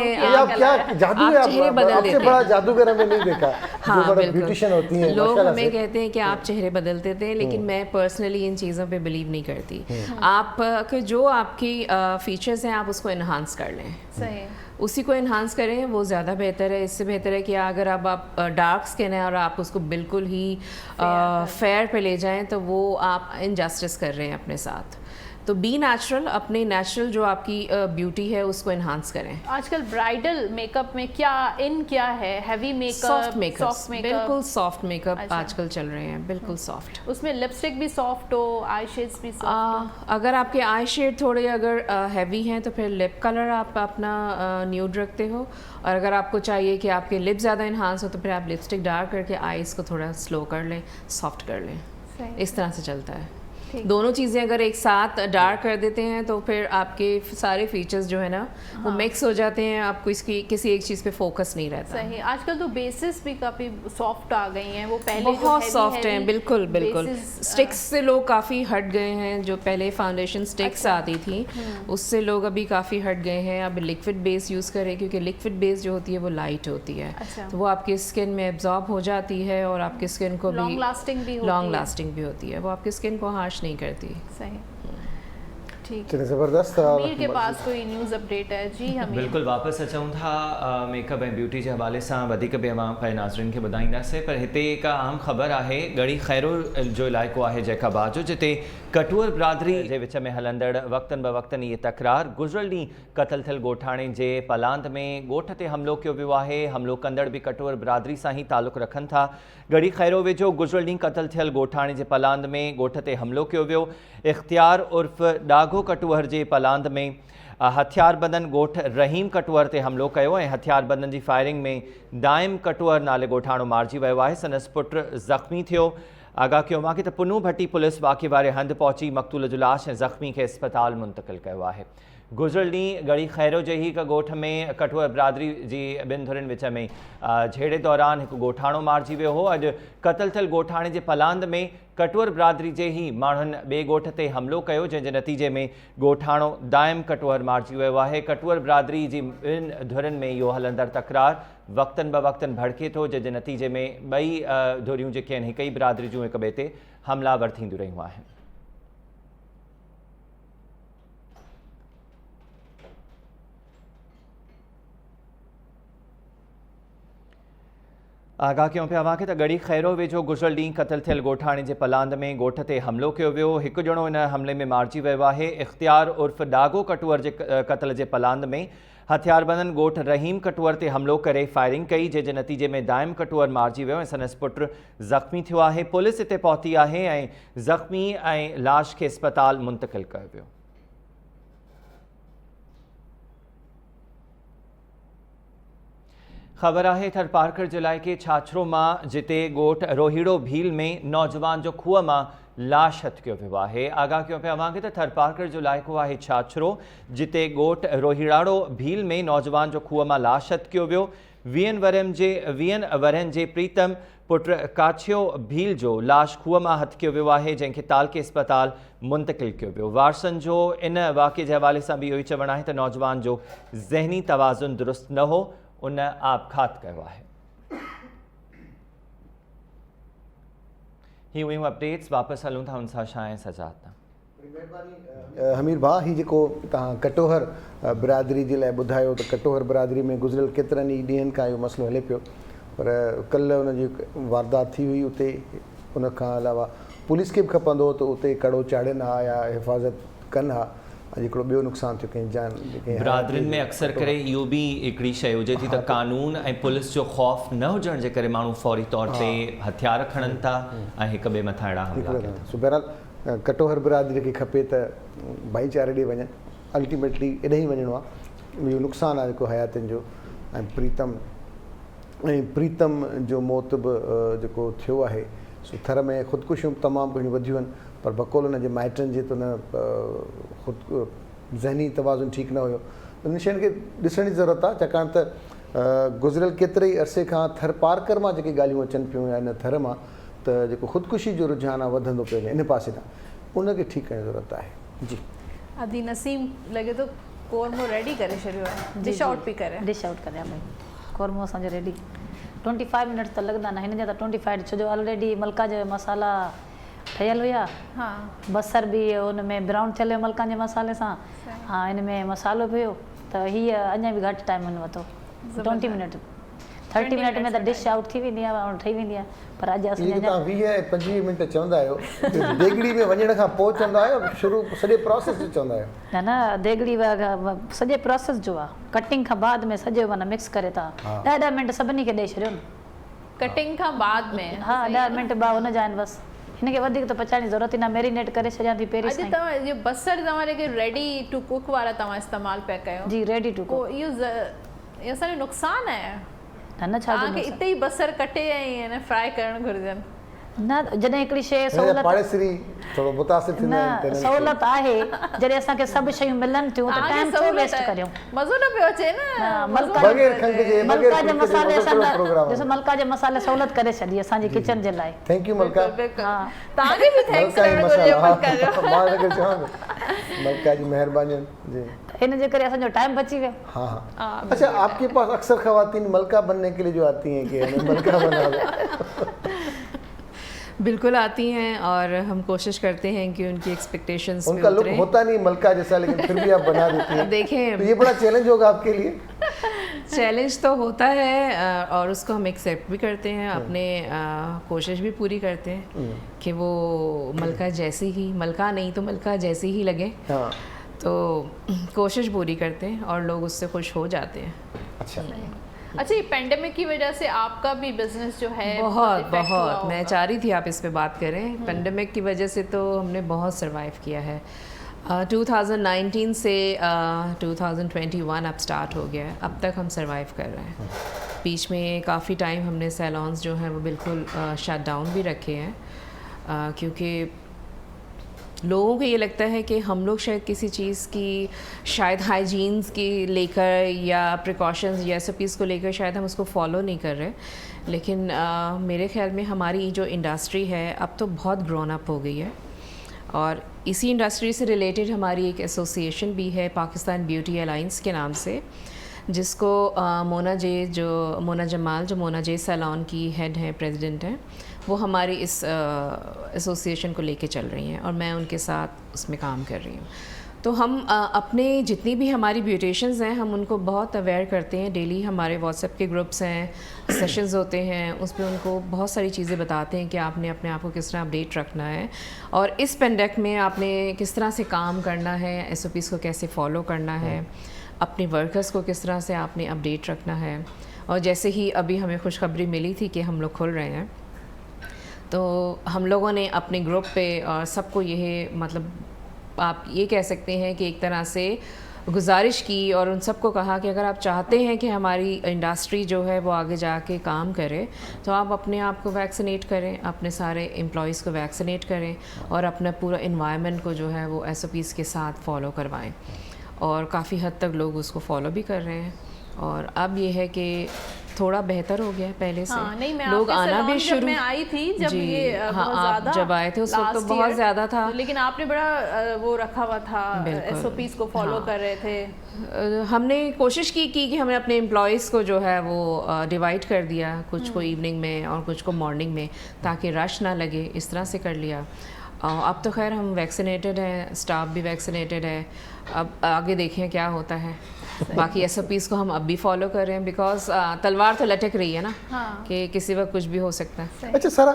Speaker 2: क्या जादू है,
Speaker 5: चेहरे बदल देते हैं।
Speaker 2: बड़ा जादूगर हमें नहीं देखा।
Speaker 5: हाँ,
Speaker 2: जो बड़ा ब्यूटिशियन होती हैं,
Speaker 5: लोग हमें कहते हैं कि आप चेहरे बदलते थे, लेकिन मैं पर्सनली इन चीज़ों पे बिलीव नहीं करती। आप जो आपकी फीचर्स हैं आप उसको इन्हांस कर लें,
Speaker 1: सही,
Speaker 5: उसी को इन्हांस करें, वो ज़्यादा बेहतर है। इससे बेहतर है कि अगर आप डार्क स्किन है और आप उसको बिल्कुल ही फेयर पे ले जाएं तो वो आप इनजस्टिस कर रहे हैं अपने साथ। तो बी नेचुरल, अपने नेचुरल जो आपकी ब्यूटी है उसको इन्हांस करें।
Speaker 1: आजकल ब्राइडल मेकअप में क्या है? Heavy makeup,
Speaker 5: soft makeup,
Speaker 1: soft makeup,
Speaker 5: बिल्कुल सॉफ्ट मेकअप
Speaker 1: अच्छा।
Speaker 5: आजकल चल रहे हैं, बिल्कुल सॉफ्ट।
Speaker 1: उसमें लिपस्टिक भी सॉफ्ट हो, आई शेड्स भी सॉफ्ट
Speaker 5: अगर आपके आई शेड थोड़े अगर हैवी हैं तो फिर लिप कलर आप अपना न्यूड रखते हो, और अगर आपको चाहिए कि आपके लिप ज़्यादा इन्हांस हो तो फिर आप लिपस्टिक डार्क करके आईज़ को थोड़ा स्लो कर लें, सॉफ्ट कर लें।
Speaker 1: सही।
Speaker 5: इस तरह से चलता है।
Speaker 1: ठीक।
Speaker 5: दोनों चीज़ें अगर एक साथ डार्क कर देते हैं तो फिर आपके सारे फीचर्स जो है ना वो मिक्स हो जाते हैं, आपको इसकी किसी एक चीज़ पे फोकस नहीं रहता।
Speaker 1: सही। आजकल तो बेसिस भी काफ़ी सॉफ्ट आ गई हैं, वो पहले जो
Speaker 5: बहुत
Speaker 1: heavy
Speaker 5: सॉफ्ट हैं,
Speaker 1: heavy
Speaker 5: बिल्कुल बिल्कुल।
Speaker 1: bases,
Speaker 5: स्टिक्स से लोग काफ़ी हट गए हैं, जो पहले फाउंडेशन स्टिक्स
Speaker 1: अच्छा।
Speaker 5: आती थी उससे लोग अभी काफ़ी हट गए हैं। अब लिक्विड बेस यूज़ करें, क्योंकि लिक्विड बेस जो होती है वो लाइट होती है,
Speaker 1: अच्छा।
Speaker 5: तो वो आपकी स्किन में एब्जॉर्ब हो जाती है और आपकी स्किन को भी
Speaker 1: लॉन्ग लास्टिंग भी होती
Speaker 5: लॉन्ग
Speaker 1: है।
Speaker 5: लास्टिंग भी होती है, वो आपकी स्किन को हार्श नहीं करती।
Speaker 1: सही। ठीक।
Speaker 2: चलिए ज़बरदस्त।
Speaker 1: हमीर के पास कोई न्यूज़ अपडेट है? जी हमीर।
Speaker 4: बिल्कुल वापस अचूं था मेकअप ऐं ब्यूटी जे हवाले सां वधीक बि अवां पंहिंजे नाज़रीन खे ॿुधाईंदासीं, पर हिते हिकु आम ख़बर आहे। गढ़ी खैरो जो इलाइक़ो आहे जैकाबाद जो, जिते कटुअर बिरादरी जे विच में हलंदड़ वक़्तन ब वक़्तन इहे तकरार गुज़िरियल ॾींहुं क़तल थियल ॻोठाणे जे पलांद में ॻोठ ते हमिलो कयो वियो आहे। हमिलो कंदड़ बि कटुअर बिरादरी सां ई तालुक़ रखनि था। गढ़ी खैरो वेझो गुज़िरियल ॾींहुं क़तल थियल ॻोठाणे जे पलांद में ॻोठ ते हमिलो कयो वियो। इख़्तियार उर्फ़ ॾाघो कटुअर जे पलांद में हथियारबंदन ॻोठ रहीम कटुअर ते हमिलो कयो ऐं हथियारबंदन जी फायरिंग में दाइम कटुअर नाले ॻोठाणो मारिजी वियो आहे। संदसि पुटु ज़ख़्मी थियो। आगाह कयो आहे त पुनू भट्टी पुलिस वाक़े वारे हंधि पहुची मक़तूल जो लाश ऐं ज़ख़्मी खे इस्पताल मुंतक़िल कयो आहे। गुज़िरियल ॾींहुं गढ़ी खैरो जे ही हिकु ॻोठ में कटुअर बिरादरी जी ॿिनि धुरियुनि विच में झेड़े दौरान हिकु ॻोठाणो मारिजी वियो हो। अॼु क़तल थियल ॻोठाणे जे पलांद में कटुअर बिरादरी जे ही माण्हुनि ॿिए ॻोठ ते हमिलो कयो, जंहिंजे नतीजे में ॻोठाणो दाइम कटुअर मारिजी वियो आहे। कटुअर बिरादरी जी ॿिनि धुरियुनि में इहो हलंदड़ तकरार वक़्तन ब वक़्तन भड़के थो, जंहिंजे नतीजे में ॿई धुरियूं जेके आहिनि हिक ई बिरादरी जूं हिक ॿिए ते हमलावर थींदियूं रहियूं आहिनि। आगाह कयूं पिया अव्हांखे त गढ़ी खैरो वेझो गुज़िरियल ॾींहुं क़तल थियल ॻोठाणे जे पलांद में ॻोठ ते हमिलो कयो वियो। हिकु ॼणो इन हमले में मारिजी वियो आहे। इख़्तियार उर्फ़ ॾाघो कटुअर जे क़तल जे पलांद में हथियारबंदन ॻोठ रहीम कटुअर ते हमिलो करे फायरिंग कई, जंहिंजे नतीजे में दाइम कटुअर मारिजी वियो ऐं संदसि पुटु ज़ख़्मी थियो आहे। पुलिस हिते पहुती आहे ऐं ज़ख़्मी ऐं लाश खे इस्पताल मुंतक़िल कयो वियो। ख़बर आहे थरपारकर जे इलाइक़े छाछरो मां, जिते ॻोठ रोहिड़ो भील में नौजवान जो खूह मां लाश हथ कयो वियो आहे। आगाह कयूं पिया अव्हांखे त थरपारकर जो इलाइक़ो आहे छाछरो, जिते ॻोठ रोहिड़ाड़ो भील में नौजवान जो खूह मां लाश हथ कयो वियो। 20 वरहनि जे प्रीतम पुटु काछियो भील जो लाश खूह मां हथ कयो वियो आहे, जंहिंखे तालके इस्पताल मुंतक़िल कयो वियो। वारसनि जो इन वाक़े जे हवाले सां बि इहो ई चवणु आहे त नौजवान जो ज़हनी तवाज़ुन दुरुस्त न हो, उन आपघात कयो आहे। ही हुयूं अपडेट्स। वापसि हलूं था उनसां शाह ऐं सजाद तां।
Speaker 2: हमीर भाउ, ही जेको तव्हां कटोहर बिरादरी जे लाइ ॿुधायो त कटोहर बिरादरी में गुज़िरियल केतिरनि ई ॾींहंनि खां इहो मसइलो हले पियो, पर कल्ह हुनजी वारदात थी हुई उते। उन खां अलावा पुलिस खे बि खपंदो त उते कड़ो चाढ़नि हा या हिफ़ाज़त कनि हा। अॼु हिकिड़ो ॿियो नुक़सानु थियो कंहिं जान
Speaker 4: बिरादरियुनि में अक्सर करे इहो बि हिकिड़ी शइ हुजे थी त कानून ऐं पुलिस जो ख़ौफ़ न हुजण जे करे माण्हू फौरी तौर ते हथियार खणनि था ऐं हिक ॿिए मथां अहिड़ा हमला कनि था।
Speaker 2: सो बहरहाल कटोहर बिरादरी खे खपे त भाईचारे ॾे वञनि, अल्टीमेटली एॾे ई वञिणो आहे। इहो नुक़सानु आहे जेको हयातियुनि जो। ऐं प्रीतम जो मौत बि जेको थियो आहे, सो थर में ख़ुदकुशियूं तमामु घणियूं वधियूं आहिनि, पर बकोल हुन जे माइटनि जे त हुन ज़हनी तवाज़ुन ठीकु न हुयो। उन शयुनि खे ॾिसण जी ज़रूरत आहे, छाकाणि त गुज़िरियल केतिरे ई अरसे खां थरपारकर मां जेके ॻाल्हियूं अचनि पियूं या इन थर मां, त जेको ख़ुदकुशी जो रुझान आहे वधंदो पियो वञे इन पासे खां, उनखे ठीकु करण जी ज़रूरत आहे। जी
Speaker 1: अदी नसीम लॻे थो कोरमो रेडी करे छॾियो आहे, डिश आउट पई करे।
Speaker 6: डिश आउट करे भई कोरमो असांजो रेडी। 25 मिनट त लॻंदा न, हिन जा त 25, छो जो ऑलरेडी मलका जा मसाला ठहियल हुया। बसर बि हुन में ब्राउन थियल हुयो मलका जे मसाले सां। हिन में मसालो पियो त हीअ अञा बि घटि टाइम वञे वरितो, 20 मिनट। 30 मिनट में त डिश आउट थी वेंदी आहे ऐं ठही वेंदी आहे पर अॼु
Speaker 2: इहे
Speaker 6: असांजे
Speaker 2: तव्हां 20-25 मिंट चवंदा आहियो देगड़ी में वञण खां पोइ चवंदा आहियो शुरू सॼे प्रोसेस जो चवंदा आहियो?
Speaker 6: न देगड़ी सॼे प्रोसेस जो आहे कटिंग खां बाद में सॼो माना मिक्स करे तव्हां 10-10 मिंट सभिनी खे ॾेई छॾियो न।
Speaker 1: कटिंग खां बाद में
Speaker 6: हा 10 मिंट ॿ हुन जा आहिनि बसि हिनखे वधीक त पचाइण जी ज़रूरत ई न मैरिनेट करे छॾियां थी पहिरीं
Speaker 1: अॼु तव्हां इहो बसर तव्हां जेके रेडी टू कुक वारा तव्हां इस्तेमालु पिया कयो
Speaker 6: जी रेडी टू
Speaker 1: पोइ इहो असांजो नुक़सानु आहे
Speaker 6: न छा
Speaker 1: तव्हांखे इते ई बसर कटे ऐं फ्राई करणु घुरिजनि
Speaker 6: न जॾहिं हिकिड़ी शइ सहूलियत
Speaker 2: पाड़ेसरी थोरो मुतासिर थींदा आहिनि
Speaker 6: न सहूलियत आहे जॾहिं असांखे सभु शयूं मिलनि थियूं त टाइम छो वेस्ट करियूं
Speaker 1: मज़ो न पियो अचे न
Speaker 2: बग़ैर खंड जे
Speaker 6: मलका जे मसाले
Speaker 2: प्रोग्राम
Speaker 6: ॾिसो मलका जे मसाले सहूलियत करे छॾी असांजी किचन जे लाइ।
Speaker 2: थैंक यू मलका।
Speaker 6: हा
Speaker 1: तव्हांखे बि थैंक्स करणु घुरिजे
Speaker 2: मां हिनखे चवां मलका जी महिरबानी जी
Speaker 6: इन जे करे असांजो टाइम बची वियो।
Speaker 2: हाँ हाँ अच्छा आपके पास अक्सर खवातीन मलका बनने के लिए जो आती हैं कि हमें मलका बना दो?
Speaker 5: बिल्कुल आती हैं और हम कोशिश करते हैं कि उनकी एक्सपेक्टेशंस पे
Speaker 2: उनका लुक
Speaker 5: उतरें।
Speaker 2: होता नहीं मलका जैसा लेकिन फिर भी आप बना देती हैं।
Speaker 5: देखें
Speaker 2: तो ये बड़ा चैलेंज होगा आपके लिए।
Speaker 5: चैलेंज तो होता है और उसको हम एक्सेप्ट भी करते हैं अपने कोशिश भी पूरी करते हैं कि वो मलका जैसी ही मलका नहीं तो मलका जैसी ही लगे।
Speaker 2: हाँ
Speaker 5: तो कोशिश पूरी करते हैं और लोग उससे खुश हो जाते हैं।
Speaker 2: अच्छा
Speaker 1: अच्छा ये पेंडेमिक की वजह से आपका भी बिजनेस जो है
Speaker 5: बहुत
Speaker 1: effect हुआ
Speaker 5: बहुत मैं
Speaker 1: होगा।
Speaker 5: चाह रही थी आप इस पे बात करें। पेंडेमिक की वजह से तो हमने बहुत सरवाइव किया है। 2019 से 2021 अब स्टार्ट हो गया है, अब तक हम सरवाइव कर रहे हैं। बीच में काफ़ी टाइम हमने सैलॉन्स जो हैं वो बिल्कुल शट डाउन भी रखे हैं क्योंकि लोगों को ये लगता है कि हम लोग शायद किसी चीज़ की शायद हाइजीन्स की लेकर या प्रिकॉशंस या एसओपीज़ को लेकर शायद हम उसको फॉलो नहीं कर रहे, लेकिन मेरे ख्याल में हमारी जो इंडस्ट्री है अब तो बहुत ग्रोन अप हो गई है और इसी इंडस्ट्री से रिलेटेड हमारी एक एसोसिएशन भी है पाकिस्तान ब्यूटी अलायंस के नाम से, जिसको मोना जमाल जो मोना जे सैलॉन की हेड हैं, प्रेसिडेंट हैं, वो हमारी इस एसोसिएशन को लेके चल रही हैं और मैं उनके साथ उसमें काम कर रही हूँ। तो हम अपने जितनी भी हमारी ब्यूटिशियंस हैं हम उनको बहुत अवेयर करते हैं। डेली हमारे व्हाट्सएप के ग्रुप्स हैं, सेशंस होते हैं, उस पर उनको बहुत सारी चीज़ें बताते हैं कि आपने अपने आप को किस तरह अपडेट रखना है और इस पेंडेमिक में आपने किस तरह से काम करना है, एसओपीज़ को कैसे फॉलो करना है, अपने वर्कर्स को किस तरह से आपने अपडेट रखना है। और जैसे ही अभी हमें खुशखबरी मिली थी कि हम लोग खुल रहे हैं तो हम लोगों ने अपने ग्रुप पे और सबको यह मतलब आप ये कह सकते हैं कि एक तरह से गुजारिश की और उन सबको कहा कि अगर आप चाहते हैं कि हमारी इंडस्ट्री जो है वो आगे जाके काम करे तो आप अपने आप को वैक्सीनेट करें, अपने सारे एम्प्लॉयज़ को वैक्सीनेट करें और अपना पूरा इन्वायरमेंट को जो है वो एसओपीज़ के साथ फॉलो करवाएं। और काफ़ी हद तक लोग उसको फॉलो भी कर रहे हैं और अब ये है कि थोड़ा बेहतर हो गया पहले से।
Speaker 1: हाँ, नहीं, मैं
Speaker 5: लोग
Speaker 1: आपके
Speaker 5: आना भी
Speaker 1: सैलून जब
Speaker 5: शुरू
Speaker 1: मैं आई थी जब
Speaker 5: जी,
Speaker 1: ये
Speaker 5: हाँ,
Speaker 1: बहुत
Speaker 5: आप
Speaker 1: ज़्यादा
Speaker 5: जब आए थे उस वक्त तो
Speaker 1: last
Speaker 5: बहुत
Speaker 1: year,
Speaker 5: ज़्यादा था,
Speaker 1: लेकिन आपने बड़ा वो रखा हुआ था,
Speaker 5: बिल्कुल।
Speaker 1: एसओपीज़ को फॉलो
Speaker 5: हाँ।
Speaker 1: कर रहे थे।
Speaker 5: हमने कोशिश की कि हमने अपने एम्प्लॉयज़ को जो है वो डिवाइड कर दिया, कुछ को इवनिंग में और कुछ को मॉर्निंग में, ताकि रश ना लगे, इस तरह से कर लिया। अब तो खैर हम वैक्सीनेटेड हैं, स्टाफ भी वैक्सीनेटेड है, अब आगे देखें क्या होता है। बाकी एसओपीज़ को हम अब भी फॉलो कर रहे हैं बिकॉज तलवार तो लटक रही है ना,
Speaker 1: हाँ।
Speaker 5: कि किसी वक्त कुछ भी हो सकता है।
Speaker 2: अच्छा सारा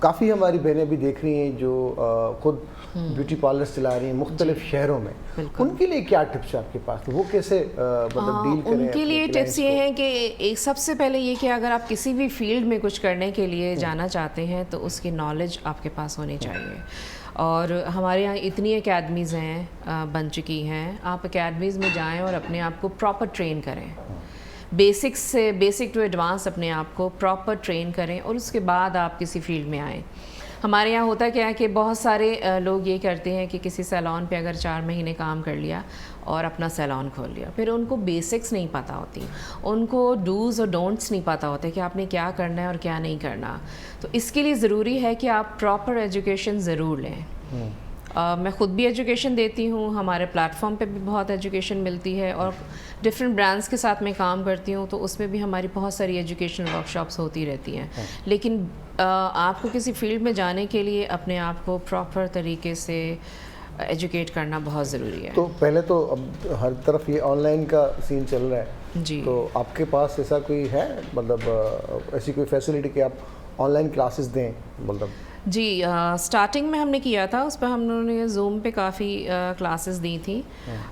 Speaker 2: काफ़ी हमारी बहनें भी देख रही हैं जो खुद ब्यूटी पार्लर्स चला रही हैं मुख्तलिफ शहरों में, उनके लिए क्या टिप्स है आपके पास? वो कैसे मतलब डील करें?
Speaker 5: उनके लिए टिप्स ये हैं कि एक सबसे पहले ये कि अगर आप किसी भी फील्ड में कुछ करने के लिए जाना चाहते हैं तो उसकी नॉलेज आपके पास होनी चाहिए। और हमारे यहाँ इतनी एकेडमीज़ हैं बन चुकी हैं, आप एकेडमीज़ में जाएं और अपने आप को प्रॉपर ट्रेन करें, बेसिक्स से बेसिक टू एडवांस अपने आप को प्रॉपर ट्रेन करें और उसके बाद आप किसी फील्ड में आएँ। हमारे यहाँ होता क्या है कि बहुत सारे लोग ये करते हैं कि किसी सैलून पे अगर 4 महीने काम कर लिया और अपना सैलून खोल लिया, फिर उनको बेसिक्स नहीं पता होती, उनको डूज़ और डोंट्स नहीं पता होते कि आपने क्या करना है और क्या नहीं करना। तो इसके लिए ज़रूरी है कि आप प्रॉपर एजुकेशन ज़रूर लें। मैं ख़ुद भी एजुकेशन देती हूँ, हमारे प्लेटफॉर्म पे भी बहुत एजुकेशन मिलती है और डिफरेंट ब्रांड्स के साथ मैं काम करती हूँ तो उसमें भी हमारी बहुत सारी एजुकेशन वर्कशॉप्स होती रहती हैं। लेकिन आपको किसी फील्ड में जाने के लिए अपने आप को प्रॉपर तरीके से एजुकेट करना बहुत ज़रूरी है।
Speaker 2: तो पहले तो अब हर तरफ ये ऑनलाइन का सीन चल रहा है
Speaker 5: जी।
Speaker 2: तो आपके पास ऐसा कोई है मतलब ऐसी कोई फैसिलिटी कि आप ऑनलाइन क्लासेस दें मतलब?
Speaker 5: जी, स्टार्टिंग में हमने किया था, उस पर हम लोगों ने जूम पे काफ़ी क्लासेस दी थी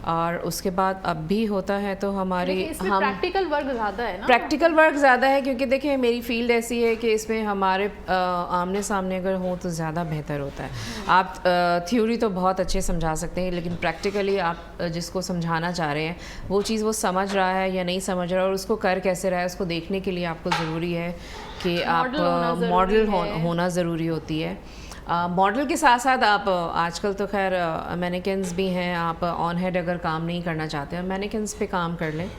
Speaker 5: और उसके बाद अब भी होता है तो हमारी
Speaker 1: इसमें प्रैक्टिकल वर्क ज़्यादा है ना?
Speaker 5: प्रैक्टिकल वर्क ज़्यादा है क्योंकि देखिए मेरी फील्ड ऐसी है कि इसमें हमारे आमने सामने अगर हो तो ज़्यादा बेहतर होता है। आप थ्योरी तो बहुत अच्छे समझा सकते हैं लेकिन प्रैक्टिकली आप जिसको समझाना चाह रहे हैं वो चीज़ वो समझ रहा है या नहीं समझ रहा है और उसको कर कैसे रहा है उसको देखने के लिए आपको ज़रूरी है कि आप मॉडल होना ज़रूरी होती है। मॉडल के साथ साथ आप आजकल तो खैर मैनेकिन्स भी हैं, आप ऑन हेड अगर काम नहीं करना चाहते हैं मैनेकिन्स पे काम कर लें।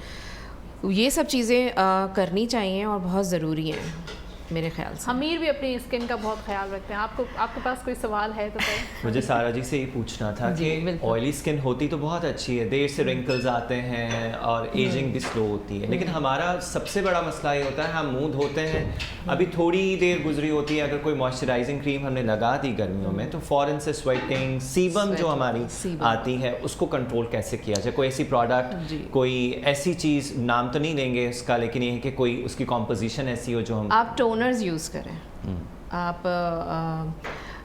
Speaker 5: ये सब चीज़ें करनी चाहिए और बहुत ज़रूरी हैं मेरे ख्याल से।
Speaker 1: हमीर भी अपनी स्किन का बहुत ख्याल रखते हैं। आपके पास कोई सवाल है तो बताइए।
Speaker 4: मुझे सारा जी से ये पूछना था कि ऑयली स्किन होती तो बहुत अच्छी है, देर से रिंकल्स आते हैं और एजिंग भी स्लो होती है, लेकिन हमारा सबसे बड़ा मसला ये होता है हम मुंह धोते हैं, अभी थोड़ी देर गुजरी होती है, अगर कोई मॉइस्चराइजिंग क्रीम हमने लगा दी गर्मियों में तो फ़ौरन से स्वेटिंग, सीबम जो हमारी आती है उसको कंट्रोल कैसे किया जाए? कोई ऐसी प्रोडक्ट, कोई ऐसी चीज़, नाम तो नहीं लेंगे उसका, लेकिन ये है कि कोई उसकी कॉम्पोजिशन ऐसी हो जो हम
Speaker 5: आप टोनर्स यूज़ करें। आप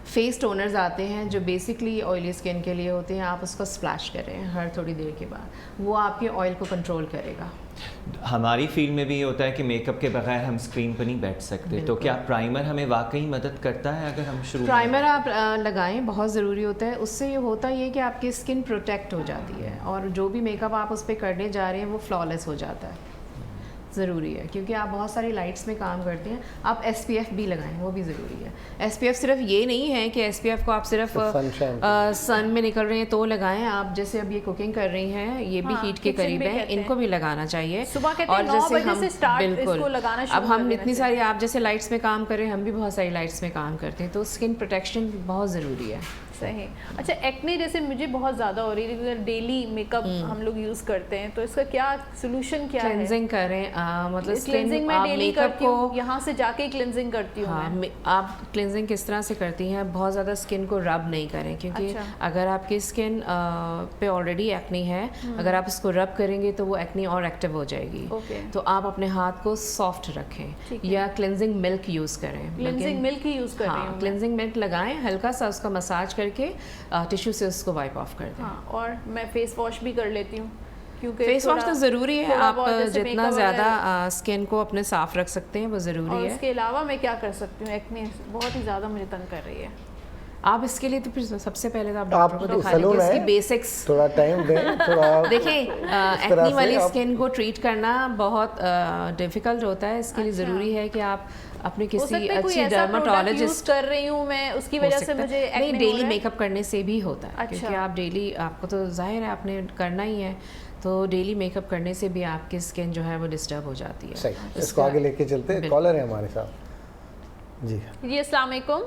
Speaker 5: फेस टोनर्स आते हैं जो बेसिकली ऑयली स्किन के लिए होते हैं, आप उसको स्प्लैश करें हर थोड़ी देर के बाद, वो आपके ऑयल को कंट्रोल करेगा।
Speaker 4: हमारी फील्ड में भी ये होता है कि मेकअप के बगैर हम स्क्रीन पर नहीं बैठ सकते, तो क्या प्राइमर हमें वाकई मदद करता है? अगर हम शुरू
Speaker 5: प्राइमर आप लगाएं, बहुत ज़रूरी होता है। उससे ये होता है कि आपकी स्किन प्रोटेक्ट हो जाती है और जो भी मेकअप आप उस पर करने जा रहे हैं वो फ्लॉलेस हो जाता है। ज़रूरी है क्योंकि आप बहुत सारी लाइट्स में काम करते हैं। आप SPF भी लगाएं, वो भी ज़रूरी है। SPF सिर्फ ये नहीं है कि SPF को आप सिर्फ सन में निकल रहे हैं तो लगाएं। आप जैसे अब ये कुकिंग कर रही हैं, ये भी हीट के करीब है, इनको भी लगाना चाहिए।
Speaker 1: सुबह और जैसे हम बिल्कुल
Speaker 5: अब हम इतनी सारी, आप जैसे लाइट्स में काम करें, हम भी बहुत सारी लाइट्स में काम करते हैं, तो स्किन प्रोटेक्शन बहुत ज़रूरी है।
Speaker 1: सही। अच्छा, एक्ने जैसे मुझे बहुत ज़्यादा हो रही है, अगर डेली मेकअप हम लोग यूज़ करते हैं तो इसका क्या सोल्यूशन क्या है?
Speaker 5: क्लेंजिंग करें, मतलब
Speaker 1: क्लेंजिंग मैं डेली करती हूँ, यहाँ से जाके क्लेंजिंग करती हूँ।
Speaker 5: हाँ, आप क्लेंजिंग किस तरह से करती हैं? बहुत ज़्यादा स्किन को रब नहीं करें क्योंकि अगर आपकी स्किन पे ऑलरेडी एक्ने है, अगर आप उसको रब करेंगे तो वो एक्ने और एक्टिव हो जाएगी। तो आप अपने हाथ को सॉफ्ट रखें या क्लेंजिंग मिल्क यूज़ करें।
Speaker 1: क्लेंजिंग मिल्क ही यूज़ कर रही हूँ।
Speaker 5: क्लेंजिंग मिल्क लगाएं, हल्का सा उसका मसाज करके टिश्यू से उसको वाइप ऑफ कर दें।
Speaker 1: हाँ, और मैं फेस वॉश भी कर लेती हूँ क्योंकि
Speaker 5: फेस वॉश तो ज़रूरी है। आप जितना ज़्यादा स्किन को अपने साफ रख सकते हैं वो ज़रूरी है।
Speaker 1: उसके अलावा मैं क्या कर सकती हूँ? एक्ने बहुत ही ज़्यादा मुझे तंग कर रही है।
Speaker 5: आप इसके लिए तो फिर सबसे पहले तो आप डॉक्टर को दिखा लें, इसकी बेसिक्स
Speaker 2: थोड़ा टाइम दें, थोड़ा
Speaker 5: देखिए एक्ने वाली स्किन को ट्रीट करना बहुत डिफ़िकल्ट होता है। इसके लिए ज़रूरी है कि आप अपने किसी अच्छी डर्माटोलॉजिस्ट
Speaker 1: कर रही हूँ मैं, उसकी वजह से मुझे
Speaker 5: नहीं, डेली मेकअप करने से भी होता है। क्योंकि आप डेली, आपको तो जाहिर है आपने करना ही है, तो डेली मेकअप करने से भी आपकी स्किन जो है वो डिस्टर्ब हो जाती है।
Speaker 2: सही, इसको आगे लेके चलते हैं। कॉलर है हमारे साथ जी।
Speaker 1: जी, अस्सलाम वालेकुम।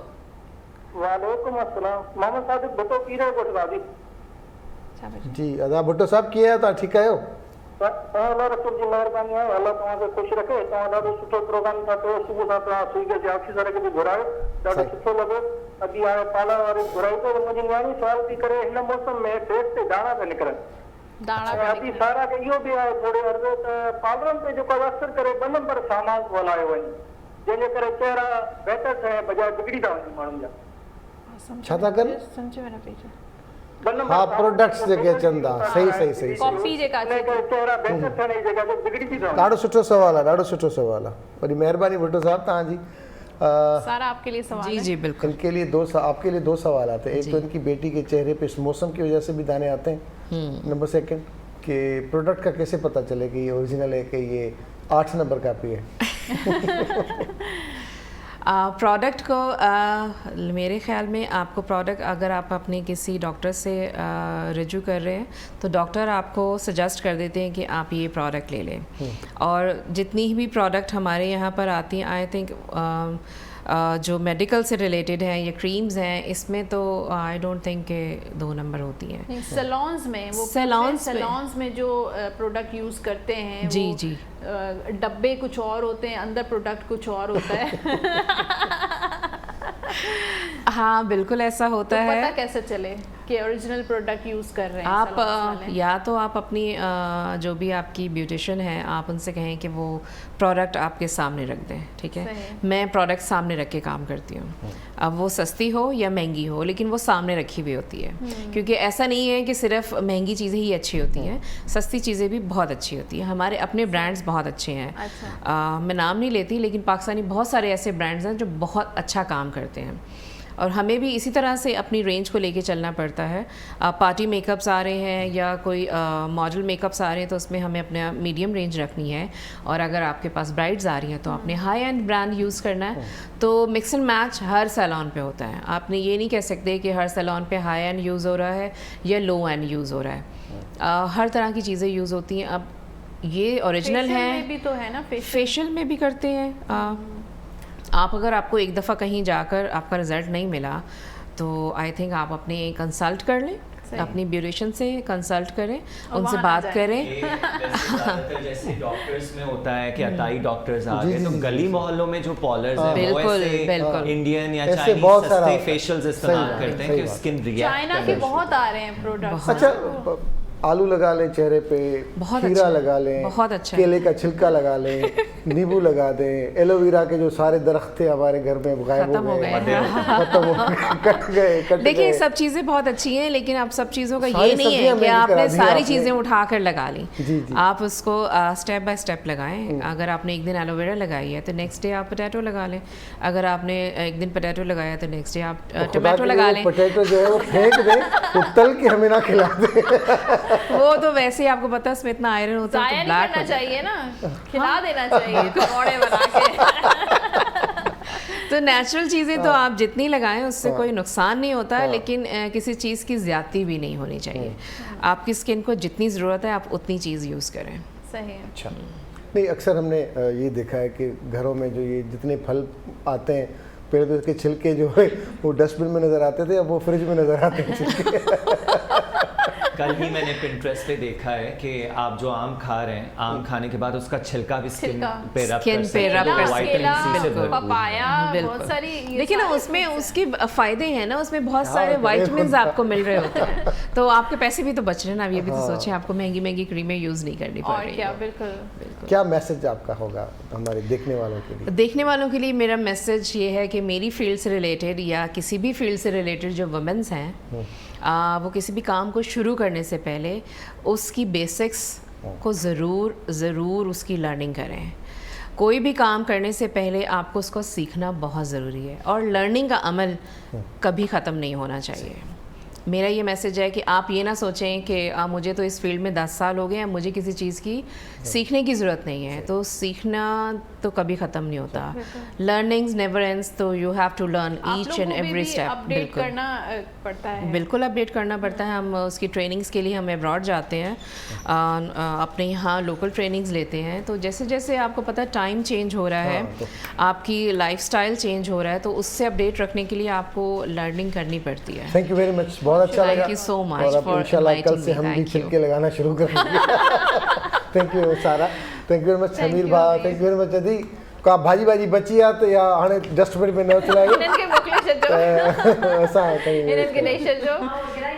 Speaker 8: वालेकुम अस्सलाम। मोहम्मद सादिक भुट्टो की रहे कोट राजी
Speaker 2: जी। अदा भुट्टो साहब कीअं आहियो? तव्हां ठीकु आहियो?
Speaker 8: अल्लाह रसूल जी महिरबानी आहे, अल्लाह तव्हांखे ख़ुशि रखे। तव्हां ॾाढो सुठो प्रोग्राम था कयो, सुबुह सां तव्हां स्विगी जे ऑफिसर खे बि घुरायो, ॾाढो सुठो लॻो। अॼु हाणे पार्लर वारी घुराई तो मुंहिंजी न्याणी सुवाल थी करे, हिन मौसम में फेस ते दाणा पिया निकिरनि। अॼु सारा खे इहो बि आहे थोरी अर्ज़ु त पार्लरनि ते जेको असरु करे ॿ नंबर सामान हलायो वञे, जंहिंजे करे चहिरा बहितर थियण बजाए बिगड़ी था वञनि माण्हुनि जा।
Speaker 2: छा था कनि?
Speaker 1: समझ में न पई अचे।
Speaker 2: हाँ, प्रोडक्ट्स जेके अचनि था। सही
Speaker 1: कॉफी जेका अचे थी,
Speaker 8: चहिरा बहितर थियण जी जॻह ते बिगड़ी थी वञे।
Speaker 2: ॾाढो सुठो सवाल आहे, ॾाढो सुठो सवाल आहे। वॾी महिरबानी भुट्टो साहब तव्हांजी।
Speaker 1: सारा आपके लिए सवाल है।
Speaker 5: जी बिल्कुल।
Speaker 2: इनके लिए आपके लिए दो सवाल आते हैं। एक तो इनकी बेटी के चेहरे पे इस मौसम की वजह से भी दाने आते हैं। नंबर सेकंड कि प्रोडक्ट का कैसे पता चले कि ये ओरिजिनल है कि ये 8 नंबर कापी है?
Speaker 5: प्रोडक्ट को मेरे ख्याल में आपको प्रोडक्ट, अगर आप अपने किसी डॉक्टर से रिज्यू कर रहे हैं तो डॉक्टर आपको सजेस्ट कर देते हैं कि आप ये प्रोडक्ट ले लें। और जितनी भी प्रोडक्ट हमारे यहाँ पर आती हैं, आई थिंक जो मेडिकल से रिलेटेड हैं या क्रीम्स हैं, इसमें तो आई डोंट थिंक के 2 नंबर होती हैं।
Speaker 1: सैलॉन्स में वो सैलॉन्स में जो प्रोडक्ट यूज़ करते हैं,
Speaker 5: जी
Speaker 1: वो
Speaker 5: जी
Speaker 1: डब्बे कुछ और होते हैं, अंदर प्रोडक्ट कुछ और होता है।
Speaker 5: हाँ बिल्कुल ऐसा होता
Speaker 1: तो
Speaker 5: है।
Speaker 1: पता कैसे चले कि ओरिजिनल प्रोडक्ट यूज़ कर रहे हैं
Speaker 5: आप
Speaker 1: सलोन्स वाले?
Speaker 5: या तो आप अपनी जो भी आपकी ब्यूटिशियन है आप उनसे कहें कि वो प्रोडक्ट आपके सामने रख दें, ठीक है।
Speaker 1: सही।
Speaker 5: मैं प्रोडक्ट सामने रख के काम करती हूँ, अब वो सस्ती हो या महंगी हो, लेकिन वो सामने रखी हुई होती है। क्योंकि ऐसा नहीं है कि सिर्फ महंगी चीज़ें ही अच्छी होती हैं, सस्ती चीज़ें भी बहुत अच्छी होती हैं। हमारे अपने ब्रांड्स बहुत अच्छे हैं।
Speaker 1: अच्छा।
Speaker 5: मैं नाम नहीं लेती, लेकिन पाकिस्तानी बहुत सारे ऐसे ब्रांड्स हैं जो बहुत अच्छा काम करते हैं, और हमें भी इसी तरह से अपनी रेंज को लेके चलना पड़ता है। पार्टी मेकअप्स आ रहे हैं या कोई मॉडल मेकअप्स आ रहे हैं तो उसमें हमें अपना मीडियम रेंज रखनी है, और अगर आपके पास ब्राइड्स आ रही हैं तो आपने हाई एंड ब्रांड यूज़ करना है। तो मिक्स एंड मैच हर सैलून पे होता है। आपने ये नहीं कह सकते कि हर सैलून पे हाई एंड यूज़ हो रहा है या लो एंड यूज़ हो रहा है। हर तरह की चीज़ें यूज़ होती हैं। अब ये ओरिजिनल
Speaker 1: फेशियल
Speaker 5: है,
Speaker 1: में भी तो है ना,
Speaker 5: फेशियल में भी करते हैं। आप अगर आपको एक दफ़ा कहीं जाकर आपका रिज़ल्ट नहीं मिला तो आई थिंक आप अपने कंसल्ट कर लें, अपनी ब्यूटिशियन से कंसल्ट करें,
Speaker 1: और
Speaker 5: उनसे
Speaker 1: वहाँ ना
Speaker 5: बात
Speaker 1: जाएं।
Speaker 5: करें।
Speaker 4: ये वैसे ज़्यादातर जैसे डॉक्टर्स में होता है कि अताई डॉक्टर्स आ गए, तो गली मोहल्लों में जो पॉलर्स हैं वो
Speaker 5: बिल्कुल,
Speaker 4: ऐसे
Speaker 5: बिल्कुल।
Speaker 4: इंडियन या
Speaker 2: ऐसे
Speaker 4: चाइनीज
Speaker 2: बहुत सारा
Speaker 4: सस्ते
Speaker 2: होता है।
Speaker 4: फेशियल्स
Speaker 2: सही
Speaker 4: इस्तेमाल
Speaker 2: बात,
Speaker 4: करते हैं
Speaker 2: सही
Speaker 4: कि
Speaker 2: बात।
Speaker 4: स्किन रिएक्ट
Speaker 1: चाइना के बहुत आ रहे हैं प्रोडक्ट्स।
Speaker 2: अच्छा, आलू लगा लें चेहरे पे,
Speaker 5: बहुत
Speaker 2: खीरा
Speaker 5: अच्छा है,
Speaker 2: लगा लें,
Speaker 5: बहुत अच्छा है।
Speaker 2: केले का छिलका लगा लें, नींबू लगा दें, एलोवेरा के जो सारे दरख्त थे हमारे घर में गायब
Speaker 5: खत्म हो गए
Speaker 2: खत्म हो गए, कट गए।
Speaker 5: देखिए सब चीज़ें बहुत अच्छी हैं, लेकिन अब सब चीज़ों का
Speaker 2: सारी
Speaker 5: ये नहीं है
Speaker 2: सब्जियां
Speaker 5: कि
Speaker 2: महंगी करा
Speaker 5: आपने
Speaker 2: दी
Speaker 5: सारी
Speaker 2: आपने।
Speaker 5: चीज़ें उठा कर लगा ली।
Speaker 2: जी, जी।
Speaker 5: आप उसको स्टेप बाय स्टेप लगाएं। अगर आपने एक दिन एलोवेरा लगाई है तो नेक्स्ट डे आप पोटैटो लगा लें। अगर आपने एक दिन पोटैटो लगाया तो नेक्स्ट डे आप टोमेटो लगा लें।
Speaker 2: पोटैटो जो है वो फेंक दें, वो तल के हमें ना खिला दें।
Speaker 5: वो तो वैसे ही आपको पता है उसमें इतना आयरन होता है
Speaker 1: जाया
Speaker 5: तो
Speaker 1: नहीं
Speaker 5: ब्लैक
Speaker 1: करना
Speaker 5: हो जाए।
Speaker 1: चाहिए ना, खिला देना चाहिए पकौड़े बना के।
Speaker 5: तो नेचुरल चीज़ें तो आप जितनी लगाएं उससे कोई नुकसान नहीं होता है, लेकिन किसी चीज़ की ज़्यादती भी नहीं होनी चाहिए। आपकी स्किन को जितनी ज़रूरत है आप उतनी चीज़ यूज़ करें।
Speaker 1: सही है।
Speaker 2: अच्छा, नहीं अक्सर हमने ये देखा है कि घरों में जो ये जितने फल आते हैं, पहले तो इसके छिलके जो है वो डस्टबिन में नज़र आते थे, अब वो फ्रिज में नज़र आते हैं छिलके।
Speaker 4: कल ही मैंने पिंटरेस्ट पे देखा है कि आप जो आम खा रहे हैं, आम खाने के बाद उसका छिलका भी स्किन
Speaker 1: छिलका।
Speaker 4: पे रब
Speaker 5: स्किन
Speaker 4: कर
Speaker 5: पे
Speaker 4: सकते
Speaker 5: रब
Speaker 4: हैं,
Speaker 5: कर
Speaker 4: वो
Speaker 5: सकते हैं।
Speaker 4: विटामिन सी से
Speaker 1: केला,
Speaker 4: भरपूर है।
Speaker 1: पपाया,
Speaker 5: बिल्कुल।
Speaker 1: बहुत सारी ये
Speaker 5: देखिए ना
Speaker 1: सारे
Speaker 5: उसमें
Speaker 1: fruits हैं।
Speaker 5: उसके फ़ायदे हैं ना, उसमें बहुत सारे
Speaker 2: हाँ,
Speaker 5: वाइटमिन्स
Speaker 2: बिल्कुल।
Speaker 5: आपको मिल रहे होते हैं, तो आपके पैसे भी तो बच रहे हैं ना। अब ये भी तो सोचें, आपको महंगी महंगी क्रीमें यूज़ नहीं करनी पड़
Speaker 1: और
Speaker 5: रही
Speaker 1: क्या,
Speaker 5: है।
Speaker 1: बिल्कुल।
Speaker 2: क्या मैसेज आपका होगा हमारे देखने वालों के लिए?
Speaker 5: देखने वालों के लिए मेरा मैसेज ये है कि मेरी फील्ड से रिलेटेड या किसी भी फील्ड से रिलेटेड जो वुमेन्स हैं, वो किसी भी काम को शुरू करने से पहले उसकी बेसिक्स को ज़रूर उसकी लर्निंग करें। कोई भी काम करने से पहले आपको उसको सीखना बहुत ज़रूरी है, और लर्निंग का अमल कभी ख़त्म नहीं होना चाहिए। मेरा ये मैसेज है कि आप ये ना सोचें कि मुझे तो इस फील्ड में 10 साल हो गए हैं, मुझे किसी चीज़ की सीखने की ज़रूरत नहीं है। तो सीखना तो कभी ख़त्म नहीं होता। लर्निंग्स नेवर एंड्स, तो यू हैव टू लर्न
Speaker 1: आप
Speaker 5: ईच
Speaker 1: लोगों
Speaker 5: एंड
Speaker 1: को
Speaker 5: एवरी
Speaker 1: भी
Speaker 5: स्टेप।
Speaker 1: अपडेट करना पड़ता है।
Speaker 5: बिल्कुल अपडेट करना पड़ता है। हम उसकी ट्रेनिंग्स के लिए हम अब्रॉड जाते हैं, अपने यहाँ लोकल ट्रेनिंग्स लेते हैं। तो जैसे जैसे आपको पता है टाइम चेंज हो रहा है, आपकी लाइफस्टाइल चेंज हो रहा है, तो उससे अपडेट रखने के लिए आपको लर्निंग करनी पड़ती है।
Speaker 2: थैंक यू वेरी मच, बहुत अच्छा लगा।
Speaker 5: Thank you so much
Speaker 2: और अब
Speaker 5: for
Speaker 2: इंशाल्लाह कल
Speaker 5: inviting
Speaker 2: से
Speaker 5: me.
Speaker 2: हम भी
Speaker 5: Thank you.
Speaker 2: छिलके लगाना शुरू करेंगे। थैंक यू सारा, thank you very much Sameer भाई, थैंक यू वेरी मच जदी का भाजी बची आहे त या हाणे डस्टबिन में न चलाए
Speaker 1: हिननि खे मोकिले छॾिजो,
Speaker 2: असां कहीं
Speaker 1: हिननि खे ॾेई छॾिजो,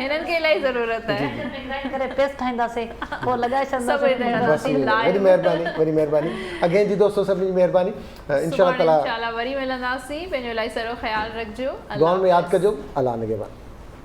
Speaker 1: हिननि खे इलाही ज़रूरत है।
Speaker 6: करे पेस्ट ठाहींदासीं, पोइ लॻाए
Speaker 1: सभु
Speaker 6: छॾींदासीं।
Speaker 1: हिते
Speaker 2: बस
Speaker 1: हलंदासीं
Speaker 2: वरी
Speaker 1: live।
Speaker 2: वरी महिरबानी अगेन जी दोस्तों, सभिनी जी महिरबानी। इंशाल्लाह
Speaker 1: सुभाणे
Speaker 2: ताला
Speaker 1: इंशाल्लाह वरी मिलंदासीं। पंहिंजो इलाही सारो ख़्यालु रखिजो।
Speaker 2: दुआउनि में यादि कजो। अल्लाह निगहबान।